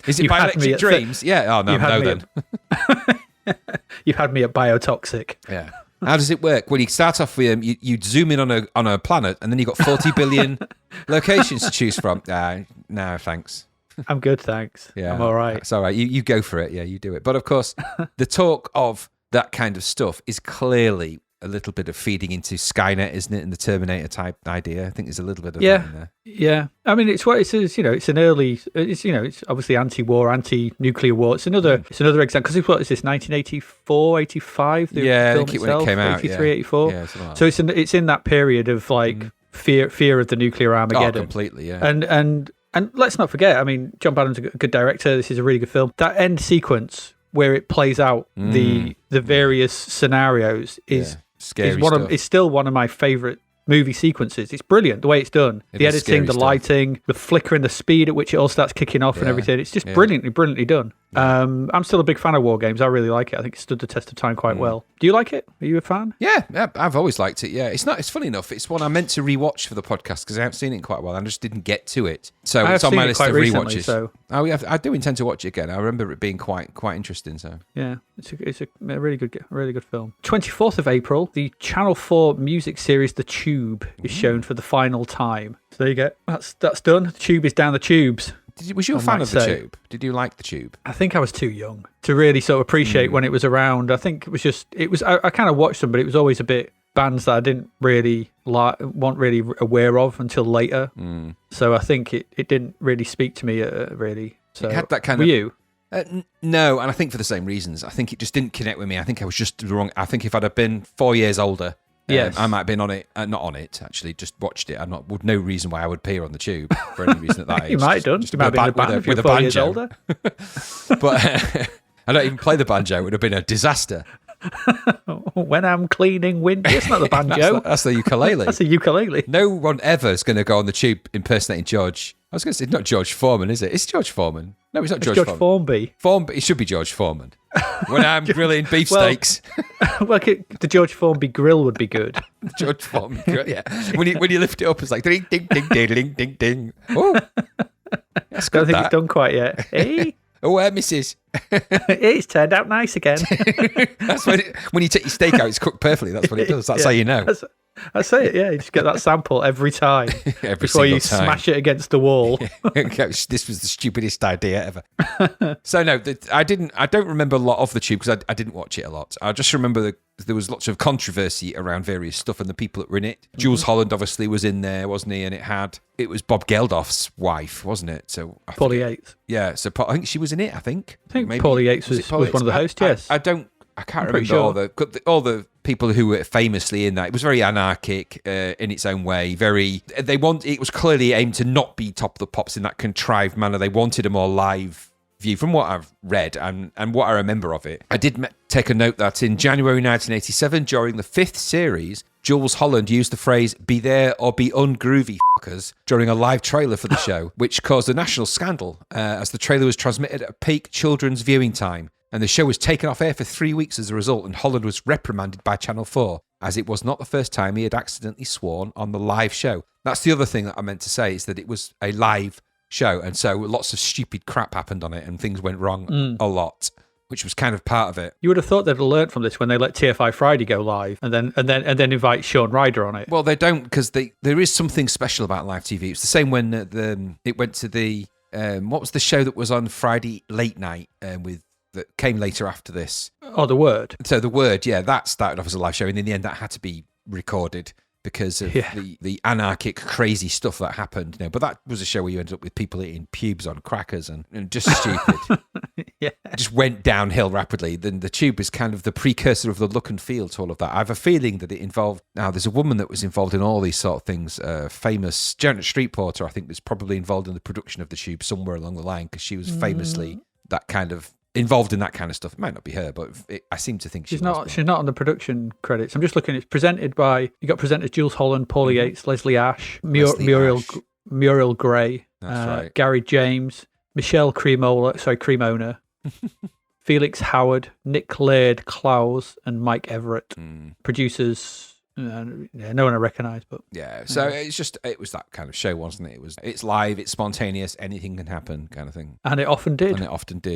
Is it Bioelectric Dreams? Yeah. Oh, no, then.
You've had me at biotoxic.
Yeah. How does it work? Well, you start off with you'd zoom in on a planet, and then you've got 40 billion locations to choose from. No, thanks.
I'm good, thanks.
Yeah,
I'm all right.
It's all right. You go for it. Yeah, you do it. But of course, the talk of that kind of stuff is clearly a little bit of feeding into Skynet, isn't it? And the Terminator type idea. I think there's a little bit of that in there.
Yeah. I mean, it's obviously anti-war, anti-nuclear war. It's another example, because what is this, 1984, 85?
Yeah, I think when it came out.
83, 84.
Yeah,
so it's in that period of like fear of the nuclear Armageddon.
Oh, completely, yeah.
And let's not forget, I mean, John Badham's a good director. This is a really good film. That end sequence where it plays out the various scenarios is
scary
it's still one of my favourite movie sequences. It's brilliant the way it's done. The editing, the lighting, the flickering, the speed at which it all starts kicking off and everything. It's just brilliantly done. I'm still a big fan of War Games. I really like it. I think it stood the test of time quite well. Do you like it? Are you a fan?
Yeah, I've always liked it. Yeah, it's funny enough. It's one I meant to rewatch for the podcast because I haven't seen it in quite a while. I just didn't get to it. So it's on my list of rewatches.
So.
I do intend to watch it again. I remember it being quite interesting. So
yeah, it's a really good film. 24th of April, the Channel 4 music series The Tube is shown for the final time. So there you go. That's done. The Tube is down the tubes.
Was you a fan of The Tube? Did you like The Tube?
I think I was too young to really sort of appreciate when it was around. I think I kind of watched them, but it was always a bit bands that I didn't really weren't really aware of until later. So I think it didn't really speak to me really. So
it had that kind
were you?
No, and I think for the same reasons. I think it just didn't connect with me. I think I was just wrong. I think if I'd have been 4 years older,
yes,
I might have been on it. Not on it, actually, just watched it. With no reason why I would appear on the tube for any reason at that age.
You might have done. You might have been in a band if you're 4 years older.
But I don't even play the banjo. It would have been a disaster.
When I'm cleaning windows. It's not the banjo.
that's the ukulele.
That's a ukulele.
No one ever is going to go on the tube impersonating George. I was going to say, not George Foreman, is it? It's George Foreman. No, it's not George Foreman.
Formby.
Formby. It should be George Foreman. When I'm grilling beefsteaks.
Well, the George Formby grill would be good.
George Foreman grill, yeah. When you lift it up, it's like ding, ding, ding, ding, ding, ding, ding. Oh, that's good.
I don't think it's done quite yet. Hey.
Oh, missus.
It's turned out nice again.
That's when you take your steak out, it's cooked perfully. That's what it does. That's how you know.
I say it, yeah. You just get that sample every time before you smash it against the wall.
This was the stupidest idea ever. So no, I don't remember a lot of the tube because I didn't watch it a lot. I just remember there was lots of controversy around various stuff and the people that were in it. Jules Holland obviously was in there, wasn't he? And it was Bob Geldof's wife, wasn't it? So
Paulie Yates.
Yeah, so I think she was in it. I think
maybe Paulie Yates was one of the hosts. Yes,
I can't remember all the people who were famously in that. It was very anarchic in its own way. It was clearly aimed to not be Top of the Pops in that contrived manner. They wanted a more live view from what I've read and what I remember of it. I did take a note that in January 1987, during the 5th series, Jules Holland used the phrase "be there or be ungroovy fuckers" during a live trailer for the show, which caused a national scandal as the trailer was transmitted at peak children's viewing time. And the show was taken off air for 3 weeks as a result, and Holland was reprimanded by Channel 4, as it was not the first time he had accidentally sworn on the live show. That's the other thing that I meant to say, is that it was a live show, and so lots of stupid crap happened on it, and things went wrong a lot, which was kind of part of it.
You would have thought they'd have learnt from this when they let TFI Friday go live, and then invite Sean Ryder on it.
Well, they don't, because there is something special about live TV. It's the same when it went to the what was the show that was on Friday late night that came later after this.
Oh, The Word.
So The Word, yeah, that started off as a live show, and in the end that had to be recorded because of the anarchic, crazy stuff that happened. But that was a show where you ended up with people eating pubes on crackers and just stupid.
Yeah.
It just went downhill rapidly. Then the tube is kind of the precursor of the look and feel to all of that. I have a feeling that it involved... Now, there's a woman that was involved in all these sort of things. Famous Janet Street Porter, I think, was probably involved in the production of the tube somewhere along the line, because she was famously that kind of... involved in that kind of stuff. It might not be her, but I seem to think she's not.
She's not on the production credits. I'm just looking. It's presented by... You got presenters Jules Holland, Paulie Yates, Leslie Ash, Muriel Gray, Gary James, Michelle Cremona, Felix Howard, Nick Laird, Klaus, and Mike Everett. Producers... no one I recognise, but
so it was that kind of show, wasn't it? It's live, it's spontaneous, anything can happen, kind of thing.
And it often did.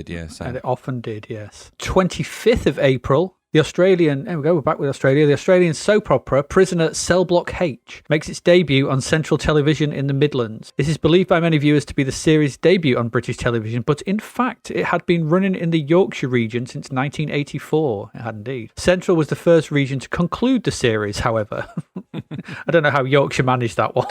Yes.
And it often did, yes. 25th of April. The Australian, there we go, we're back with Australia. The Australian soap opera Prisoner Cell Block H makes its debut on Central Television in the Midlands. This is believed by many viewers to be the series' debut on British television, but in fact, it had been running in the Yorkshire region since 1984. It had indeed. Central was the first region to conclude the series, however. I don't know how Yorkshire managed that one.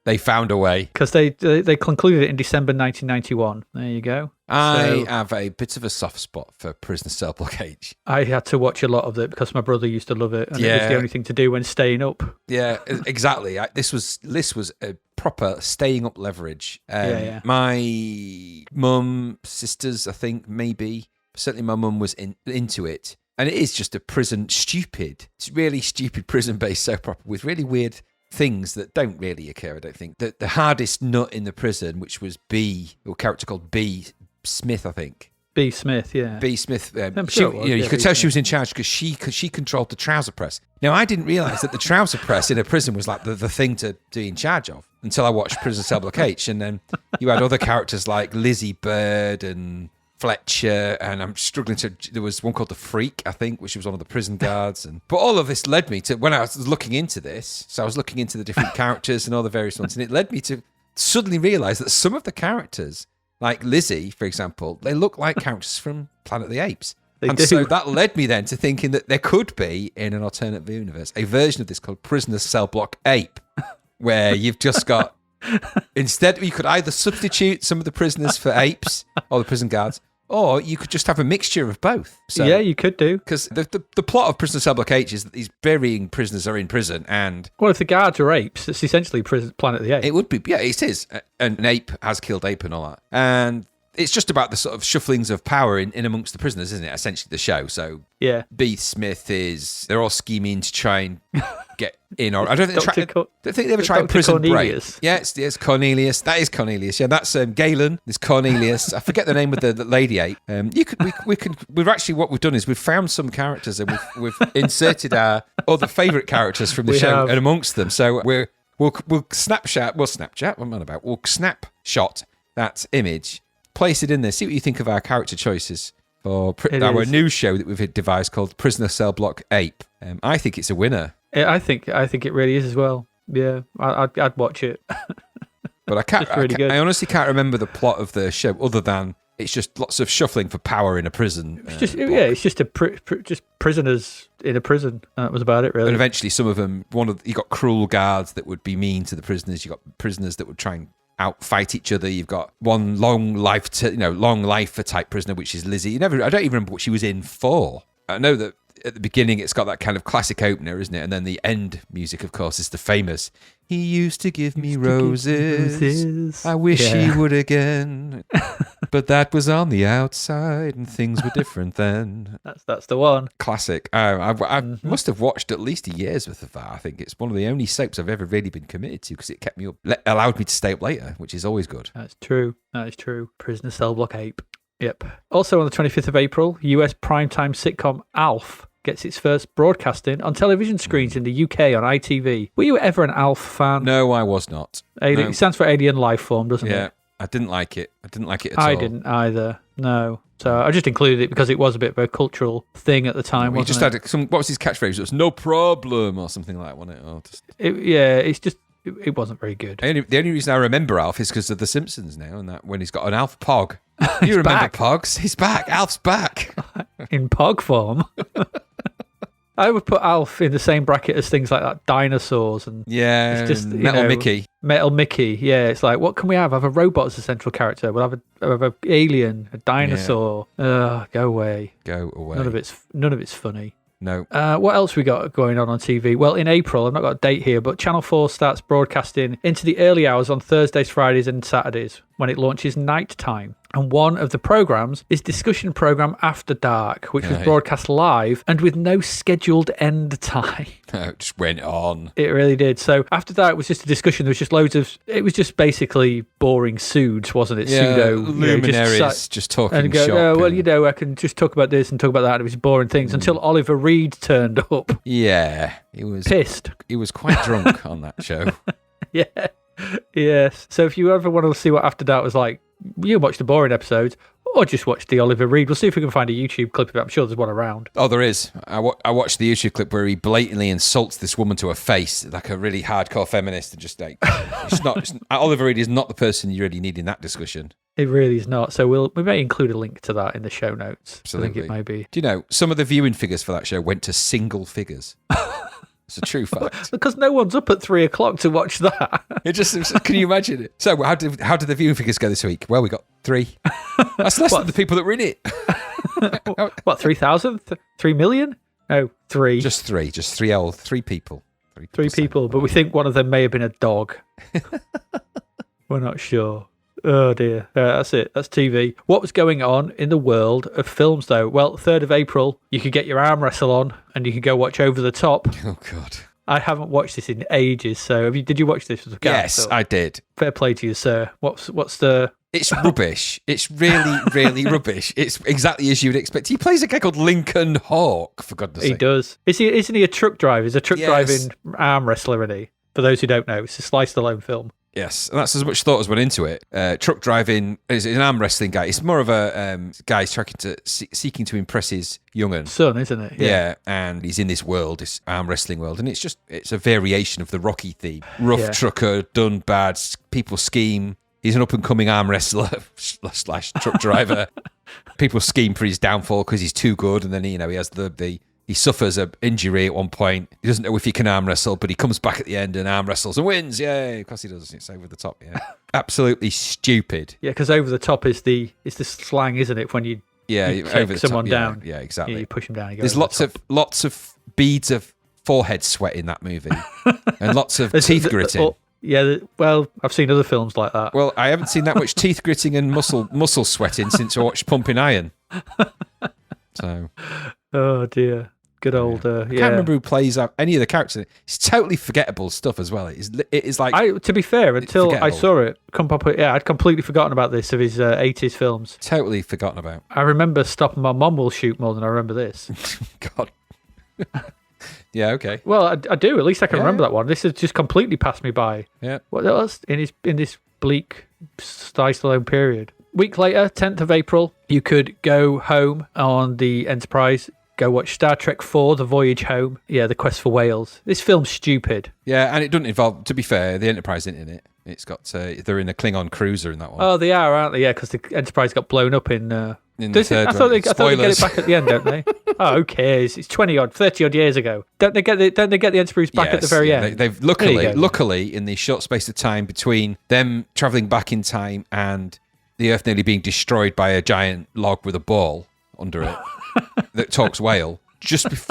They found a way.
Because they concluded it in December 1991. There you go.
I have a bit of a soft spot for Prisoner Cell Block H.
I had to watch a lot of it because my brother used to love it, and it was the only thing to do when staying up.
Yeah, exactly. This was a proper staying up leverage. My mum, sisters, I think, maybe. Certainly my mum was into it. And it is just it's really stupid prison-based soap opera with really weird things that don't really occur, I don't think. The hardest nut in the prison, which was a character called B. Smith, I think.
B. Smith, yeah.
B. Smith.
Sure
you could tell she was in charge because she controlled the trouser press. Now, I didn't realise that the trouser press in a prison was like the thing to be in charge of until I watched Prisoner Cell Block H. And then you had other characters like Lizzie Bird and Fletcher, and I'm struggling there was one called the Freak, I think, which was one of the prison guards. But all of this led me to, when I was looking into this, so I was looking into the different characters and all the various ones, and it led me to suddenly realise that some of the characters, like Lizzie, for example, they look like characters from Planet of the Apes. So that led me then to thinking that there could be, in an alternate universe, a version of this called Prisoner Cell Block Ape, where you've just got... Instead, you could either substitute some of the prisoners for apes, or the prison guards, Or you could just have a mixture of both. So,
yeah, you could do.
Because the plot of Prisoner Cell Block H is that these burying prisoners are in prison, and...
Well, if the guards are apes, it's essentially Planet of the Apes.
It would be, yeah, it is. An ape has killed ape and all that. And it's just about the sort of shufflings of power in amongst the prisoners, isn't it? Essentially the show. So
yeah,
Beith Smith they're all scheming to try and get in. Or I don't think they ever tried prison
Cornelius.
break. Yeah, it's Cornelius. That is Cornelius. Yeah, that's Galen. There's Cornelius. I forget the name of the lady ape. We've actually, what we've done is we've found some characters and we've inserted our other favourite characters from the show and amongst them. So we'll snapshot that image, place it in there, see what you think of our character choices for our new show that we've devised called Prisoner Cell Block Ape. I think it's a winner.
I think it really is as well. Yeah, I'd watch it.
But I honestly can't remember the plot of the show other than it's just lots of shuffling for power in a prison.
It's just just prisoners in a prison. That was about it, really.
And eventually, some of them, you got cruel guards that would be mean to the prisoners. You got prisoners that would try and outfight each other. You've got one long lifer type prisoner, which is Lizzie. I don't even remember what she was in for. I know that at the beginning it's got that kind of classic opener, isn't it? And then the end music, of course, is the famous "He used to give me roses. I wish he would again." But that was on the outside and things were different then.
That's the one.
Classic. I must have watched at least a year's worth of that. I think it's one of the only soaps I've ever really been committed to because it kept me up, allowed me to stay up later, which is always good.
That's true. That is true. Prisoner Cell Block Ape. Yep. Also on the 25th of April, US primetime sitcom Alf gets its first broadcasting on television screens in the UK on ITV. Were you ever an Alf fan?
No, I was not.
It stands for Alien Life Form, doesn't it?
Yeah. I didn't like it. I didn't like it at all.
I didn't either. No. So I just included it because it was a bit of a cultural thing at the time.
He just had what was his catchphrase? It was "no problem" or something like that, wasn't it?
It wasn't very good.
The only reason I remember Alf is because of The Simpsons now, and that when he's got an Alf Pog. You remember back. Pogs? He's back. Alf's back
in Pog form. I would put Alf in the same bracket as things like that, dinosaurs and
it's just Metal Mickey.
Metal Mickey, yeah. It's like, what can we have? Have a robot as a central character. We'll have an alien, a dinosaur. Go away.
Go away.
None of it's funny.
No.
What else we got going on TV? Well, in April, I've not got a date here, but Channel 4 starts broadcasting into the early hours on Thursdays, Fridays and Saturdays when it launches night time. And one of the programmes is discussion programme After Dark, which was broadcast live and with no scheduled end time.
It just went on.
It really did. So After Dark was just a discussion. There was just it was just basically boring pseuds, wasn't it?
Yeah, pseudo luminaries just talking
and go,
shop.
I can just talk about this and talk about that. And it was boring things until Oliver Reed turned up.
Yeah, he was
pissed.
He was quite drunk on that show.
Yeah. Yes. So if you ever want to see what After Dark was like, you watch the boring episodes or just watch the Oliver Reed. We'll see if we can find a YouTube clip of it. I'm sure there's one around.
Oh, there is. I watched the YouTube clip where he blatantly insults this woman to her face, like a really hardcore feminist, and just like, Oliver Reed is not the person you really need in that discussion.
It really is not. So we may include a link to that in the show notes.
Absolutely.
I think it may be.
Do you know, some of the viewing figures for that show went to single figures. It's a true fact.
Because no one's up at 3:00 to watch that.
Can you imagine it? So how did the viewing figures go this week? Well, we got 3. That's less than the people that were in it.
What, 3,000? 3 million? No, 3.
Just 3. Just 3 people.
3 people, but we think one of them may have been a dog. We're not sure. Oh dear. That's it. That's TV. What was going on in the world of films, though? Well, 3rd of April, you could get your arm wrestle on and you could go watch Over the Top.
Oh, God.
I haven't watched this in ages, so did you watch this?
Yes, I did.
Fair play to you, sir. What's the...
It's rubbish. It's really, really rubbish. It's exactly as you would expect. He plays a guy called Lincoln Hawk, for goodness sake.
He does. Isn't he a truck driver? He's a truck driving arm wrestler, isn't he? For those who don't know, it's a Sly Stallone film.
Yes, and that's as much thought as went into it. Truck driving is an arm wrestling guy. It's more of a guy seeking to impress his young'un
son, isn't it?
Yeah, and he's in this world, this arm wrestling world, and it's a variation of the Rocky theme. Rough trucker, done bad, people scheme. He's an up-and-coming arm wrestler / truck driver. People scheme for his downfall because he's too good, and then he has the he suffers an injury at one point. He doesn't know if he can arm wrestle, but he comes back at the end and arm wrestles and wins. Yay! Of course he does. It's over the top. Yeah, absolutely stupid.
Yeah, because over the top is the slang, isn't it? When you
over the
someone
top.
down.
Yeah, exactly.
You push him down.
There's lots of beads of forehead sweat in that movie, and lots of teeth gritting.
Well, I've seen other films like that.
Well, I haven't seen that much teeth gritting and muscle sweating since I watched Pumping Iron. So,
oh dear, good old.
I can't remember who plays out any of the characters. It's totally forgettable stuff as well. It is like.
To be fair, until I saw it come up, I'd completely forgotten about this of his 80s films.
Totally forgotten about.
I remember Stopping My Mom Will Shoot more than I remember this.
God. Yeah, okay.
Well, I do. At least I can remember that one. This has just completely passed me by.
Yeah.
What else in this bleak Stallone period? Week later, 10th of April, you could go home on the Enterprise, go watch Star Trek IV, The Voyage Home. Yeah, The Quest for Whales. This film's stupid.
Yeah, and it doesn't involve, to be fair, the Enterprise isn't in it. It's got, they're in a Klingon cruiser in that one.
Oh, they are, aren't they? Yeah, because the Enterprise got blown up in the third
one.
I thought they get it back at the end, don't they? Oh, who cares? It's 30 odd years ago. Don't they get the Enterprise back at the very end?
They've luckily in the short space of time between them travelling back in time and the Earth nearly being destroyed by a giant log with a ball under it that talks whale.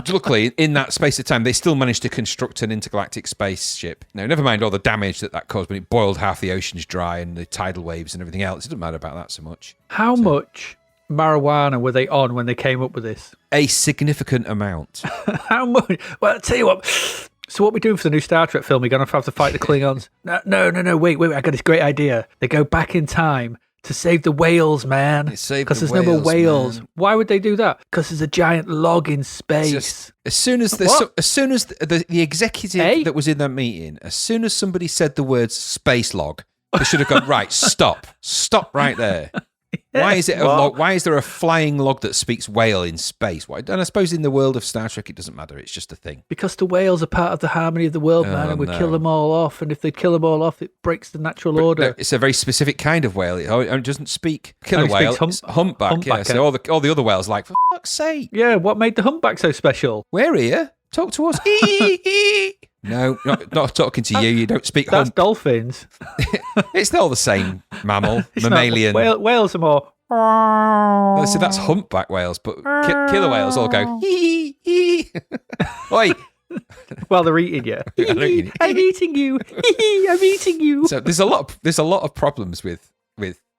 Luckily, in that space of time, they still managed to construct an intergalactic spaceship. Now, never mind all the damage that caused when it boiled half the oceans dry and the tidal waves and everything else. It doesn't matter about that so much.
How much marijuana were they on when they came up with this?
A significant amount.
How much? Well, I'll tell you what. So what are we doing for the new Star Trek film? We're going to have to fight the Klingons? No, wait. I got this great idea. They go back in time to save the whales, man. Because there's no more whales. Man. Why would they do that? Because there's a giant log in space.
As soon as the executive that was in that meeting, as soon as somebody said the words space log, they should have gone, right, stop right there. Why is it a log? Why is there a flying log that speaks whale in space? Why? And I suppose in the world of Star Trek, it doesn't matter. It's just a thing.
Because the whales are part of the harmony of the world, man, and we kill them all off. And if they kill them all off, it breaks the natural order.
No, it's a very specific kind of whale. It doesn't speak killer whale. It's humpback. Yeah. So all the other whales are like, for fuck's sake.
Yeah. What made the humpback so special?
We're here. Talk to us. No, not talking to you. You don't speak
That's dolphins.
It's all the same mammal, mammalian.
Whales are more.
No, so that's humpback whales, but killer whales all go hee hee. Oi.
While they're eating you. I'm eating you. I'm eating you.
So there's a lot of problems with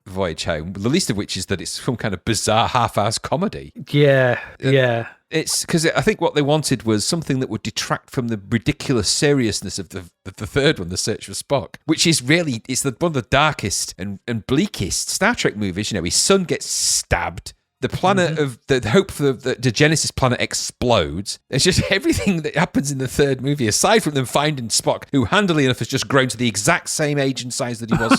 Voyage Home, the least of which is that it's some kind of bizarre half-assed comedy.
Yeah.
It's because I think what they wanted was something that would detract from the ridiculous seriousness of the third one, The Search for Spock, which is really, it's one of the darkest and bleakest Star Trek movies. His son gets stabbed. The planet of the hope for the Genesis planet explodes. It's just everything that happens in the third movie, aside from them finding Spock, who handily enough has just grown to the exact same age and size that he was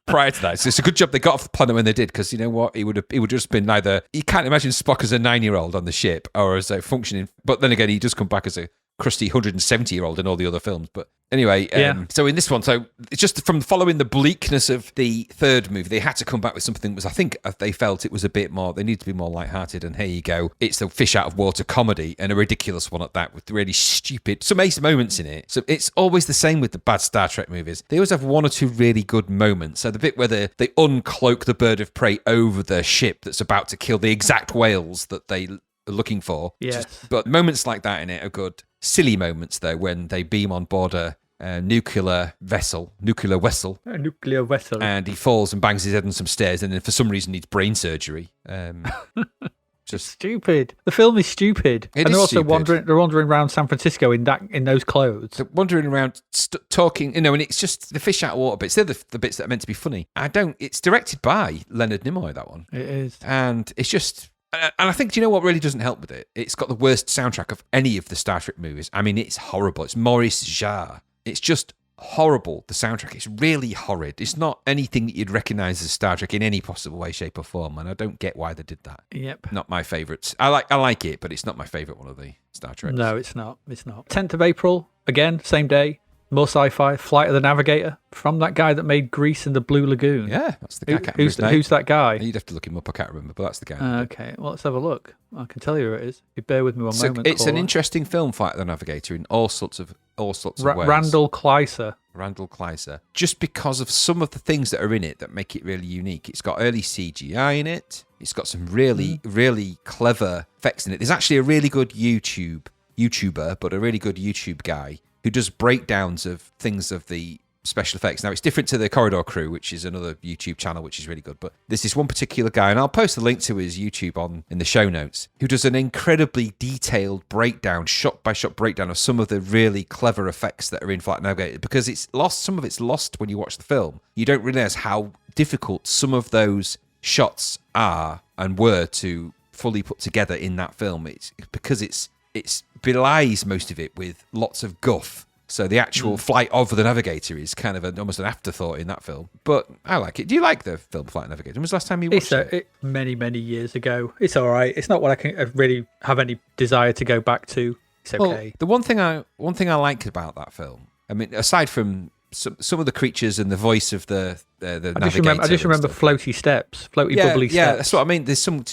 prior to that. So it's a good job they got off the planet when they did, because you know what? He would just been neither. You can't imagine Spock as a 9-year-old on the ship or as a functioning. But then again, he does come back as a crusty 170-year-old in all the other films. But anyway, so in this one, it's just from following the bleakness of the third movie, they had to come back with something that was, I think they felt it was a bit more, they need to be more lighthearted, and here you go. It's a fish out of water comedy, and a ridiculous one at that, with really stupid, some ace moments in it. So it's always the same with the bad Star Trek movies. They always have one or two really good moments. So the bit where they uncloak the bird of prey over the ship that's about to kill the exact whales that they are looking for.
Yes.
But moments like that in it are good. Silly moments, though, when they beam on board a nuclear vessel, and he falls and bangs his head on some stairs, and then for some reason needs brain surgery. Just
stupid. The film is stupid, and they're also wandering around San Francisco in those clothes.
They're wandering around talking, and it's just the fish out of water bits. They're the bits that are meant to be funny. It's directed by Leonard Nimoy, that one.
It is,
and it's just. And I think, do you know what really doesn't help with it? It's got the worst soundtrack of any of the Star Trek movies. I mean, it's horrible. It's Maurice Jarre. It's just horrible, the soundtrack. It's really horrid. It's not anything that you'd recognise as Star Trek in any possible way, shape or form, and I don't get why they did that.
Yep.
Not my favourites. I like it, but it's not my favourite one of the Star Trek.
No, it's not. 10th of April, again, same day. More sci-fi. Flight of the Navigator, from that guy that made Grease and the Blue Lagoon.
Yeah, that's the guy. I can't remember
Who's
his name.
who's that guy?
You'd have to look him up. I can't remember, but that's the guy.
Okay, well, let's have a look. I can tell you who it is. You bear with me one moment.
It's an
caller.
interesting film, Flight of the Navigator, in all sorts of ways.
Randall Kleiser.
Randall Kleiser. Just because of some of the things that are in it that make it really unique. It's got early CGI in it. It's got some really, really clever effects in it. There's actually a really good YouTuber, but a really good YouTube guy who does breakdowns of things of the special effects. Now, it's different to the Corridor Crew, which is another YouTube channel, which is really good. But there's this one particular guy, and I'll post a link to his YouTube in the show notes, who does an incredibly detailed breakdown, shot-by-shot breakdown of some of the really clever effects that are in Flight Navigator, because it's lost. Some of it's lost when you watch the film. You don't realize how difficult some of those shots are and were to fully put together in that film. It's because it's belies most of it with lots of guff. So the actual flight of the Navigator is kind of almost an afterthought in that film. But I like it. Do you like the film Flight Navigator? When was the last time you watched it?
Many, many years ago. It's all right. It's not what I really have any desire to go back to. It's okay.
Well, the one thing I like about that film, I mean, aside from some of the creatures and the voice of the Navigator.
I just remember floaty steps, bubbly steps.
Yeah, that's what I mean. There's some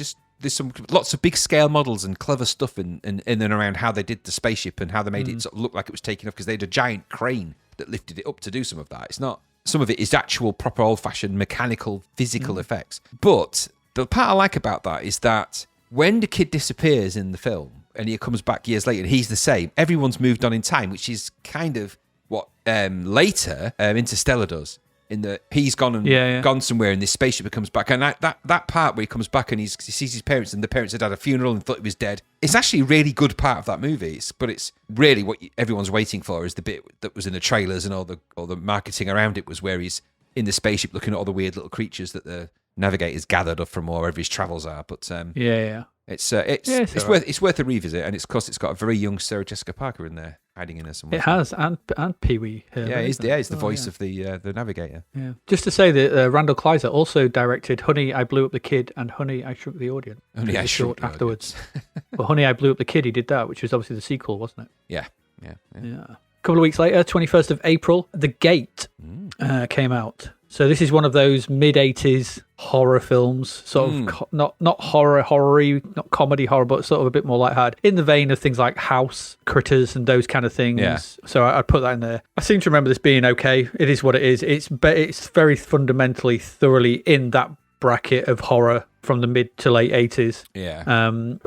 lots of big scale models and clever stuff in and around how they did the spaceship and how they made it sort of look like it was taking off, because they had a giant crane that lifted it up to do some of that. It's not, some of it is actual proper old fashioned mechanical physical effects. But the part I like about that is that when the kid disappears in the film and he comes back years later and he's the same, everyone's moved on in time, which is kind of what later Interstellar does. In that he's gone and gone somewhere, and this spaceship comes back, and that part where he comes back and he sees his parents, and the parents had had a funeral and thought he was dead. It's actually a really good part of that movie. But it's really what everyone's waiting for is the bit that was in the trailers and all the marketing around it, was where he's in the spaceship looking at all the weird little creatures that the Navigator's gathered up from wherever his travels are. But it's worth a revisit, and it's got a very young Sarah Jessica Parker in there hiding in there somewhere.
It has, and Pee-wee.
He's the voice of the Navigator.
Yeah. Just to say that Randall Kleiser also directed Honey, I Blew Up the Kid and Honey, I Shrunk the Audience.
Honey, I Shrunk the
afterwards. Well, Honey, I Blew Up the Kid, he did that, which was obviously the sequel, wasn't it?
Yeah.
A couple of weeks later, 21st of April, The Gate came out. So this is one of those mid-80s horror films, sort of not horror-y, not comedy horror, but sort of a bit more lighthearted, in the vein of things like House, Critters, and those kind of things. Yeah. So I'd put that in there. I seem to remember this being okay. It is what it is. It's very fundamentally, thoroughly in that bracket of horror from the mid to late 80s.
Yeah.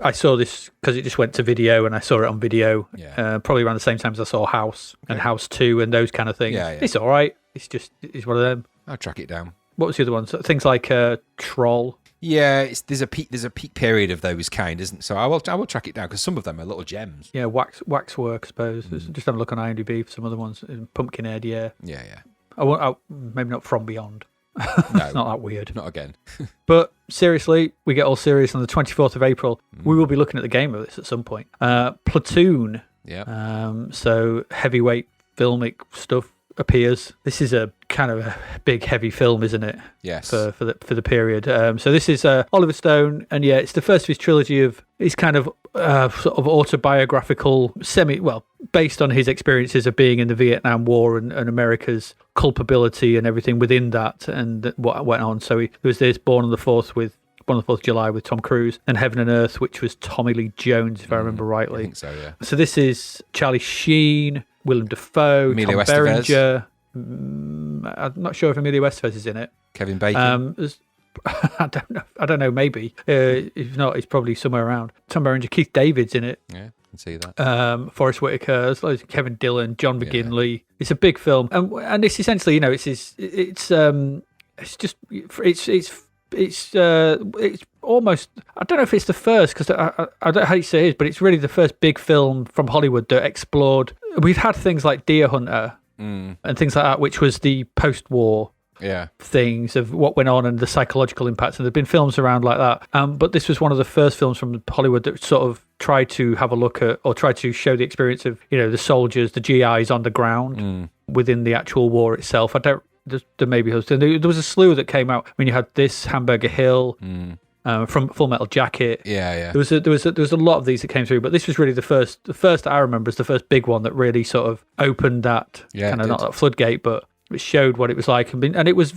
I saw this because it just went to video, and I saw it on video. Yeah. Probably around the same time as I saw House and House 2 and those kind of things. Yeah. It's all right. It's one of them.
I'll track it down.
What was the other one? So things like Troll.
Yeah, there's a peak period of those kind, isn't? So I will track it down, because some of them are little gems.
Yeah, Waxwork, I suppose. Just have a look on IMDb for some other ones. Pumpkinhead, yeah.
Yeah.
Maybe not From Beyond.
No,
it's not that weird.
Not again.
But seriously, we get all serious on the 24th of April. We will be looking at the game of this at some point. Platoon.
Yeah.
So heavyweight filmic stuff appears. This is a kind of a big heavy film, isn't it?
Yes.
For the period. So this is Oliver Stone, and it's the first of his trilogy of his kind of sort of autobiographical, based on his experiences of being in the Vietnam War and America's culpability and everything within that and what went on. So there was this Born on the 4th of July with Tom Cruise, and Heaven and Earth, which was Tommy Lee Jones, if I remember rightly.
I think so, yeah.
So this is Charlie Sheen, Willem Dafoe,
Emilio
Tom
Estevez.
Berenger. I'm not sure if Emilio Estevez is in it.
Kevin Bacon.
I don't know. Maybe. If not, he's probably somewhere around. Tom Berenger, Keith David's in it.
Yeah, I can see that.
Forrest Whitaker, there's loads of Kevin Dillon, John McGinley. It's a big film, and it's essentially, it's almost, I don't know if it's the first, because I don't know how you say it is, but it's really the first big film from Hollywood that explored. We've had things like Deer Hunter and things like that, which was the post-war things of what went on and the psychological impacts, and there've been films around like that. But this was one of the first films from Hollywood that sort of tried to have a look at, or tried to show the experience of, the soldiers, the GIs on the ground within the actual war itself. There maybe there was a slew that came out. I mean, you had this, Hamburger Hill, from Full Metal Jacket.
Yeah.
There was a lot of these that came through, but this was really the first that I remember is the first big one that really sort of opened that kind of not that floodgate, but it showed what it was like, and it was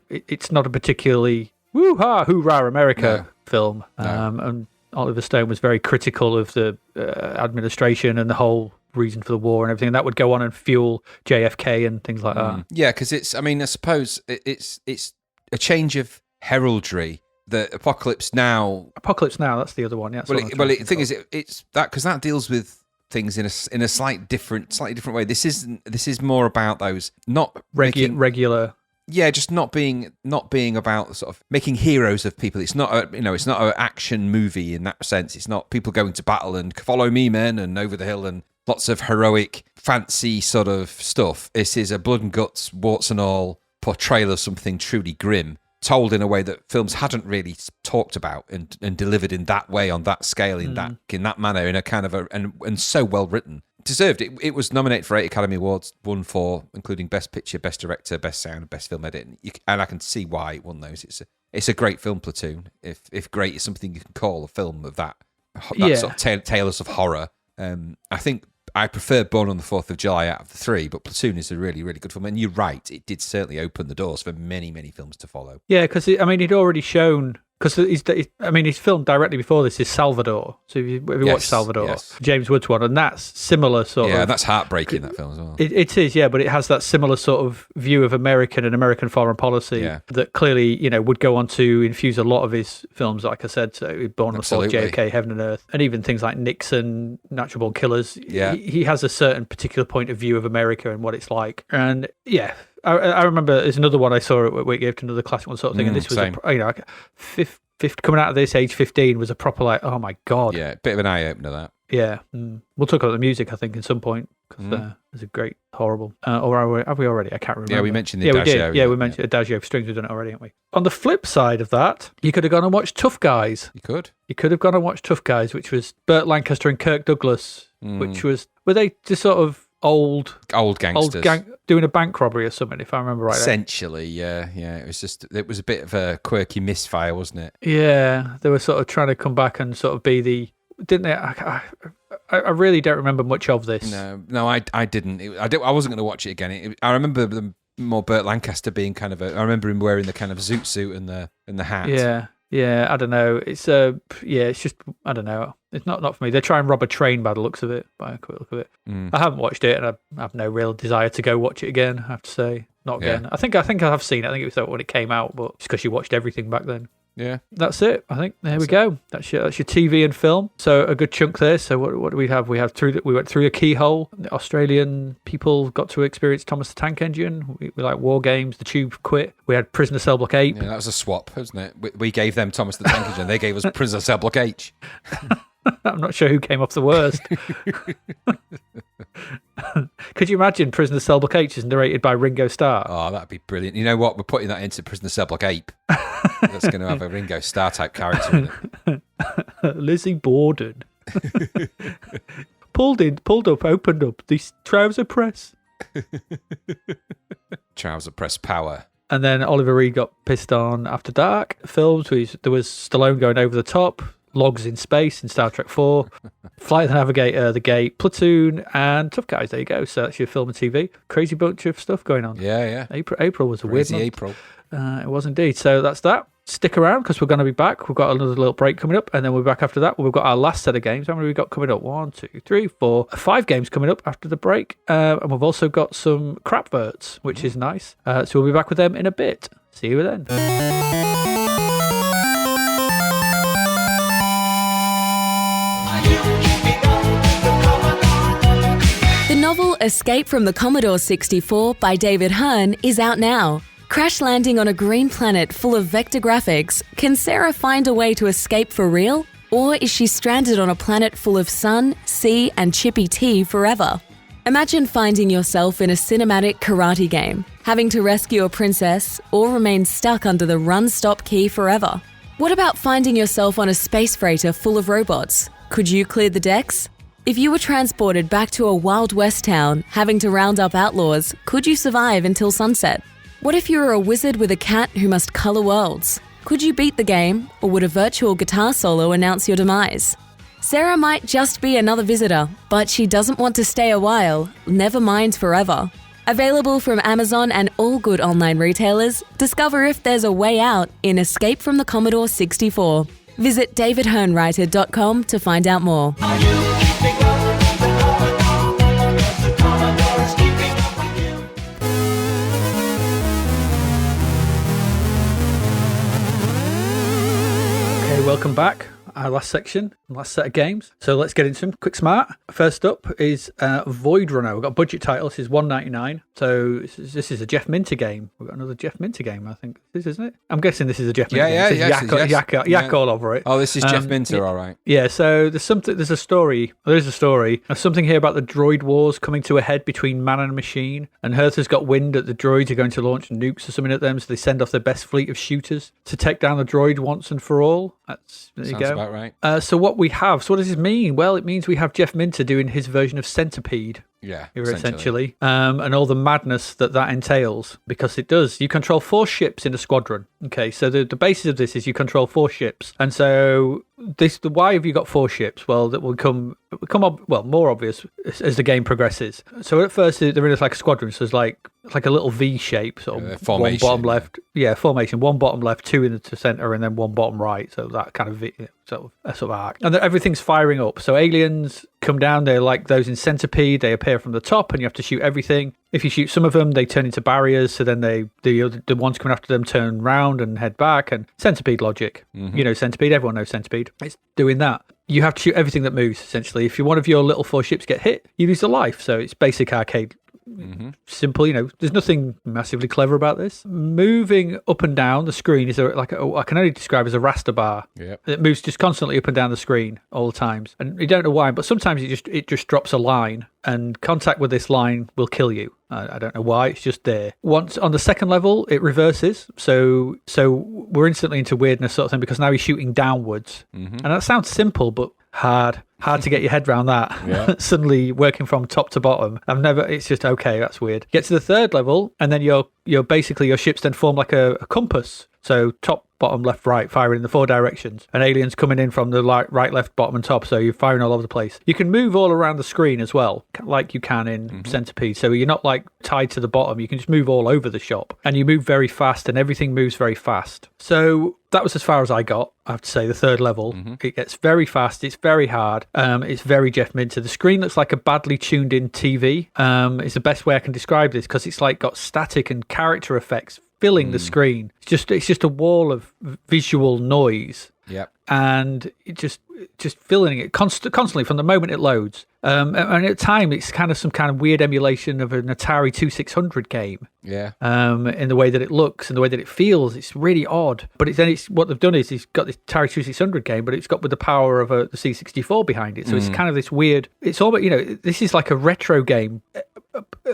it's not a particularly woo-ha, hoorah America film. And Oliver Stone was very critical of the administration and the whole reason for the war and everything, and that would go on and fuel JFK and things like that.
Yeah, because I suppose it's a change of heraldry. The Apocalypse Now,
that's the other one. Yeah.
The thing is, it's that because that deals with things in a slightly different way. This is more about those not
regular.
Yeah, just not being about sort of making heroes of people. It's not it's not an action movie in that sense. It's not people going to battle and follow me, men, and over the hill and lots of heroic, fancy sort of stuff. This is a blood and guts, warts and all portrayal of something truly grim, told in a way that films hadn't really talked about and delivered in that way, on that scale, in that manner, in a kind of and so well written. Deserved it. It was nominated for 8 Academy Awards, won 4, including Best Picture, Best Director, Best Sound, and Best Film Edit. And I can see why it won those. It's a great film, Platoon. If great is something you can call a film of that sort of tales of horror. I think I prefer Born on the 4th of July out of the 3, but Platoon is a really, really good film. And you're right, it did certainly open the doors for many, many films to follow.
Yeah, because he'd already shown. Because he's filmed directly before this is Salvador. So if you watch Salvador, James Woods one, and that's similar sort of.
Yeah, that's heartbreaking, that film as well.
It is, yeah, but it has that similar sort of view of American foreign policy that clearly, would go on to infuse a lot of his films, like I said. So Born on the 4th, JFK, Heaven and Earth, and even things like Nixon, Natural Born Killers. Yeah. He has a certain particular point of view of America and what it's like. And yeah. I remember there's another one I saw where it gave to another classic one sort of thing, and this was coming out of this age 15 was a proper like, oh my god,
yeah, bit of an eye opener that.
Yeah, we'll talk about the music I think at some point because there's a great horrible. Or have we already? I can't remember.
Yeah, we mentioned the Adagio.
We did. Yeah, we mentioned Adagio for strings. We've done it already, haven't we? On the flip side of that, you could have gone and watched Tough Guys. You could have gone and watched Tough Guys, which was Burt Lancaster and Kirk Douglas, were they just sort of old gangsters doing a bank robbery or something, if I remember right.
Essentially, yeah. It was a bit of a quirky misfire, wasn't it?
Yeah, they were sort of trying to come back and sort of be the, didn't they? I really don't remember much of this.
No, I didn't. I wasn't going to watch it again. I remember more Burt Lancaster being kind of I remember him wearing the kind of zoot suit and the hat. Yeah, I don't know. It's it's just, I don't know. It's not for me. They try and rob a train by the looks of it, by a quick look of it. I haven't watched it, and I have no real desire to go watch it again, I have to say. Not again. Yeah. I think I have seen it. I think it was when it came out, but just because you watched everything back then. Yeah.
That's it, I think. There we go. That's your TV and film. So a good chunk there. So what do we have? We went through a keyhole. The Australian people got to experience Thomas the Tank Engine. We like War Games. The Tube quit. We had Prisoner Cell Block 8.
Yeah, that was a swap, wasn't it? We gave them Thomas the Tank Engine. They gave us Prisoner Cell Block H.
I'm not sure who came off the worst. Could you imagine Prisoner Cell Block H is narrated by Ringo Starr?
Oh, that'd be brilliant. You know what? We're putting that into Prisoner Cell Block Ape. That's going to have a Ringo Starr type character in it.
Lizzie Borden. Pulled up, opened up. The trouser press.
Trouser press power.
And then Oliver Reed got pissed on After Dark films. There was Stallone going over the top. Logs in Space in Star Trek 4, Flight of the Navigator, The Gate, Platoon, and Tough Guys. There you go. So that's your film and TV. Crazy bunch of stuff going on.
Yeah.
April was a weird month.
April.
It was indeed. So that's that. Stick around because we're going to be back. We've got another little break coming up, and then we'll be back after that. We've got our last set of games. How many have we got coming up? 1, 2, 3, 4, 5 games coming up after the break. And we've also got some crapverts, which is nice. So we'll be back with them in a bit. See you then.
The novel Escape from the Commodore 64 by David Hearn is out now. Crash landing on a green planet full of vector graphics, can Sarah find a way to escape for real? Or is she stranded on a planet full of sun, sea, and chippy tea forever? Imagine finding yourself in a cinematic karate game, having to rescue a princess, or remain stuck under the run-stop key forever. What about finding yourself on a space freighter full of robots? Could you clear the decks? If you were transported back to a Wild West town, having to round up outlaws, could you survive until sunset? What if you were a wizard with a cat who must colour worlds? Could you beat the game, or would a virtual guitar solo announce your demise? Sarah might just be another visitor, but she doesn't want to stay a while, never mind forever. Available from Amazon and all good online retailers, discover if there's a way out in Escape from the Commodore 64. Visit davidhearnwriter.com to find out more.
Are you keeping up with the Commodore? Yes, the Commodore is keeping up with you.
Okay, welcome back. Our last section, last set of games. So let's get into them. Quick smart. First up is Void Runner. We've got a budget title. This is $1.99. So this is a Jeff Minter game. We've got another Jeff Minter game, I think. This isn't it? I'm guessing this is a Jeff Minter game. It says Yak all over it.
Oh, this is Jeff Minter, all right.
Yeah, so there's a story. There's something here about the droid wars coming to a head between man and machine. And Hertha's got wind that the droids are going to launch nukes or something at them, so they send off their best fleet of shooters to take down the droid once and for all. There you go.
Sounds about right.
So what does this mean? Well, it means we have Jeff Minter doing his version of Centipede.
Yeah,
Here, essentially. And all the madness that entails, because it does. You control 4 ships in a squadron. Okay, so the basis of this is you control 4 ships, and so why have you got 4 ships? Well, that will become more obvious as the game progresses. So at first they're in like a squadron, so it's like a little V shape, sort of
formation.
One bottom left, formation, one bottom left, 2 in the center, and then one bottom right. So that kind of sort of arc, and everything's firing up. So aliens come down. They're like those in Centipede. They appear from the top, and you have to shoot everything. If you shoot some of them, they turn into barriers. So then the ones coming after them turn round and head back. And Centipede logic. Mm-hmm. You know Centipede. Everyone knows Centipede. It's doing that. You have to shoot everything that moves, essentially. If one of your little 4 ships get hit, you lose a life. So it's basic arcade. Mm-hmm. Simple, there's nothing massively clever about this. Moving up and down the screen is I can only describe as a raster bar.
Yep.
It moves just constantly up and down the screen all the times, and you don't know why, but sometimes it just drops a line, and contact with this line will kill you. I don't know why, it's just there. Once on the second level, it reverses, so we're instantly into weirdness sort of thing, because now he's shooting downwards, and that sounds simple, but hard to get your head around that. Yeah. Suddenly working from top to bottom. It's just okay, that's weird. Get to the third level, and then your ships then form like a compass. So top, bottom, left, right, firing in the 4 directions. And aliens coming in from the right, left, bottom, and top. So you're firing all over the place. You can move all around the screen as well, like you can in Centipede. So you're not like tied to the bottom. You can just move all over the shop. And you move very fast, and everything moves very fast. So that was as far as I got, I have to say, the third level. It gets very fast. It's very hard. It's very Jeff Minter. The screen looks like a badly tuned in TV. It's the best way I can describe this, because it's like got static and character effects filling the screen. It's just a wall of visual noise.
Yep.
And it just filling it constantly from the moment it loads. And at time, it's kind of some kind of weird emulation of an Atari 2600 game.
Yeah.
In the way that it looks and the way that it feels, it's really odd. But it's what they've done is it's got this Atari 2600 game, but it's got with the power of the C64 behind it. So it's kind of this weird. It's all, this is like a retro game.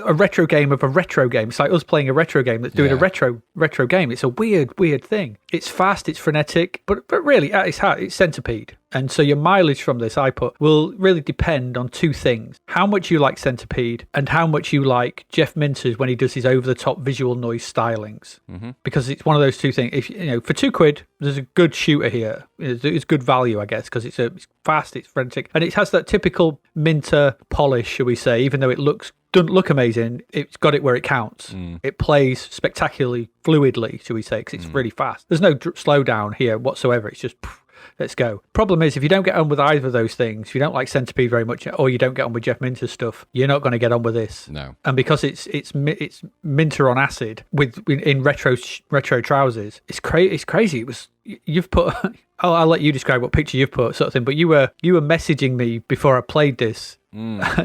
A retro game of a retro game. It's like us playing a retro game that's doing a retro game. It's a weird thing. It's fast, it's frenetic, but really at its heart, it's Centipede. And so your mileage from this, I put, will really depend on 2 things: how much you like Centipede and how much you like Jeff Minter's when he does his over-the-top visual noise stylings. Because it's one of those 2 things. If for £2, there's a good shooter here. It's good value, I guess, because it's fast, it's frenetic, and it has that typical Minter polish, shall we say, even though it doesn't look amazing, it's got it where it counts. It plays spectacularally fluidly, shall we say, because it's really fast. There's no slowdown here whatsoever. It's just let's go. Problem is, if you don't get on with either of those things, if you don't like Centipede very much, or you don't get on with Jeff Minter's stuff, you're not going to get on with this.
No.
And because it's Minter on acid in retro trousers, it's crazy. It was you've put. I'll let you describe what picture you've put, sort of thing. But you were messaging me before I played this,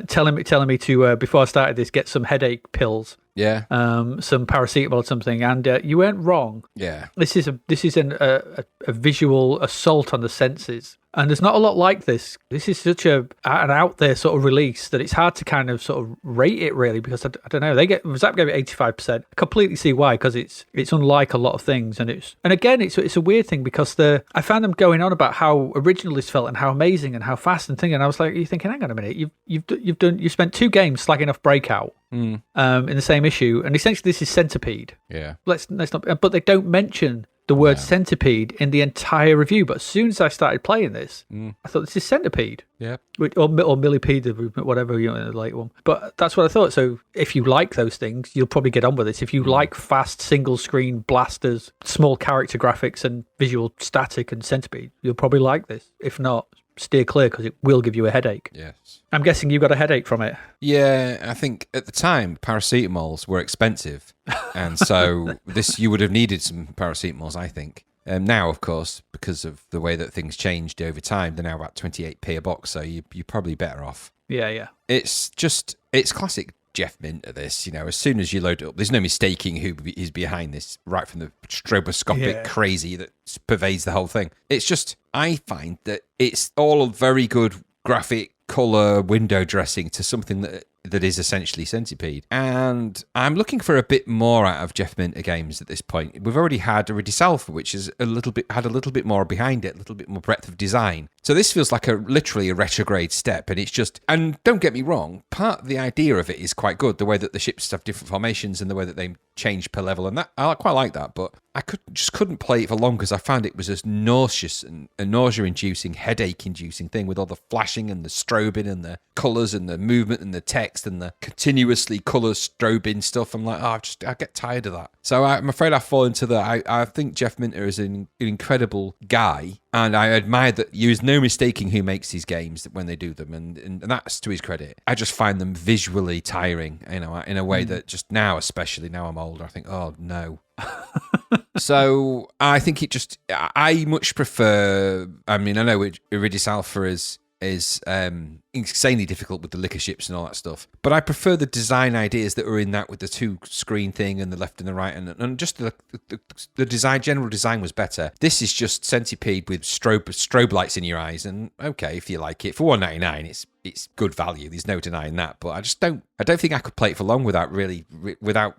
telling me to before I started this, get some headache pills.
Yeah.
Some paracetamol or something, and you weren't wrong.
Yeah.
This is a visual assault on the senses. And there's not a lot like this. This is such an out there sort of release that it's hard to kind of sort of rate it really, because I don't know. Zapped gave it 85%. I completely see why, because it's unlike a lot of things, and again it's a weird thing, because I found them going on about how original this felt and how amazing and how fast and thing, and I was like, you're thinking, hang on a minute, you've spent 2 games slagging off Breakout in the same issue, and essentially this is Centipede.
Yeah.
Let's not, but they don't mention the word centipede in the entire review. But as soon as I started playing this, I thought, this is centipede.
Yeah.
Or millipede, whatever, the late one. But that's what I thought. So if you like those things, you'll probably get on with this. If you like fast single-screen blasters, small character graphics and visual static and centipede, you'll probably like this. If not, steer clear because it will give you a headache.
Yes.
I'm guessing you got a headache from it.
Yeah, I think at the time paracetamols were expensive, and so you would have needed some paracetamols, I think. Now, of course, because of the way that things changed over time, they're now about 28p a box, so you're probably better off.
Yeah.
It's classic Jeff Minter, this. As soon as you load it up, there's no mistaking who is behind this, right from the stroboscopic crazy that pervades the whole thing. It's just, I find that it's all very good graphic color window dressing to something that is essentially Centipede. And I'm looking for a bit more out of Jeff Minter games at this point. We've already had Iridice Alpha, which is had a little bit more behind it, a little bit more breadth of design. So this feels like literally a retrograde step, and it's just, and don't get me wrong, part of the idea of it is quite good, the way that the ships have different formations and the way that they change per level, and that I quite like that, but I couldn't play it for long because I found it was a nauseous and a nausea-inducing, headache-inducing thing with all the flashing and the strobing and the colours and the movement and the text and the continuously colour strobing stuff. I'm like, I get tired of that. So I'm afraid I fall into that. I think Jeff Minter is an incredible guy, and I admire that there's no mistaking who makes these games when they do them, and that's to his credit. I just find them visually tiring, in a way that just now, especially now I'm older, I think, oh no. So I think I much prefer, I know Iridice Alpha is insanely difficult with the liquor ships and all that stuff, but I prefer the design ideas that are in that with the two screen thing and the left and the right, and just the design, general design was better. This is just Centipede with strobe lights in your eyes, and okay, if you like it for $1.99, it's good value. There's no denying that, but I don't think I could play it for long without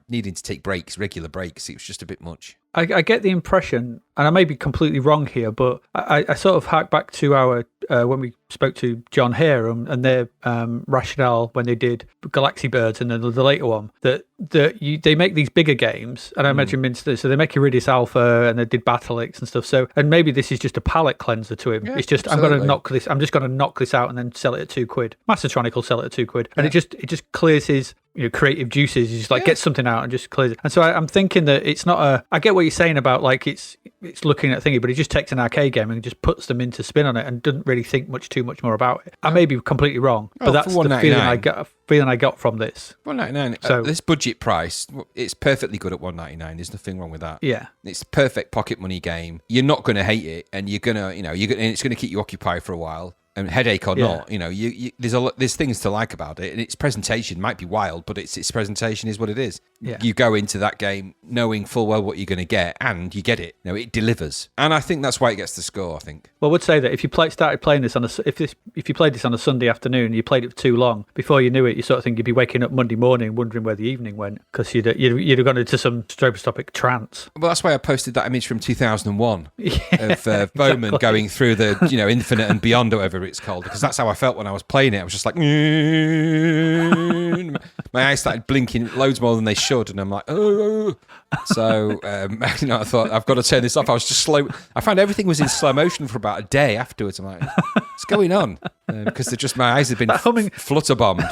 needing to take regular breaks. It was just a bit much.
I get the impression, and I may be completely wrong here, but I sort of hark back to our when we spoke to John Hare and their rationale when they did Galaxy Birds and then the later one, that they make these bigger games, and I imagine Minster, so they make Iridice Alpha and they did Battleix and stuff. So, and maybe this is just a palate cleanser to him.
Yeah,
it's just I'm just going to knock this out and then sell it at £2. Mastertronic will sell it at £2, and it just clears his creative juices. He's just gets something out and just clears it. And so I'm thinking that it's not I get what you're saying about like it's looking at thingy, but he just takes an arcade game and just puts them into spin on it and doesn't really think too much more about it. I may be completely wrong, but that's the feeling I got from this.
$1.99. So this budget price, it's perfectly good at $1.99. There's nothing wrong with that.
Yeah,
it's perfect pocket money game. You're not going to hate it, and you're gonna, and it's going to keep you occupied for a while. And headache or not, there's things to like about it, and its presentation might be wild, but its presentation is what it is.
Yeah.
You go into that game knowing full well what you're going to get, and you get it. It delivers, and I think that's why it gets the score. I think.
Well, I would say that if you started playing this if you played this on a Sunday afternoon, and you played it for too long, before you knew it, you sort of think you'd be waking up Monday morning wondering where the evening went because you'd have gone into some stroboscopic trance.
Well, that's why I posted that image from 2001 of Bowman going through the Infinite and Beyond, or whatever it's called, because that's how I felt when I was playing it. I was just like, my eyes started blinking loads more than they should, and I'm like, oh. So I thought, I've got to turn this off. I was just slow. I found everything was in slow motion for about a day afterwards. I'm like, what's going on? Because my eyes had been flutter bombed.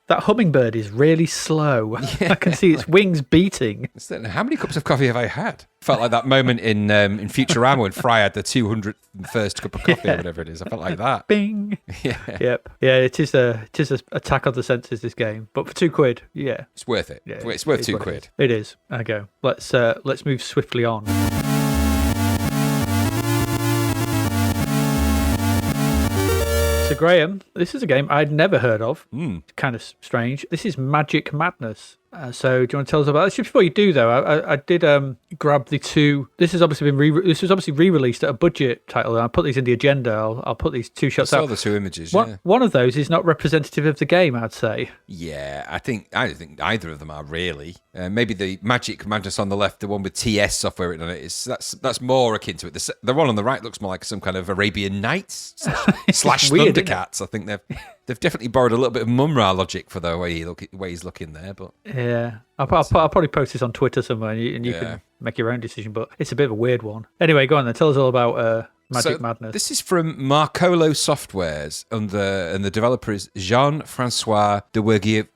That hummingbird is really slow. Yeah. I can see its wings beating.
How many cups of coffee have I had? Felt like that moment in Futurama when Fry had the 201st cup of coffee or whatever it is. I felt like that.
Bing.
Yeah.
Yep. Yeah. It is a attack on the senses, this game, but for £2, yeah,
it's worth it.
Yeah,
it's worth £2.
It is. I go. Let's move swiftly on. So Graham, this is a game I'd never heard of. Kind of strange. This is Magic Madness. So do you want to tell us about this? Just before you do, though, I did grab the two. This has obviously been this was obviously re-released at a budget title. I put these in the agenda. I'll put these two shots out.
I saw the two images.
One of those is not representative of the game, I'd say.
Yeah, I don't think either of them are really. Maybe the Magic Madness on the left, the one with TS software written on it, that's more akin to it. The one on the right looks more like some kind of Arabian Nights slash
weird,
Thundercats. I think they've definitely borrowed a little bit of Mumra logic for the way he's looking there, but
yeah, I'll probably post this on Twitter somewhere, and you make your own decision, but it's a bit of a weird one. Anyway, go on then. Tell us all about Magic
So
Madness.
This is from Marcolo Softwares, and the developer is Jean-Francois de Wergifos.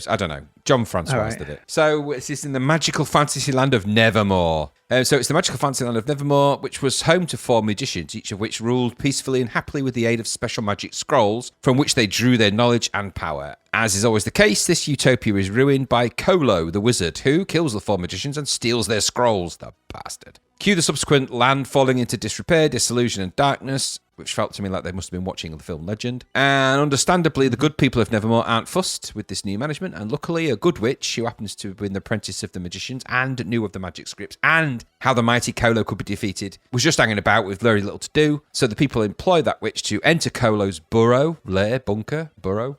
I don't know. John Francois
All right.
did it. So this is in the magical fantasy land of Nevermore. So it's the magical fantasy land of Nevermore, which was home to 4 magicians, each of which ruled peacefully and happily with the aid of special magic scrolls, from which they drew their knowledge and power. As is always the case, this utopia is ruined by Kolo, the wizard, who kills the 4 magicians and steals their scrolls, the bastard. Cue the subsequent land falling into disrepair, disillusion, and darkness, which felt to me like they must have been watching the film Legend. And understandably, the good people of Nevermore aren't fussed with this new management, and luckily a good witch, who happens to have been the apprentice of the magicians and knew of the magic scripts and how the mighty Kolo could be defeated, was just hanging about with very little to do. So the people employ that witch to enter Kolo's burrow,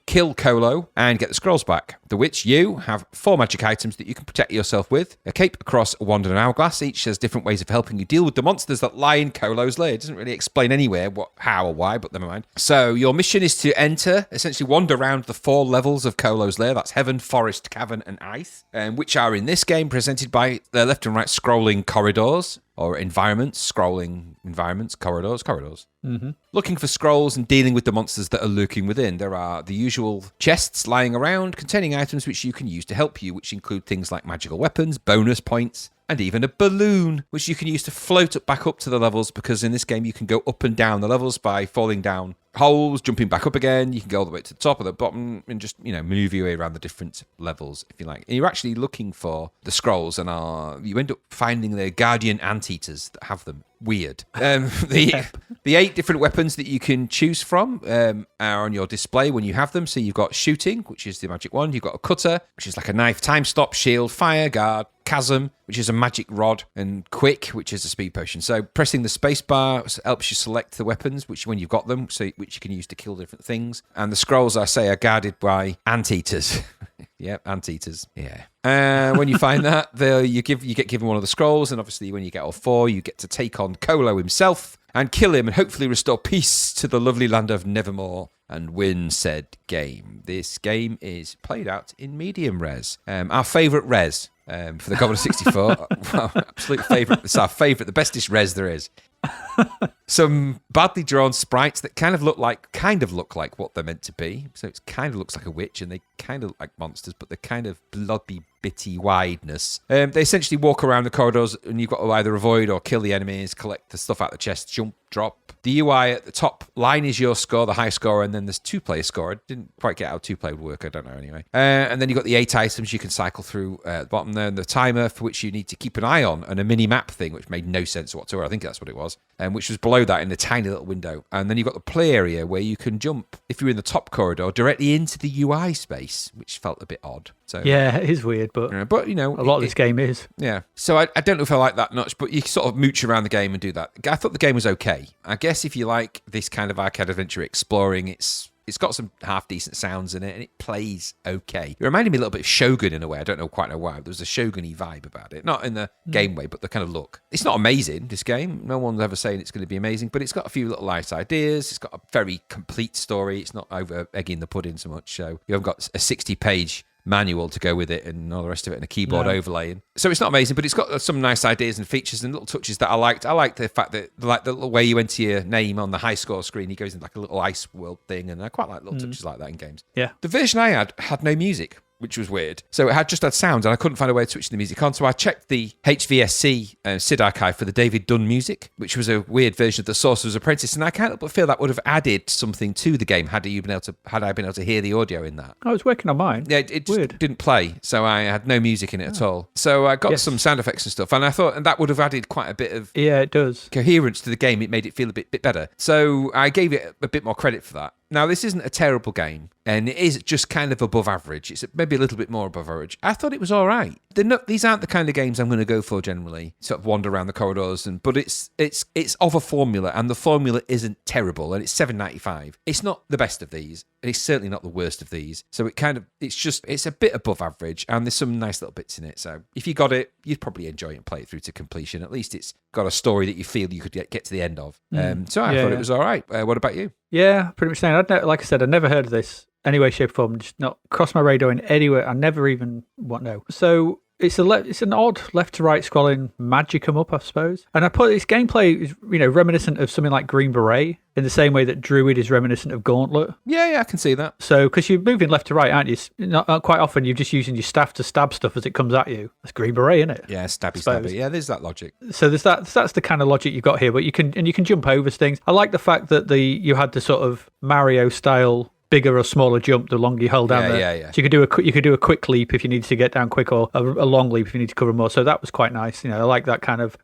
kill Kolo, and get the scrolls back. The witch, you, have 4 magic items that you can protect yourself with: a cape, a cross, a wand, and an hourglass. Each has different ways of helping you deal with the monsters that lie in Kolo's lair. It doesn't really explain anywhere what, how, or why, but never mind. So your mission is to essentially wander around the 4 levels of Kolo's lair. That's Heaven, Forest, Cavern, and Ice, which are in this game presented by the left and right scrolling corridors, or scrolling environments, corridors. Mm-hmm. Looking for scrolls and dealing with the monsters that are lurking within. There are the usual chests lying around containing items which you can use to help you, which include things like magical weapons, bonus points, and even a balloon, which you can use to float back up to the levels, because in this game you can go up and down the levels by falling down holes, jumping back up again. You can go all the way to the top or the bottom and just, move your way around the different levels, if you like. And you're actually looking for the scrolls, and you end up finding the guardian anteaters that have them. Weird. The 8 different weapons that you can choose from are on your display when you have them. So you've got shooting, which is the magic wand. You've got a cutter, which is like a knife, time stop, shield, fire, guard, chasm, which is a magic rod, and quick, which is a speed potion. So pressing the space bar helps you select the weapons, which when you've got them, which you can use to kill different things. And the scrolls, I say, are guarded by anteaters. Yep, anteaters. Yeah. When you find that, you get given one of the scrolls, and obviously when you get all 4, you get to take on Kolo himself and kill him and hopefully restore peace to the lovely land of Nevermore and win said game. This game is played out in medium res. Our favourite res for the Commodore 64. Absolute favourite. It's our favourite, the bestest res there is. Some badly drawn sprites that kind of look like what they're meant to be. So it kind of looks like a witch, and they kind of look like monsters, but they're kind of bloody bitty wideness. They essentially walk around the corridors, and you've got to either avoid or kill the enemies, collect the stuff out the chest, jump, drop. The UI at the top line is your score, the high score, and then there's 2-player score. I didn't quite get how 2-player would work, I don't know anyway. And then you've got the 8 items you can cycle through at the bottom there, and the timer for which you need to keep an eye on, and a mini-map thing, which made no sense whatsoever. I think that's what it was, which was below that in a tiny little window. And then you've got the play area where you can jump, if you're in the top corridor, directly into the UI space, which felt a bit odd. So
yeah, it is weird, but
a
lot of this game is.
Yeah. So I don't know if I like that much, but you sort of mooch around the game and do that. I thought the game was okay. I guess if you like this kind of arcade adventure exploring, it's got some half-decent sounds in it, and it plays okay. It reminded me a little bit of Shogun in a way. I don't quite know why. There was a Shogun-y vibe about it. Not in the game way, but the kind of look. It's not amazing, this game. No one's ever saying it's going to be amazing, but it's got a few little nice ideas. It's got a very complete story. It's not over egging the pudding so much. So you haven't got a 60-page manual to go with it and all the rest of it, and a keyboard overlaying. So it's not amazing, but it's got some nice ideas and features and little touches that I liked. I liked the fact that, like, the little way you enter your name on the high score screen, he goes into like a little ice world thing, and I quite like little touches like that in games.
Yeah.
The version I had no music, which was weird. So it had just had sounds, and I couldn't find a way to switch the music on. So I checked the HVSC SID archive for the David Dunn music, which was a weird version of the Sorcerer's Apprentice, and I can't help but feel that would have added something to the game had I been able to hear the audio in that.
I was working on mine.
Yeah, it just didn't play, so I had no music in it at all. So I got some sound effects and stuff, and I thought that would have added quite a bit of
it does
coherence to the game. It made it feel a bit better. So I gave it a bit more credit for that. Now, this isn't a terrible game, and it is just kind of above average. It's maybe a little bit more above average. I thought it was all right. These aren't the kind of games I'm going to go for generally, sort of wander around the corridors, but it's of a formula, and the formula isn't terrible, and it's $7.95. It's not the best of these, and it's certainly not the worst of these. So it's a bit above average, and there's some nice little bits in it. So if you got it, you'd probably enjoy it and play it through to completion. At least it's got a story that you feel you could get to the end of. So I thought it was all right. What about you?
Yeah, pretty much saying. Like I said, I'd never heard of this any way, shape, or form. Just not cross my radar in any way. I never even know. So it's an odd left to right scrolling magic 'em up, I suppose. And I put its gameplay is reminiscent of something like Green Beret in the same way that Druid is reminiscent of Gauntlet.
Yeah, I can see that.
So because you're moving left to right, aren't you? Not quite often you're just using your staff to stab stuff as it comes at you. That's Green Beret, isn't it?
Yeah, stabby. Yeah, there's that logic.
So there's that. That's the kind of logic you've got here. But you can jump over things. I like the fact that you had the sort of Mario style bigger or smaller jump the longer you hold down there.
Yeah.
So you could do a quick leap if you needed to get down quick, or a long leap if you need to cover more. So that was quite nice. I like that kind of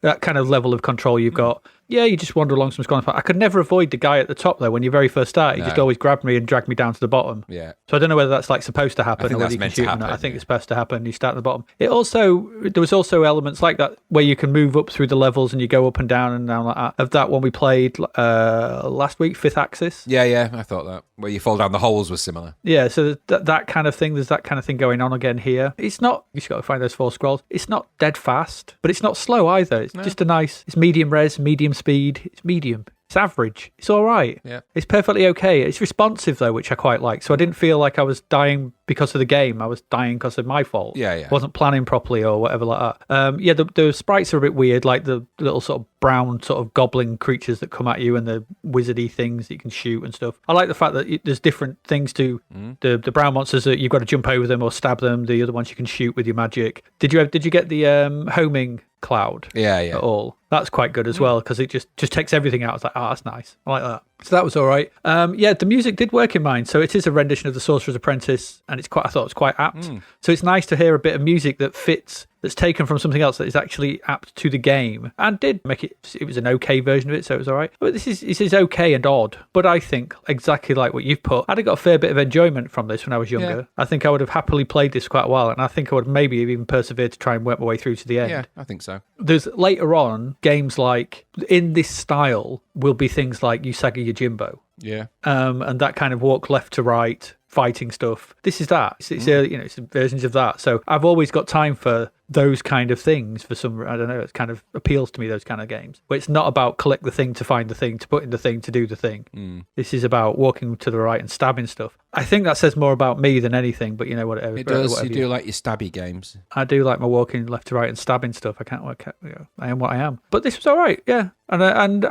level of control you've got. Yeah, you just wander along some scrolling path. I could never avoid the guy at the top though. When you very first start, he just always grabbed me and dragged me down to the bottom.
Yeah.
So I don't know whether that's like supposed to happen or whether you can shoot him. I think it's supposed to happen. You start at the bottom. There was also elements like that where you can move up through the levels and you go up and down like that. Of that one we played last week, Fifth Axis.
Yeah, I thought that. Where you fall down the holes was similar.
Yeah, so that kind of thing, there's that kind of thing going on again here. It's not, you just got to find those 4 scrolls. It's not dead fast, but it's not slow either. It's just it's medium res, medium speed. It's medium. It's average. It's all right.
Yeah.
It's perfectly okay. It's responsive though, which I quite like. So I didn't feel like I was dying because of the game. I was dying because of my fault.
Yeah.
Wasn't planning properly or whatever like that. The sprites are a bit weird, like the little sort of brown sort of goblin creatures that come at you and the wizardy things that you can shoot and stuff. I like the fact that there's different things to the brown monsters that you've got to jump over them or stab them. The other ones you can shoot with your magic. Did you get the homing cloud?
Yeah.
At all? That's quite good as well because it just takes everything out. It's like, that's nice. I like that. So that was all right. The music did work in mine. So it is a rendition of The Sorcerer's Apprentice, and I thought it was quite apt. So it's nice to hear a bit of music that fits, that's taken from something else that is actually apt to the game, and did make it was an okay version of it, so it was all right. But this is okay and odd, but I think exactly like what you've put, I'd have got a fair bit of enjoyment from this when I was younger. Yeah. I think I would have happily played this quite a while, and I think I would maybe have even persevered to try and work my way through to the end.
Yeah, I think so.
There's later on games like in this style will be things like Usagi Yojimbo.
Yeah.
And that kind of walk left to right fighting stuff. This is that. It's versions of that. So I've always got time for those kind of things for some, I don't know, it kind of appeals to me, those kind of games where it's not about collect the thing to find the thing to put in the thing to do the thing. This is about walking to the right and stabbing stuff. I think that says more about me than anything, but whatever.
It does. You do like your stabby games.
I do like my walking left to right and stabbing stuff. I can't work out, I am what I am. But this was all right, yeah. And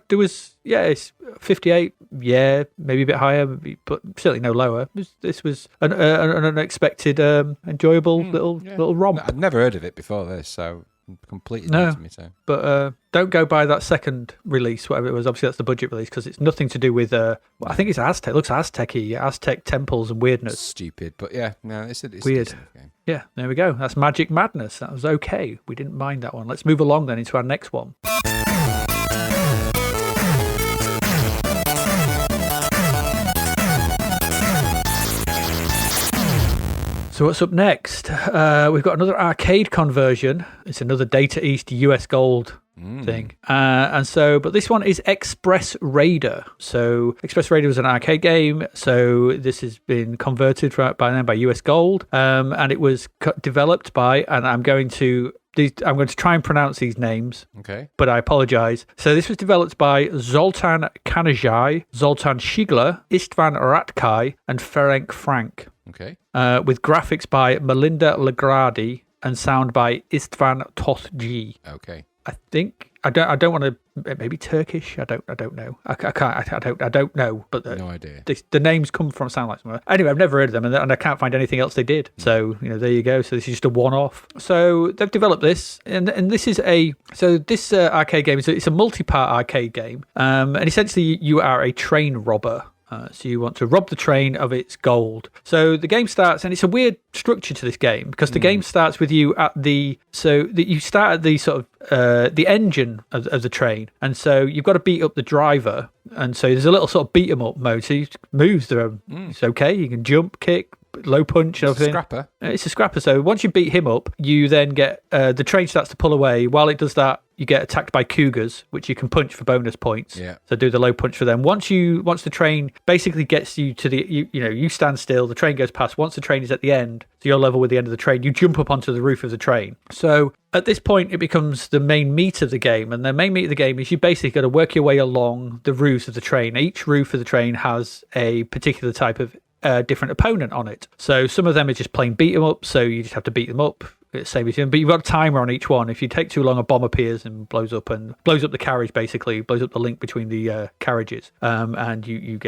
there was, it's 58, yeah, maybe a bit higher, but certainly no lower. This was an unexpected, enjoyable little romp.
I'd never heard of it before this, so completely new to me. So.
But don't go by that second release, whatever it was. Obviously, that's the budget release because it's nothing to do with. I think it's Aztec. It looks Aztec-y, Aztec temples and weirdness.
Stupid, but yeah, no, it's
weird.
A game.
Yeah, there we go. That's Magic Madness. That was okay. We didn't mind that one. Let's move along then into our next one. So what's up next? We've got another arcade conversion. It's another Data East US Gold thing. But this one is Express Raider. So Express Raider was an arcade game. So this has been converted by US Gold. And it was developed by, and I'm going to try and pronounce these names.
Okay.
But I apologize. So this was developed by Zoltan Kanajai, Zoltan Shigler, Istvan Ratkai, and Ferenc Frank.
Okay.
With graphics by Melinda Legradi and sound by Istvan Totji.
Okay.
I think I don't want to, maybe Turkish. I don't know. I don't know. But
no idea.
The names sound like somewhere. Anyway, I've never heard of them, and I can't find anything else they did. So there you go. So this is just a one-off. So they've developed this, and this is this arcade game it's a multi-part arcade game, and essentially you are a train robber. So you want to rob the train of its gold. So the game starts, and it's a weird structure to this game because the game starts with you you start at the sort of the engine of the train, and so you've got to beat up the driver, and so there's a little sort of beat 'em up mode. So he moves there. It's okay. You can jump, kick, low punch and everything. It's a scrapper. So once you beat him up, you then get the train starts to pull away. While it does that, you get attacked by cougars, which you can punch for bonus points.
Yeah.
So do the low punch for them. Once the train basically gets you to you stand still, the train goes past. Once the train is at the end, so you're level with the end of the train, you jump up onto the roof of the train. So at this point, it becomes the main meat of the game. And the main meat of the game is you basically got to work your way along the roofs of the train. Each roof of the train has a particular type of a different opponent on it. So some of them are just plain beat 'em up, so you just have to beat them up. Same as him, but you've got a timer on each one. If you take too long, a bomb appears and blows up the carriage, basically blows up the link between the carriages, and you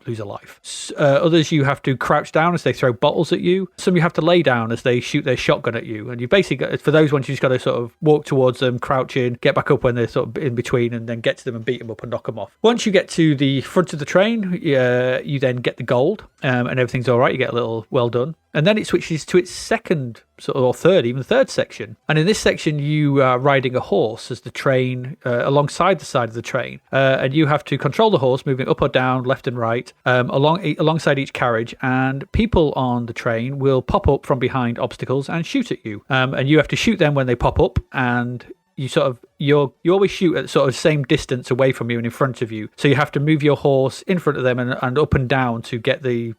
lose a life. Others you have to crouch down as they throw bottles at you. Some you have to lay down as they shoot their shotgun at you, and you basically for those ones you just got to sort of walk towards them, crouch in, get back up when they're sort of in between, and then get to them and beat them up and knock them off. Once you get to the front of the train, you then get the gold, and everything's all right. You get a little well done. And then it switches to its second or third section. And in this section, you are riding a horse as the train, alongside the side of the train. And you have to control the horse, moving up or down, left and right, alongside each carriage. And people on the train will pop up from behind obstacles and shoot at you. And you have to shoot them when they pop up, and you always shoot at sort of the same distance away from you and in front of you. So you have to move your horse in front of them and up and down to get the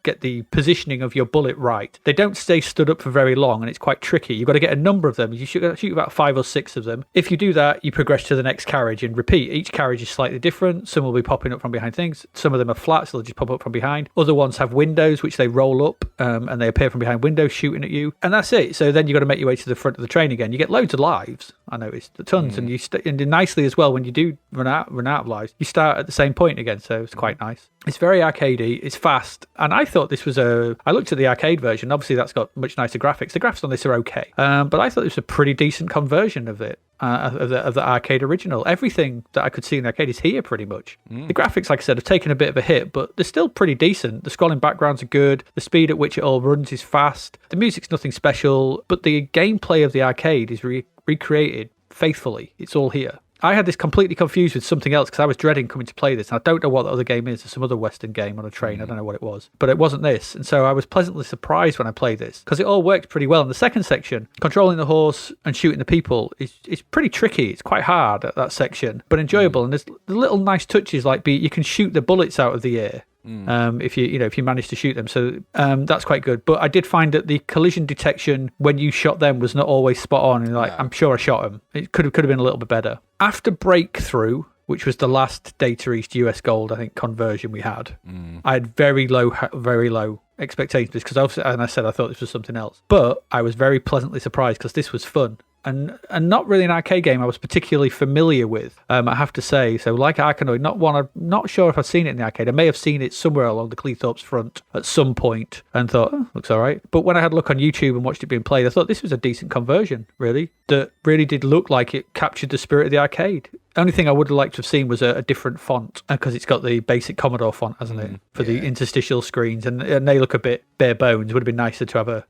positioning of your bullet right. They don't stay stood up for very long, and it's quite tricky. You've got to get a number of them. You shoot about 5 or 6 of them. If you do that, you progress to the next carriage and repeat. Each carriage is slightly different. Some will be popping up from behind things. Some of them are flat, so they'll just pop up from behind. Other ones have windows, which they roll up, and they appear from behind windows shooting at you. And that's it. So then you've got to make your way to the front of the train again. You get loads of lives, I noticed, tons, and and nicely as well, when you do run out of lives, you start at the same point again, so it's quite nice. It's very arcadey, it's fast, and I thought this was I looked at the arcade version. Obviously that's got much nicer graphics. The graphics on this are okay, but I thought it was a pretty decent conversion of it. Of the arcade original. Everything that I could see in the arcade is here pretty much. The graphics, like I said, have taken a bit of a hit, but they're still pretty decent. The scrolling backgrounds are good. The speed at which it all runs is fast. The music's nothing special, but the gameplay of the arcade is recreated faithfully. It's all here. I had this completely confused with something else because I was dreading coming to play this, and I don't know what the other game is. There's some other Western game on a train. I don't know what it was, but it wasn't this. And so I was pleasantly surprised when I played this because it all worked pretty well. In the second section, controlling the horse and shooting the people is pretty tricky. It's quite hard at that section, but enjoyable. And there's little nice touches like you can shoot the bullets out of the air. If you manage to shoot them, so that's quite good. But I did find that the collision detection when you shot them was not always spot on. And I'm sure I shot them. It could have been a little bit better. After Breakthrough, which was the last Data East US Gold, I think, conversion we had, I had very low expectations because obviously, and I said I thought this was something else. But I was very pleasantly surprised because this was fun. And not really an arcade game I was particularly familiar with, I have to say. So like Arkanoid, I'm not sure if I've seen it in the arcade. I may have seen it somewhere along the Cleethorpes front at some point and thought, looks all right. But when I had a look on YouTube and watched it being played, I thought this was a decent conversion, really. That really did look like it captured the spirit of the arcade. Only thing I would have liked to have seen was a different font because it's got the basic Commodore font, hasn't it, for the interstitial screens, and they look a bit bare bones. It would have been nicer to have a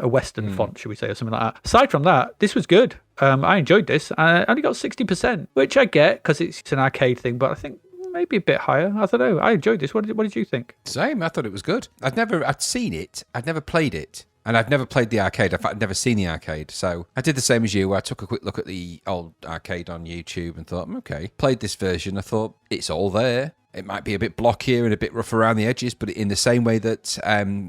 Western font, should we say, or something like that. Aside from that, this was good. I enjoyed this. I only got 60%, which I get because it's an arcade thing, but I think maybe a bit higher. I don't know. I enjoyed this. What did you think?
Same. I thought it was good. I'd seen it. I'd never played it. And I've never played the arcade. In fact, I'd never seen the arcade. So I did the same as you. I took a quick look at the old arcade on YouTube and thought, okay. Played this version. I thought, it's all there. It might be a bit blockier and a bit rough around the edges, but in the same way that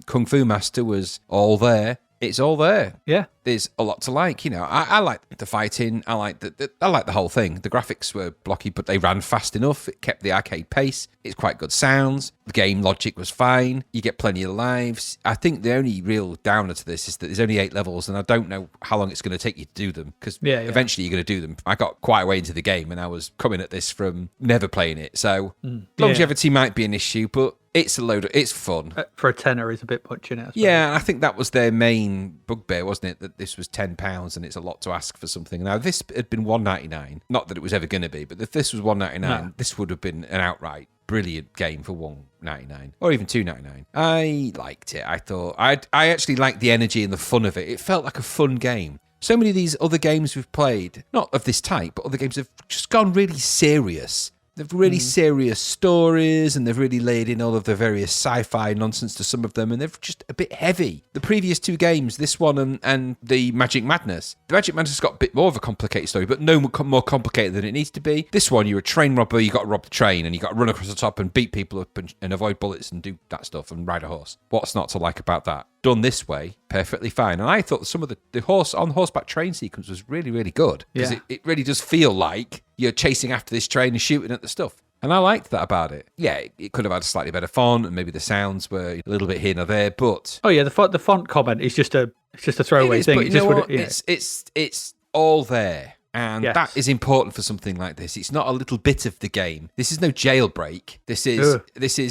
Kung Fu Master was all there, it's all there.
Yeah.
There's a lot to like. I like the fighting. I like the whole thing. The graphics were blocky, but they ran fast enough. It kept the arcade pace. It's quite good sounds. The game logic was fine. You get plenty of lives. I think the only real downer to this is that there's only 8 levels, and I don't know how long it's going to take you to do them, because eventually you're going to do them. I got quite a way into the game, and I was coming at this from never playing it. So longevity might be an issue, but it's it's fun.
For a tenner is a bit much in it.
Yeah, and I think that was their main bugbear, wasn't it? That this was £10 and it's a lot to ask for something. Now, this had been $1.99. Not that it was ever going to be, but if this was $1.99, this would have been an outright brilliant game for $1.99 or even $2.99. I liked it. I thought I actually liked the energy and the fun of it. It felt like a fun game. So many of these other games we've played, not of this type, but other games have just gone really serious. They've really serious stories, and they've really laid in all of the various sci-fi nonsense to some of them, and they're just a bit heavy. The previous 2 games, this one and the Magic Madness. The Magic Madness has got a bit more of a complicated story, but no more complicated than it needs to be. This one, you're a train robber, you got to rob the train, and you got to run across the top and beat people up and avoid bullets and do that stuff and ride a horse. What's not to like about that? Done this way, perfectly fine. And I thought some of the horseback train sequence was really, really good. Because it really does feel like you're chasing after this train and shooting at the stuff. And I liked that about it. Yeah, it could have had a slightly better font, and maybe the sounds were a little bit here and there, but...
Oh yeah, the font comment is just a throwaway thing.
But you know what? It's all there. And
Yes.
that is important for something like this. It's not a little bit of the game. This is no jailbreak. This is,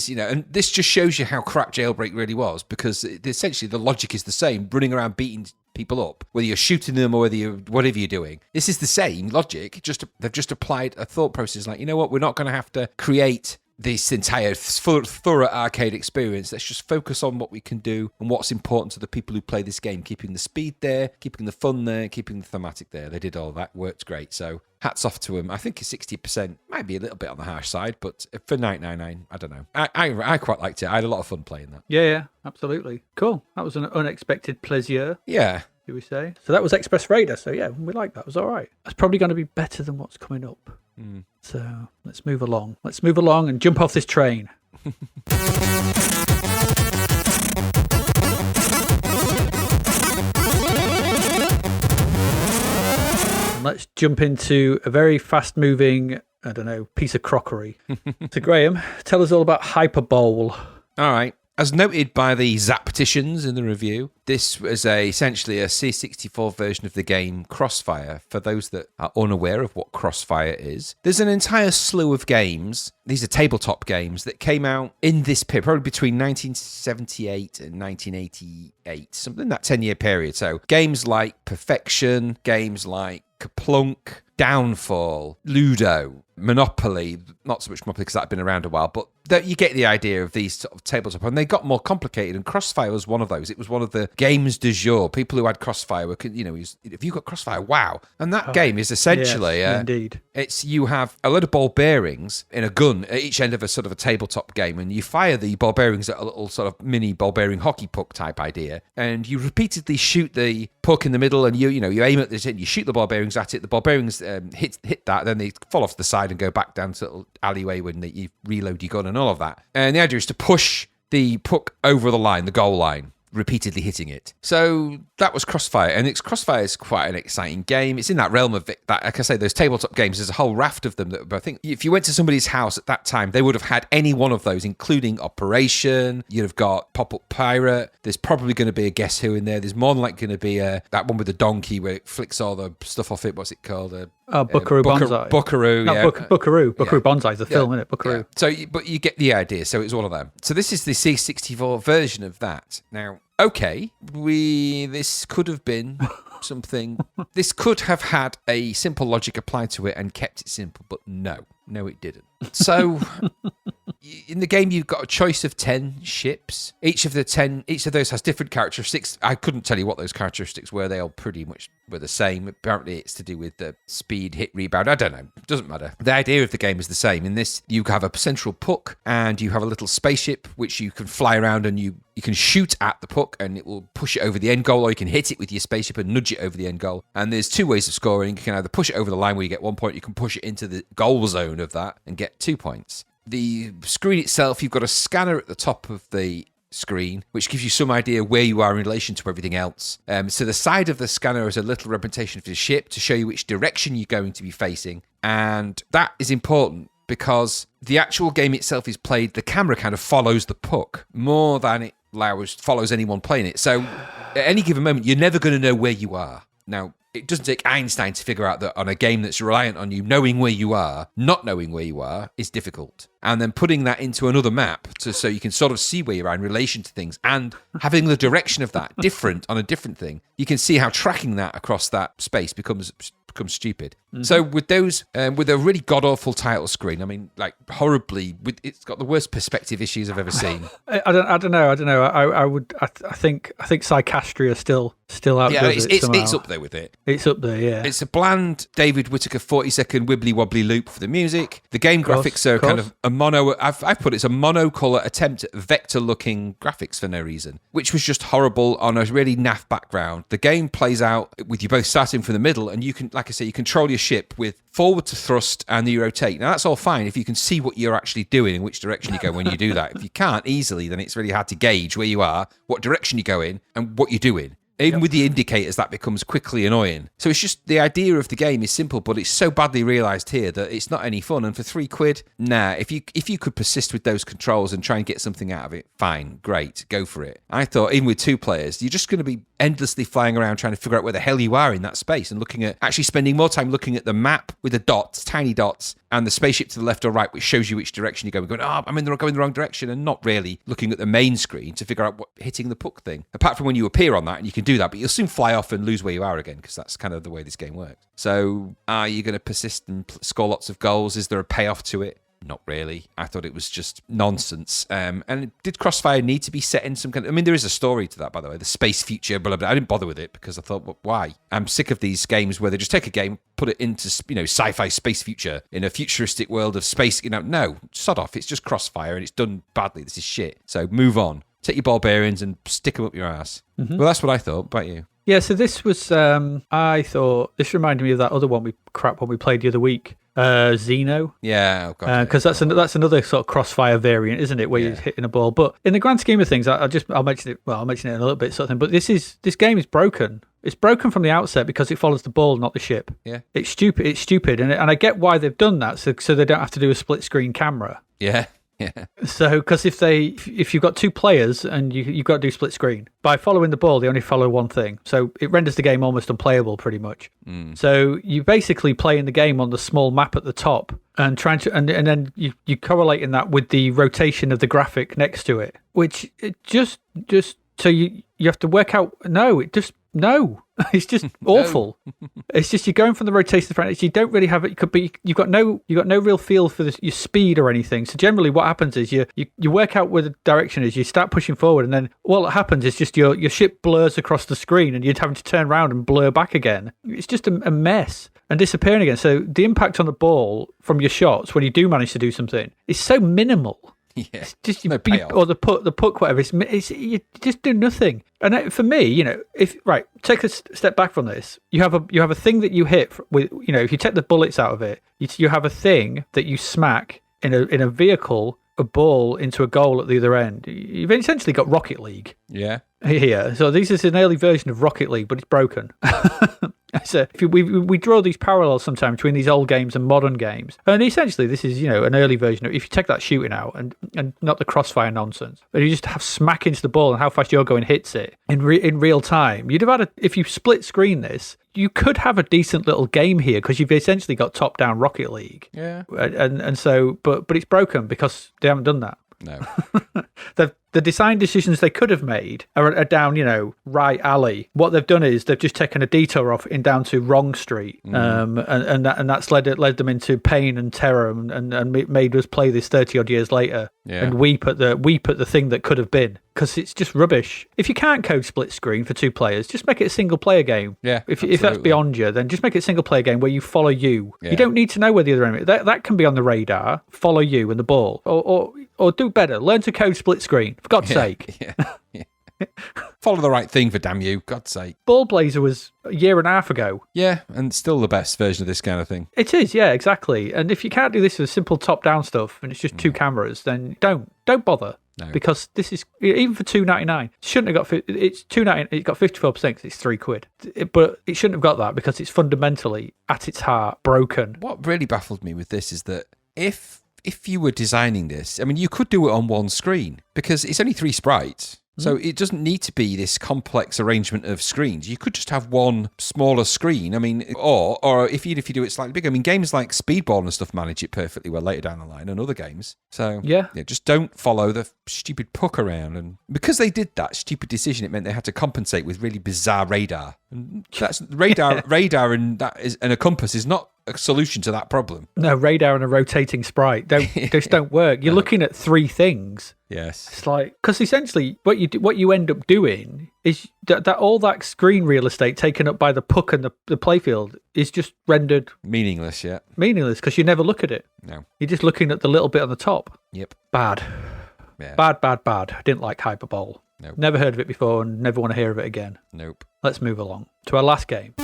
and this just shows you how crap jailbreak really was, because essentially the logic is the same, running around beating people up, whether you're shooting them or whatever you're doing. This is the same logic. They've just applied a thought process like, you know what, we're not going to have to create this entire thorough arcade experience. Let's just focus on what we can do and what's important to the people who play this game, keeping the speed there, keeping the fun there, keeping the thematic there. They did all that, worked great. So hats off to them. I think 60% might be a little bit on the harsh side, but for 999, I don't know. I quite liked it. I had a lot of fun playing that.
Yeah, absolutely. Cool. That was an unexpected pleasure.
Yeah.
Do we say? So that was Express Raider. So yeah, we like that. It was all right. That's probably going to be better than what's coming up. So let's move along. Let's move along and jump off this train. Let's jump into a very fast-moving, piece of crockery. So Graham, tell us all about HyperBowl.
All right. As noted by the Zappticians in the review, this was essentially a C64 version of the game Crossfire. For those that are unaware of what Crossfire is, there's an entire slew of games. These are tabletop games that came out in this period, probably between 1978 and 1988, something in that 10-year period. So games like Perfection, games like Kaplunk, Downfall, Ludo, Monopoly, not so much Monopoly because that had been around a while, but you get the idea of these sort of tabletop, and they got more complicated, and Crossfire was one of those. It was one of the games du jour. People who had Crossfire were, if you got Crossfire, wow. And that game is essentially,
yes, indeed.
You have a load of ball bearings in a gun at each end of a sort of a tabletop game, and you fire the ball bearings at a little sort of mini ball bearing hockey puck type idea, and you repeatedly shoot the puck in the middle, and you aim at this, and you shoot the ball bearings at it. The ball bearings hit that, then they fall off to the side and go back down to a little alleyway when you reload your gun and all of that. And the idea is to push the puck over the line, the goal line, repeatedly hitting it. So that was Crossfire, and Crossfire is quite an exciting game. It's in that realm of that, like I say, those tabletop games. There's a whole raft of them that I think if you went to somebody's house at that time, they would have had any one of those, including Operation. You'd have got Pop-Up Pirate. There's probably going to be a Guess Who in there. There's more than likely going to be that one with the donkey where it flicks all the stuff off it. What's it called?
Buckaroo Banzai.
Buckaroo,
no,
yeah.
Buckaroo. Buckaroo Banzai is a film, isn't it? Buckaroo.
Yeah. So, but you get the idea. So it's one of them. So this is the C64 version of that. Now, okay, this could have been something. This could have had a simple logic applied to it and kept it simple, but no, it didn't. So in the game, you've got a choice of 10 ships. Each of those has different characteristics. I couldn't tell you what those characteristics were. They all pretty much were the same. Apparently, it's to do with the speed, hit, rebound. I don't know. It doesn't matter. The idea of the game is the same. In this, you have a central puck and you have a little spaceship which you can fly around, and you can shoot at the puck and it will push it over the end goal, or you can hit it with your spaceship and nudge it over the end goal. And there's two ways of scoring. You can either push it over the line where you get 1 point, you can push it into the goal zone of that and get 2 points. The screen itself, you've got a scanner at the top of the screen, which gives you some idea where you are in relation to everything else. So the side of the scanner is a little representation of the ship to show you which direction you're going to be facing. And that is important because the actual game itself is played, the camera kind of follows the puck more than it follows anyone playing it. So at any given moment, you're never going to know where you are. Now, it doesn't take Einstein to figure out that on a game that's reliant on you knowing where you are, not knowing where you are is difficult. And then putting that into another map so you can sort of see where you are in relation to things, and having the direction of that different on a different thing, you can see how tracking that across that space becomes stupid. Mm-hmm. So with those, with a really god-awful title screen, I mean, like horribly, it's got the worst perspective issues I've ever seen.
I don't know. I think Psychastria still out.
Yeah, it's up there with it.
It's up there, yeah.
It's a bland David Whittaker 40-second wibbly-wobbly loop for the music. The game graphics are kind of a mono. I've put it's a monocolor attempt at vector-looking graphics for no reason, which was just horrible on a really naff background. The game plays out with you both starting from the middle, and you can, like I say, you control your ship with forward to thrust and you rotate. Now that's all fine if you can see what you're actually doing and which direction you go when you do that. If you can't easily, then it's really hard to gauge where you are, what direction you go in, and what you're doing. Even with the indicators, that becomes quickly annoying. So it's just the idea of the game is simple, but it's so badly realised here that it's not any fun. And for £3, nah. If you could persist with those controls and try and get something out of it, fine, great, go for it. I thought even with 2 players, you're just going to be endlessly flying around trying to figure out where the hell you are in that space and actually spending more time looking at the map with the dots, tiny dots, and the spaceship to the left or right, which shows you which direction you're going. Oh, I'm going the wrong direction, and not really looking at the main screen to figure out what hitting the puck thing. Apart from when you appear on that, and you can do that, but you'll soon fly off and lose where you are again, because that's kind of the way this game works. So are you going to persist and score lots of goals? Is there a payoff to it? Not really. I thought it was just nonsense. And did Crossfire need to be set in some kind of... I mean, there is a story to that, by the way. The space future, blah, blah, blah. I didn't bother with it because I thought, well, why? I'm sick of these games where they just take a game, put it into, sci-fi space future in a futuristic world of space. No, sod off. It's just Crossfire and it's done badly. This is shit. So move on. Take your ball bearings and stick them up your ass. Mm-hmm. Well, that's what I thought. What about you?
Yeah, so this was... I thought... This reminded me of that other one we played the other week. Xeno.
Yeah,
because that's another sort of Crossfire variant, isn't it? Where you're hitting a ball. But in the grand scheme of things, I'll mention it. Well, I'll mention it in a little bit, sort of thing. But this game is broken. It's broken from the outset because it follows the ball, not the ship.
Yeah,
it's stupid, and I get why they've done that, so they don't have to do a split screen camera.
Yeah. Yeah.
So, because if you've got 2 players and you've got to do split screen, by following the ball, they only follow one thing. So it renders the game almost unplayable, pretty much. So you basically playing the game on the small map at the top and trying to, and then you correlating that with the rotation of the graphic next to it, which it just so you have to work out. No, it's just awful. It's just you're going from the rotation to the front. You don't really have it. You've got no real feel for your speed or anything. So generally, what happens is you work out where the direction is. You start pushing forward, and then what happens is just your ship blurs across the screen, and you're having to turn around and blur back again. It's just a mess and disappearing again. So the impact on the ball from your shots when you do manage to do something is so minimal.
Yeah,
it's just
no payoff.
or the puck, whatever. It's you just do nothing. And for me, if take a step back from this, you have a thing that you hit with. If you take the bullets out of it, you have a thing that you smack in a vehicle, a ball into a goal at the other end. You've essentially got Rocket League.
Yeah.
Here, so this is an early version of Rocket League, but it's broken. So we draw these parallels sometimes between these old games and modern games, and essentially this is an early version of, if you take that shooting out and not the Crossfire nonsense, but you just have smack into the ball and how fast you're going hits it in real time. You'd have had if you split screen this, you could have a decent little game here because you've essentially got top down Rocket League.
Yeah,
and so but it's broken because they haven't done that.
No.
The design decisions they could have made are down, right alley. What they've done is they've just taken a detour off down to wrong street, and that's led them into pain and terror, and made us play this 30 odd years later and weep at the thing that could have been, because it's just rubbish. If you can't code split screen for 2 players, just make it a single player game.
Yeah,
if that's beyond you, then just make it a single player game where you follow you.
Yeah.
You don't need to know where the other enemy. That can be on the radar. Follow you and the ball, or do better. Learn to code split screen. For God's sake.
Yeah. Follow the right thing, for damn you, God's sake.
Ball Blazer was a year and a half ago.
Yeah, and still the best version of this kind of thing.
It is, yeah, exactly. And if you can't do this with simple top-down stuff and it's just 2 cameras, then don't bother. No. Because this is, even for $2.99, shouldn't have got, it's $2.99, it got 54% because it's £3. But it shouldn't have got that because it's fundamentally, at its heart, broken.
What really baffled me with this is that if you were designing this, I mean, you could do it on one screen because it's only 3 sprites. So it doesn't need to be this complex arrangement of screens. You could just have one smaller screen. I mean, or if you do it slightly bigger. I mean, games like Speedball and stuff manage it perfectly well later down the line, and other games. So yeah, just don't follow the stupid puck around. And because they did that stupid decision, it meant they had to compensate with really bizarre radar. And that's radar, and a compass is not a solution to that problem.
No, radar and a rotating sprite don't work. You're looking at 3 things.
Yes,
it's like, because essentially what you end up doing is that all that screen real estate taken up by the puck and the playfield is just rendered
meaningless. Yeah,
meaningless because you never look at it.
No,
you're just looking at the little bit on the top.
Yep,
bad.
Yeah.
Bad. I didn't like HyperBowl.
Nope.
Never heard of it before and never want to hear of it again.
Nope.
Let's move along to our last game.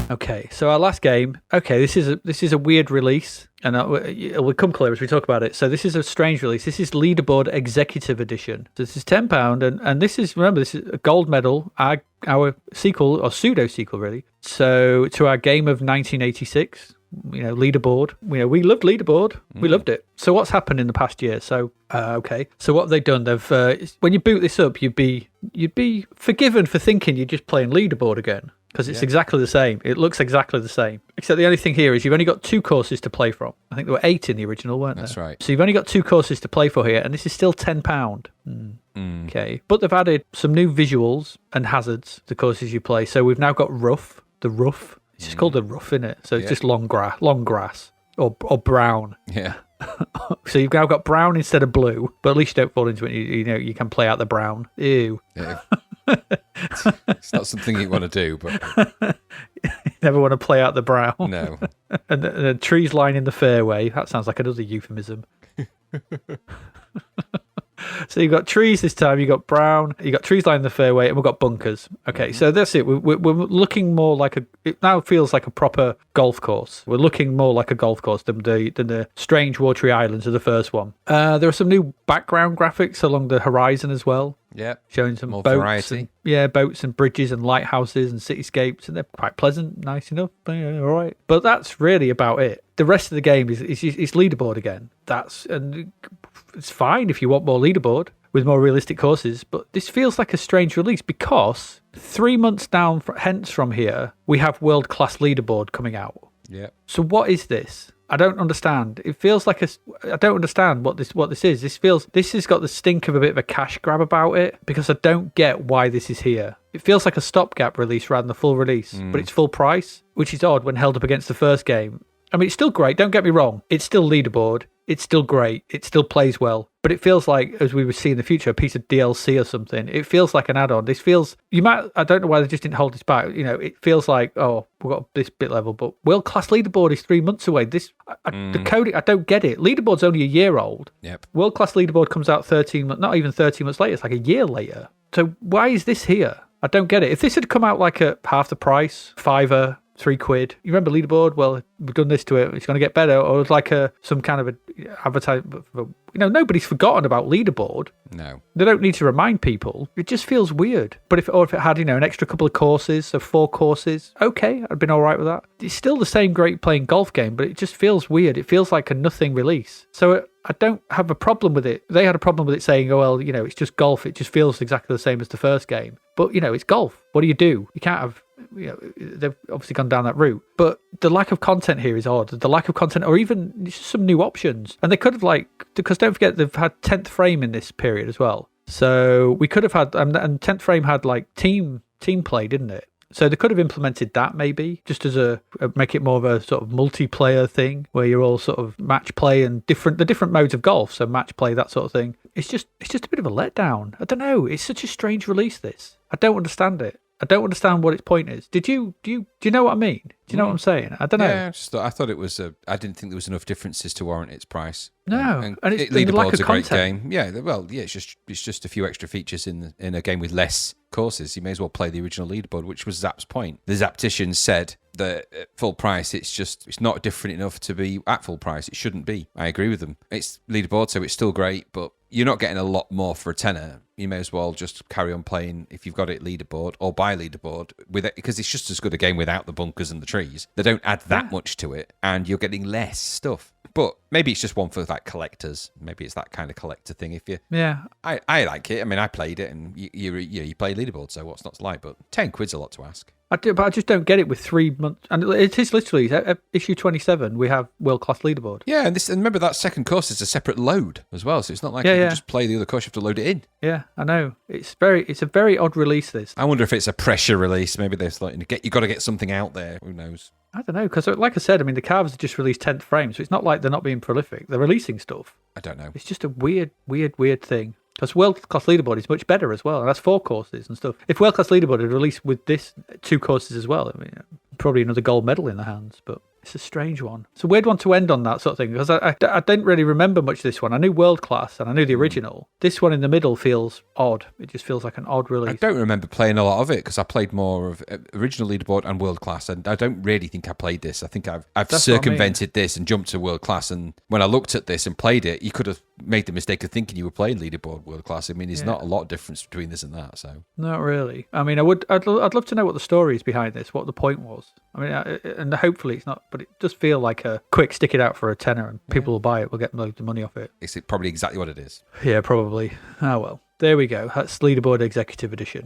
Okay, so our last game. Okay, this is a weird release, and we'll come clear as we talk about it. So this is a strange release. This is Leaderboard Executive Edition. So this is £10, and this is, remember, this is a gold medal, our sequel or pseudo sequel, really. So to our game of 1986. Leaderboard. We loved Leaderboard. We loved it. So what's happened in the past year? So so what have they done? They've when you boot this up, you'd be forgiven for thinking you're just playing Leaderboard again, because it's exactly the same. It looks exactly the same, except the only thing here is you've only got 2 courses to play from. I think there were 8 in the original, weren't there?
That's right.
So you've only got 2 courses to play for here, and this is still £10. Okay, but they've added some new visuals and hazards to the courses you play. So we've now got the rough. It's just called the rough, isn't it? So it's just long grass, or brown.
Yeah.
So you've now got brown instead of blue, but at least you don't fall into it. You can play out the brown. Ew.
Yeah. It's not something you want to do, but
You never want to play out the brown.
no.
And the trees lining the fairway. That sounds like another euphemism. So you've got trees this time, you've got brown, you've got trees lining the fairway, and we've got bunkers. Okay, so that's it. We're looking more like it now feels like a proper golf course. We're looking more like a golf course than the strange watery islands of the first one. There are some new background graphics along the horizon as well.
Yeah.
Showing some
more
boats.
variety.
Boats and bridges and lighthouses and cityscapes, and they're quite pleasant, nice enough. Yeah, all right. But that's really about it. The rest of the game is Leaderboard again. And it's fine if you want more Leaderboard with more realistic courses, but this feels like a strange release because 3 months hence from here, we have World Class Leaderboard coming out.
Yeah.
So what is this? I don't understand. It feels like I don't understand what this is. This has got the stink of a bit of a cash grab about it, because I don't get why this is here. It feels like a stopgap release rather than a full release, but it's full price, which is odd when held up against the first game. I mean, it's still great. Don't get me wrong. It's still Leaderboard. It's still great. It still plays well. But it feels like, as we would see in the future, a piece of DLC or something. It feels like an add-on. This feels, I don't know why they just didn't hold this back. It feels like, oh, we've got this bit level, but world-class Leaderboard is 3 months away. The coding, I don't get it. Leaderboard's only a year old.
Yep. World-class
Leaderboard comes out 13 months, not even 13 months later. It's like a year later. So why is this here? I don't get it. If this had come out like at half the price, £5, £3. You remember Leaderboard? Well, we've done this to it. It's going to get better. Or it's like some kind of a advertisement. Nobody's forgotten about Leaderboard.
No.
They don't need to remind people. It just feels weird. But if it had, an extra couple of courses, so 4 courses, okay, I'd been all right with that. It's still the same great playing golf game, but it just feels weird. It feels like a nothing release. So I don't have a problem with it. They had a problem with it saying, oh, well, it's just golf. It just feels exactly the same as the first game. But, it's golf. What do? You can't have... they've obviously gone down that route, but the lack of content here is odd. The lack of content, or even just some new options, and they could have because don't forget they've had 10th frame in this period as well. So we could have had, and 10th frame had team play, didn't it? So they could have implemented that maybe just as make it more of a sort of multiplayer thing where you're all sort of match play and the different modes of golf. So match play, that sort of thing. It's just a bit of a letdown. I don't know. It's such a strange release. This, I don't understand it. I don't understand what its point is. Do you know what I mean? Do you know what I'm saying? I don't know.
Yeah, I thought it was. I didn't think there was enough differences to warrant its price.
No,
and
it's
Leaderboard's a great
content.
game. Yeah, well, yeah, it's just a few extra features in a game with less courses. You may as well play the original Leaderboard, which was Zapp's point. The Zapticians said that at full price, it's not different enough to be at full price. It shouldn't be. I agree with them. It's Leaderboard, so it's still great, but you're not getting a lot more for a tenner. You may as well just carry on playing if you've got it Leaderboard, or buy Leaderboard with it, because it's just as good a game without the bunkers and the trees. They don't add that much to it, and you're getting less stuff. But maybe it's just one for collectors. Maybe it's that kind of collector thing. I like it. I mean, I played it, and you play Leaderboard, so what's not to like? But £10's a lot to ask.
I do, but I just don't get it with 3 months. And it is literally issue 27. We have World Class Leaderboard.
Yeah, and remember that second course is a separate load as well, so it's not like you can just play the other course. You have to load it in.
Yeah, I know. It's a very odd release. This.
I wonder if it's a pressure release. Maybe they're you got to get something out there. Who knows?
I don't know, because like I said, I mean, the Carvers have just released 10th frame, so it's not like they're not being prolific. They're releasing stuff.
I don't know.
It's just a weird thing. Because World Class Leaderboard is much better as well, and that's 4 courses and stuff. If World Class Leaderboard had released with this 2 courses as well, I mean, probably another gold medal in the hands, but It's a strange one. It's a weird one to end on, that sort of thing, because I didn't really remember much of this one. I knew World Class and I knew the original. This one in the middle feels odd. It just feels like an odd release.
I don't remember playing a lot of it because I played more of original Leaderboard and World Class, and I don't really think I played this. I think I've
That's
circumvented this and jumped to World Class, and when I looked at this and played it, you could have made the mistake of thinking you were playing Leaderboard World Class. I mean, there's not a lot of difference between this and that. So
Not really. I mean, I'd love to know what the story is behind this, what the point was. I mean, and hopefully it's not, but it does feel like a quick stick it out for a tenner and people will buy it. We'll get loads of money off it.
it's probably exactly what it is.
Yeah, probably. Oh, well. There we go. That's Leaderboard Executive Edition.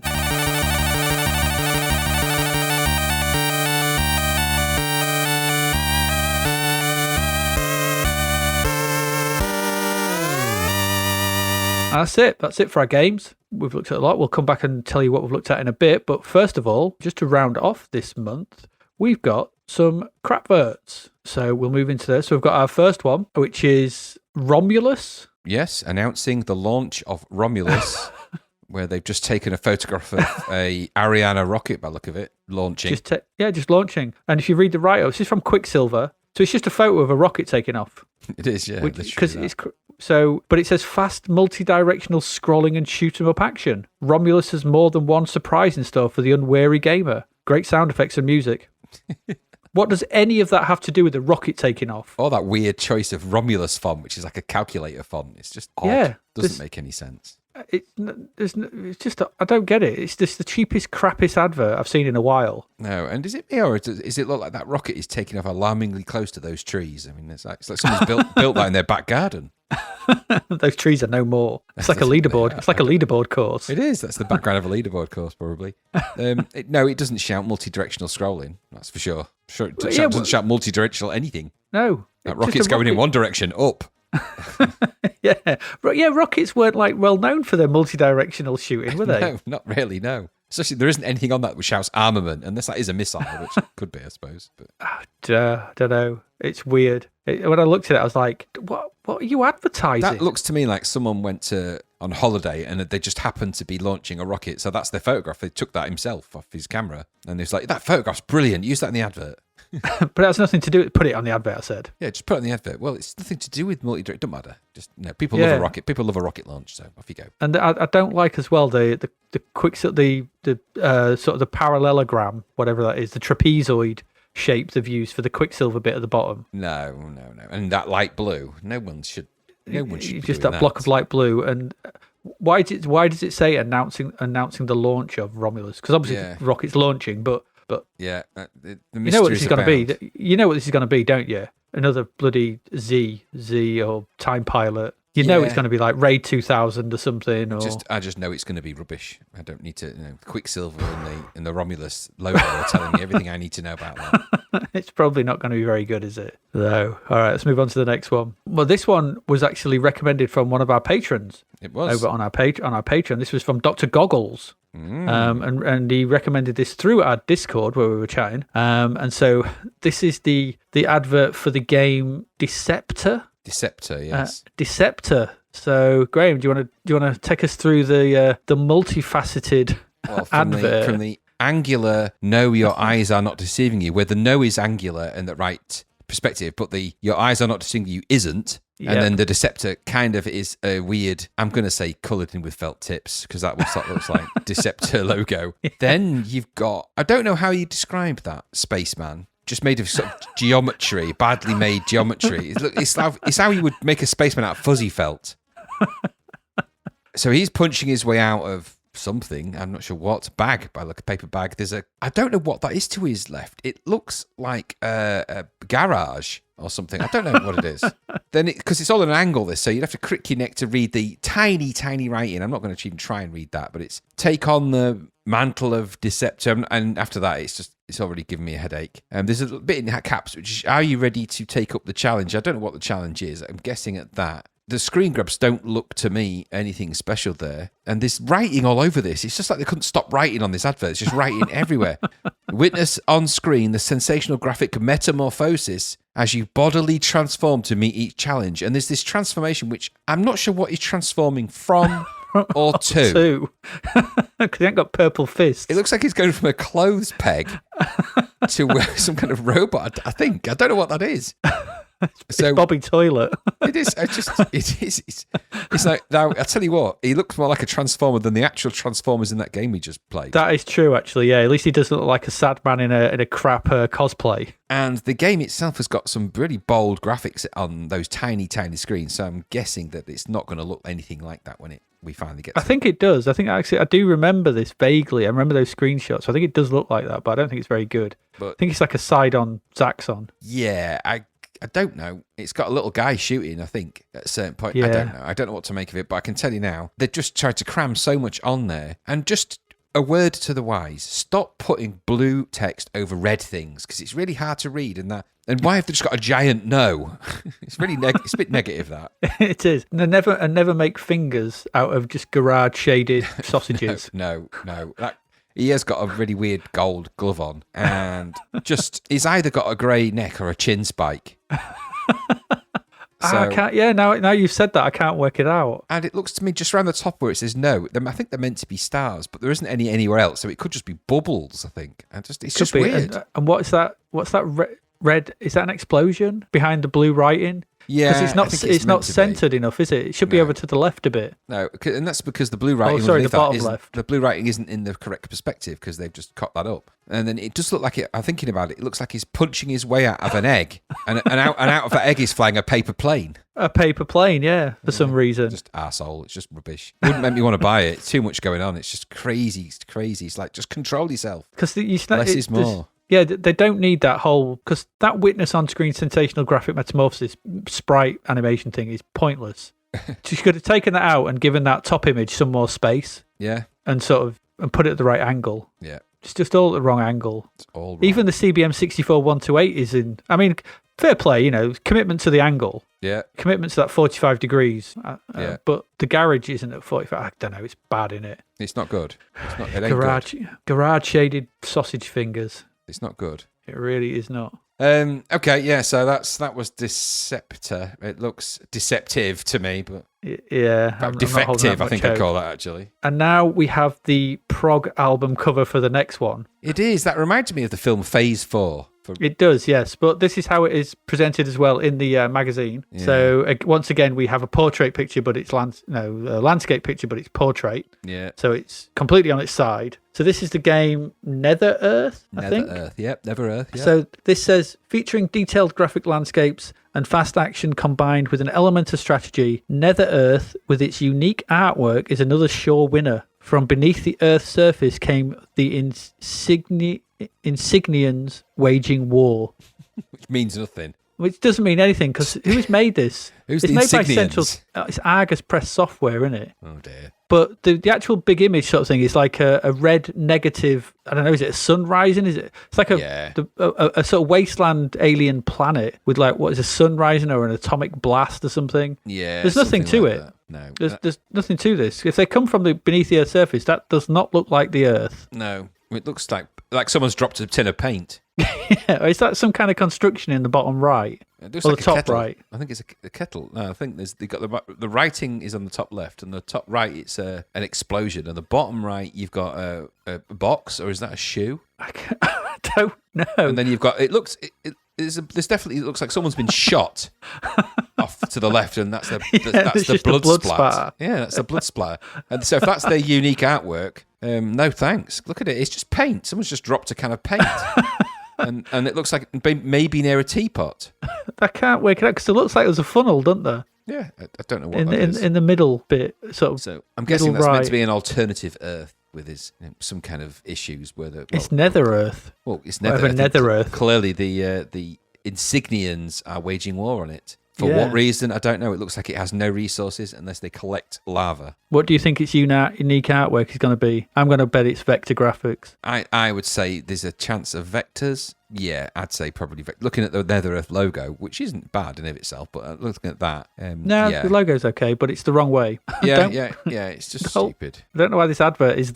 That's it. That's it for our games. We've looked at a lot. We'll come back and tell you what we've looked at in a bit. But first of all, just to round off this month, we've got some crapverts. So we'll move into this. So we've got our first one, which is Romulus.
Yes, announcing the launch of Romulus, where they've just taken a photograph of a Ariana rocket, by the look of it, launching.
Just launching. And if you read the write-up, this is from Quicksilver. So it's just a photo of a rocket taking off.
It is, yeah.
Because but it says fast, multi-directional scrolling and shoot 'em up action. Romulus has more than one surprise in store for the unwary gamer. Great sound effects and music. What does any of that have to do with the rocket taking off?
Or that weird choice of Romulus font, which is like a calculator font. It's just odd.
Yeah,
Doesn't make any sense.
It's just I don't get it. It's just the cheapest, crappiest advert I've seen in a while.
No, and is it me, or does it look like that rocket is taking off alarmingly close to those trees? I mean, it's like someone's built that in their back garden.
Those trees are no more. It's like a leaderboard. It's like a leaderboard course.
It is. That's the background of a leaderboard course, probably. No, it doesn't shout multi-directional scrolling. That's for sure. It doesn't shout multi-directional anything.
No,
that rocket's going in one direction, up.
Yeah, rockets weren't like well known for their multi-directional shooting, were they?
No, not really. No, especially there isn't anything on that which shouts armament, unless that is a missile, which could be, I suppose. But
don't know. It's weird. When I looked at it, I was like, "What are you advertising?"
That looks to me like someone went on holiday and they just happened to be launching a rocket. So that's their photograph. They took that himself off his camera, and it's like, that photograph's brilliant. Use that in the advert.
But it has nothing to do with put it on the advert, I said.
Yeah, just put it on the advert. Well, it's nothing to do with multi-direct. Don't matter. Just people love a rocket. People love a rocket launch. So off you go.
And I don't like as well the sort of the parallelogram, whatever that is, the trapezoid shape they've used for the Quicksilver bit at the bottom.
No. And that light blue. No one should.
Just that block of light blue. And why does it say announcing the launch of Romulus? Because obviously the rocket's launching, but
yeah, the
you know what this is going to be. You know what this is going to be, don't you? Another bloody Z or Time Pilot. You know it's going to be like Raid 2000 or something. Or
I just know it's going to be rubbish. I don't need to. Quicksilver and the Romulus logo are telling me everything I need to know about that.
It's probably not going to be very good, is it? No. All right, let's move on to the next one. Well, this one was actually recommended from one of our patrons.
It was
over on our Patreon. This was from Dr. Goggles. And he recommended this through our Discord where we were chatting. And so this is the advert for the game Deceptor.
Deceptor, yes.
Deceptor. So, Graham, do you want to take us through the multifaceted advert?
From the angular, no, your eyes are not deceiving you, where the no is angular and the right perspective, but your eyes are not deceiving you isn't. Yep. And then the Deceptor kind of is a weird, I'm going to say coloured in with felt tips, because that looks like Deceptor logo. Yeah. Then you've got, I don't know how you describe that, spaceman. Just made of sort of geometry, badly made geometry. It's how you would make a spaceman out of fuzzy felt. So he's punching his way out of something, I'm not sure what, bag, by like a paper bag. I don't know what that is to his left. It looks like a garage or something. I don't know what it is. Then because it's all at an angle, so you'd have to crick your neck to read the tiny, tiny writing. I'm not going to even try and read that, but it's take on the mantle of Deceptor, and after that, it's already given me a headache. There's a bit in caps, which is, are you ready to take up the challenge? I don't know what the challenge is. I'm guessing at that. The screen grabs don't look to me anything special there. And there's writing all over this. It's just like they couldn't stop writing on this advert. It's just writing everywhere. Witness on screen the sensational graphic metamorphosis as you bodily transform to meet each challenge. And there's this transformation, which I'm not sure what he's transforming from or to.
Because he ain't got purple fists.
It looks like he's going from a clothes peg to some kind of robot. I think I don't know what that is. So
Bobby Toilet.
it is. It's like, now I tell you what, he looks more like a Transformer than the actual Transformers in that game we just played.
That is true, actually. Yeah, at least he doesn't look like a sad man in a crap cosplay.
And the game itself has got some really bold graphics on those tiny screens. So I'm guessing that it's not going to look anything like that when we finally get.
I think it does. I think actually I do remember this vaguely. I remember those screenshots. I think it does look like that, but I don't think it's very good.
But
I think it's like a side-on Zaxxon.
Yeah, I don't know. It's got a little guy shooting, I think, at a certain point.
Yeah.
I don't know. I don't know what to make of it, but I can tell you now, they just tried to cram so much on there. And just a word to the wise, stop putting blue text over red things, because it's really hard to read. And why have they just got a giant no? It's really it's a bit negative, that.
It is. And never make fingers out of just garage-shaded sausages.
No. He has got a really weird gold glove on, and he's either got a grey neck or a chin spike.
I can't. Yeah, now you've said that, I can't work it out.
And it looks to me just around the top where it says no. I think they're meant to be stars, but there isn't any anywhere else, so it could just be bubbles. I think. It's just weird.
And what's that? What's that red? Is that an explosion behind the blue writing?
Yeah,
because it's not centered enough, is it? It should be over to the left a bit.
No, and that's because the blue writing.
The bottom left.
The blue writing isn't in the correct perspective because they've just cut that up. And then it does look like it. I'm thinking about it. It looks like he's punching his way out of an egg, and out of that egg is flying a paper plane.
A paper plane, yeah, for some reason.
Just arsehole. It's just rubbish. Wouldn't make me want to buy it. Too much going on. It's just crazy. It's crazy. It's like, just control yourself.
Because
less is more.
Yeah, they don't need that whole, because that witness on screen sensational graphic metamorphosis sprite animation thing is pointless. She could have taken that out and given that top image some more space.
Yeah.
And put it at the right angle.
Yeah.
It's just all at the wrong angle.
It's all wrong.
Even the CBM 64128 is in. I mean, fair play, commitment to the angle.
Yeah.
Commitment to that 45 degrees.
Yeah.
But the garage isn't at 45. I don't know. It's bad, in it.
It's not good. It ain't
garage shaded sausage fingers.
It's not good.
It really is not.
Okay, yeah, so that was Deceptor. It looks deceptive to me, but
yeah, I'm
defective,
not
I think
hope.
I'd call that, actually.
And now we have the prog album cover for the next one.
It is. That reminds me of the film Phase 4.
It does, yes, but this is how it is presented as well in the magazine.
Yeah.
So once again, we have a portrait picture, but it's landscape picture, but it's portrait.
Yeah.
So it's completely on its side. So this is the game Nether Earth, I think.
Nether Earth, yep. Nether Earth, yep.
So this says, featuring detailed graphic landscapes and fast action combined with an element of strategy, Nether Earth, with its unique artwork, is another sure winner. From beneath the Earth's surface came the Insignians waging war.
Which means nothing.
Which doesn't mean anything, because who has made this?
Who's
it's
the
made by
Insignians?
it's Argus Press Software, isn't it?
Oh, dear.
But the actual big image sort of thing is like a red negative. I don't know. Is it a sun rising? Is it? It's like a sort of wasteland alien planet with like what is a sun rising or an atomic blast or something.
Yeah.
There's nothing to
like
it.
that. No.
There's nothing to this. If they come from the beneath the Earth's surface, that does not look like the Earth.
No. It looks like someone's dropped a tin of paint.
Yeah, or is that some kind of construction in the bottom right?
It looks
or
like
the top
kettle.
right?
I think it's a kettle. No, I think they got the writing is on the top left, and the top right it's an explosion, and the bottom right you've got a box, or is that a shoe?
I don't know.
And then you've got this definitely looks like someone's been shot off to the left, and that's the blood splatter. Yeah, that's the blood splatter. And so if that's their unique artwork, no thanks. Look at it; it's just paint. Someone's just dropped a can of paint. And it looks like maybe near a teapot.
I can't work it out because it looks like there's a funnel, doesn't there?
Yeah, I don't know what that is.
In the middle bit, sort of.
So I'm guessing that's meant to be an alternative Earth with some kind of issues where
it's Nether Earth.
Well, it's Nether
Earth.
Clearly, the Insignians are waging war on it. For what reason, I don't know. It looks like it has no resources unless they collect lava.
What do you think its unique artwork is going to be? I'm going to bet it's vector graphics.
I would say there's a chance of vectors. Yeah, I'd say probably looking at the Nether Earth logo, which isn't bad in of itself, but looking at that,
the logo's okay, but it's the wrong way.
Yeah, it's just stupid.
I don't know why this advert is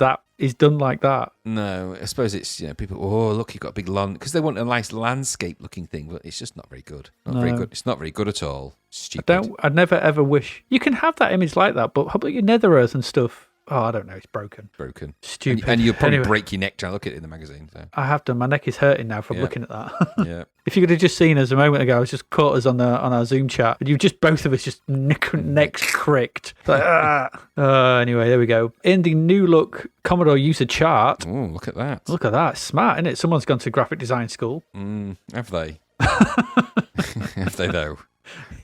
done like that.
No, I suppose it's people. Oh, look, you've got a big lawn because they want a nice landscape-looking thing, but it's just not very good. Very good. It's not very good at all. Stupid.
I'd never ever wish you can have that image like that, but how about your Nether Earth and stuff? I don't know. It's broken.
Broken.
Stupid.
And you'll probably
Anyway.
break your neck trying to look at it in the magazine. So.
I have done. My neck is hurting now from
Yeah.
looking at that.
Yeah.
If you could have just seen us a moment ago, I was just caught us on our Zoom chat. And you just both of us just necks cricked. Like, anyway, there we go. In the new look Commodore user chart.
Oh, look at that.
Look at that. Smart, isn't it? Someone's gone to graphic design school.
Have they? Have they, though?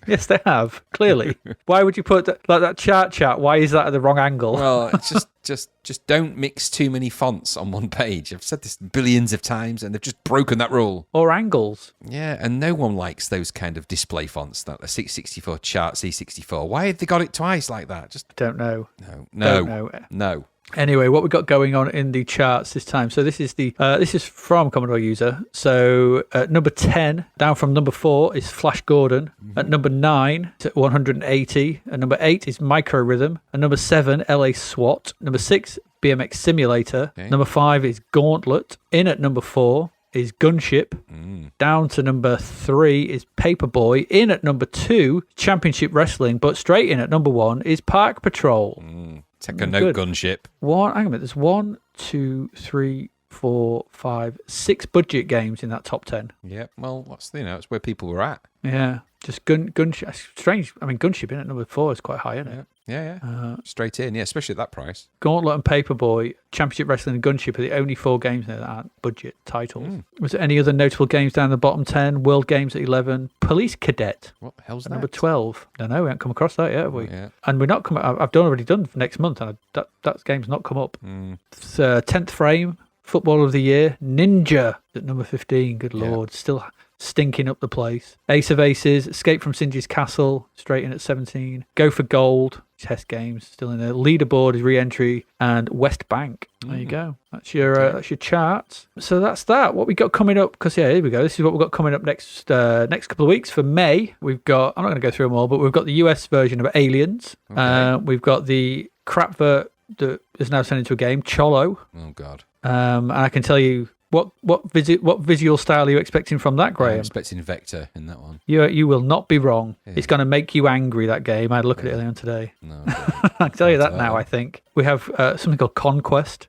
Yes, they have. Clearly. Why would you put that chart? Why is that at the wrong angle?
Well, it's just don't mix too many fonts on one page. I've said this billions of times, and they've just broken that rule.
Or angles.
Yeah, and no one likes those kind of display fonts, that the 664 chart C64. Why have they got it twice like that? Just
Don't know.
no.
know.
No.
Anyway, what we got going on in the charts this time. So this is this is from Commodore User. So at number 10, down from number 4 is Flash Gordon. At number 9, it's at 180. At number 8 is Micro Rhythm. At number 7, LA SWAT. Number 6, BMX Simulator.
Okay.
Number 5 is Gauntlet. In at number 4 is Gunship. Down to number 3 is Paperboy. In at number 2, Championship Wrestling. But straight in at number 1 is Park Patrol.
Take a note,
Good.
Gunship.
Hang on a minute. There's 1, 2, 3, 4, 5, 6 budget games in that top 10.
Yeah, well, it's where people were at.
Yeah, just Gunship. Strange. I mean, Gunship in at number 4 is quite high, isn't it?
Yeah. Straight in, yeah, especially at that price.
Gauntlet and Paperboy, Championship Wrestling and Gunship are the only 4 games there that aren't budget titles. Was there any other notable games down the bottom 10? World Games at 11. Police Cadet
What the hell's
at
that?
number 12. No, we haven't come across that yet, have we?
Yeah.
And we're not coming. I've already done for next month, and that game's not come up. 10th Frame, Football of the Year, Ninja at number 15. Good lord, still stinking up the place. Ace of Aces, Escape from Singe's Castle, straight in at 17. Go for Gold, Test Games, still in there. Leaderboard is re-entry, and West Bank. There you go. That's your charts. So that's that. What we got coming up? Because here we go. This is what we've got coming up next couple of weeks for May. We've got. I'm not going to go through them all, but we've got the US version of Aliens.
Okay.
We've got the crapvert that is now turned into a game, Cholo.
Oh, God.
And I can tell you what visual style are you expecting from that,
I'm
Graham?
expecting Vector in that one.
You will not be wrong.
Yeah.
It's going to make you angry, that game. I had a look at it earlier on today.
No.
I can tell you that now, I think. We have something called Conquest.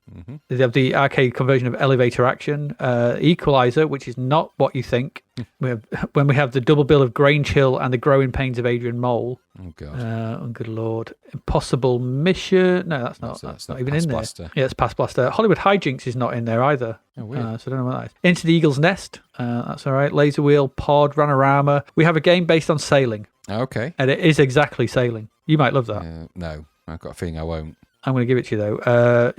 They have the arcade conversion of Elevator Action. Equalizer, which is not what you think. When we have the double bill of Grange Hill and the Growing Pains of Adrian Mole.
Oh, God.
Good lord. Impossible Mission. No, that's not even
Pass
in there.
Blaster.
Yeah, it's Pass Blaster. Hollywood Hijinks is not in there either.
Oh, weird.
So I don't know what that is. Into the Eagle's Nest. That's all right. Laser Wheel, Pod, Ranorama. We have a game based on sailing.
Okay.
And it is exactly sailing. You might love that.
No, I've got a feeling I won't.
I'm going to give it to you, though.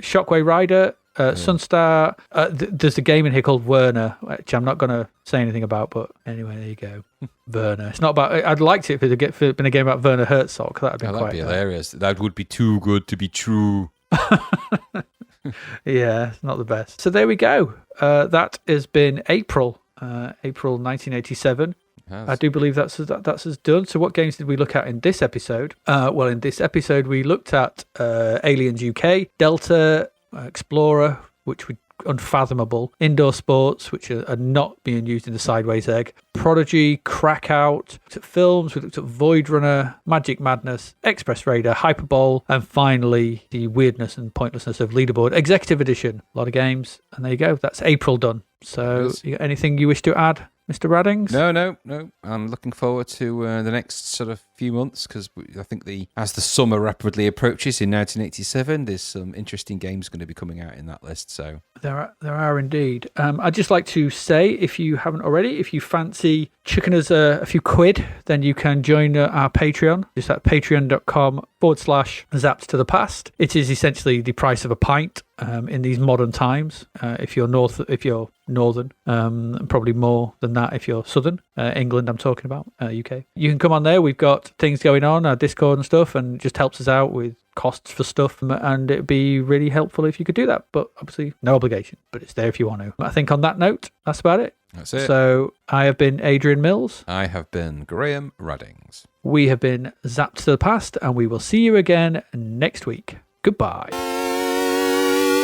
Shockwave Rider, Sunstar. There's a game in here called Werner, which I'm not going to say anything about, but anyway, there you go. Werner. It's not about. I'd liked it if it had been a game about Werner Herzog. That'd been
That'd be hilarious. That would be too good to be true.
Yeah, it's not the best. So there we go. That has been April 1987. I do believe that's us done. So what games did we look at in this episode? Well, in this episode, we looked at Aliens UK, Delta, Explorer, which we unfathomable, Indoor Sports, which are not being used in the Sideways Egg, Prodigy, Krakout, we looked at films, we looked at Void Runner, Magic Madness, Express Raider, HyperBowl, and finally the weirdness and pointlessness of Leaderboard Executive Edition. A lot of games, and there you go. That's April done. So, you got anything you wish to add, Mr. Raddings?
No. I'm looking forward to the next sort of few months because I think as the summer rapidly approaches in 1987, there's some interesting games going to be coming out in that list. So
there are indeed. I'd just like to say, if you haven't already, if you fancy chucking us a few quid, then you can join our Patreon. Just at patreon.com/zapped to the past. It is essentially the price of a pint in these modern times. If you're northern, probably more than that if you're southern. England, I'm talking about, UK. You can come on there. We've got things going on, our Discord and stuff, and it just helps us out with costs for stuff, and it'd be really helpful if you could do that. But obviously, no obligation, but it's there if you want to. I think on that note, that's about it.
that's it.
So I have been Adrian Mills.
I have been Graham Raddings.
We have been Zapped to the Past, and we will see you again next week. Goodbye.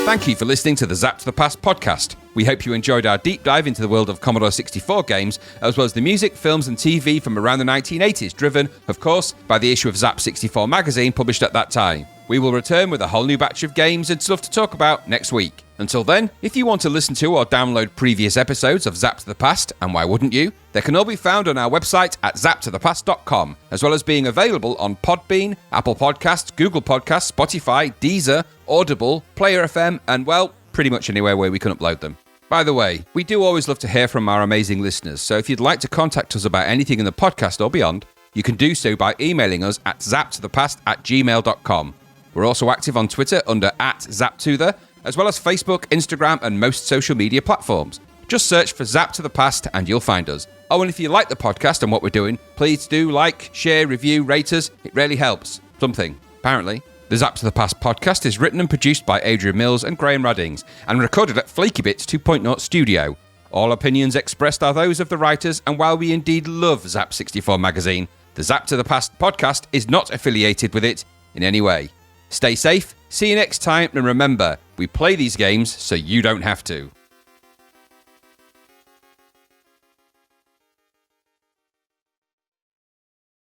Thank you for listening to the Zapped to the Past podcast. We hope you enjoyed our deep dive into the world of Commodore 64 games, as well as the music, films and TV from around the 1980s, driven, of course, by the issue of Zap 64 magazine published at that time. We will return with a whole new batch of games and stuff to talk about next week. Until then, if you want to listen to or download previous episodes of Zapped to the Past, and why wouldn't you, they can all be found on our website at zappedtothepast.com, as well as being available on Podbean, Apple Podcasts, Google Podcasts, Spotify, Deezer, Audible, Player FM, and well, pretty much anywhere where we can upload them. By the way, we do always love to hear from our amazing listeners, so if you'd like to contact us about anything in the podcast or beyond, you can do so by emailing us at zappedtothepast@gmail.com. We're also active on Twitter under @ZappTothe, as well as Facebook, Instagram, and most social media platforms. Just search for Zapped to the Past and you'll find us. Oh, and if you like the podcast and what we're doing, please do like, share, review, rate us. It really helps. Something, apparently. The Zapped to the Past podcast is written and produced by Adrian Mills and Graham Raddings, and recorded at Flaky Bits 2.0 Studio. All opinions expressed are those of the writers, and while we indeed love Zap 64 magazine, the Zapped to the Past podcast is not affiliated with it in any way. Stay safe, see you next time, and remember, we play these games so you don't have to.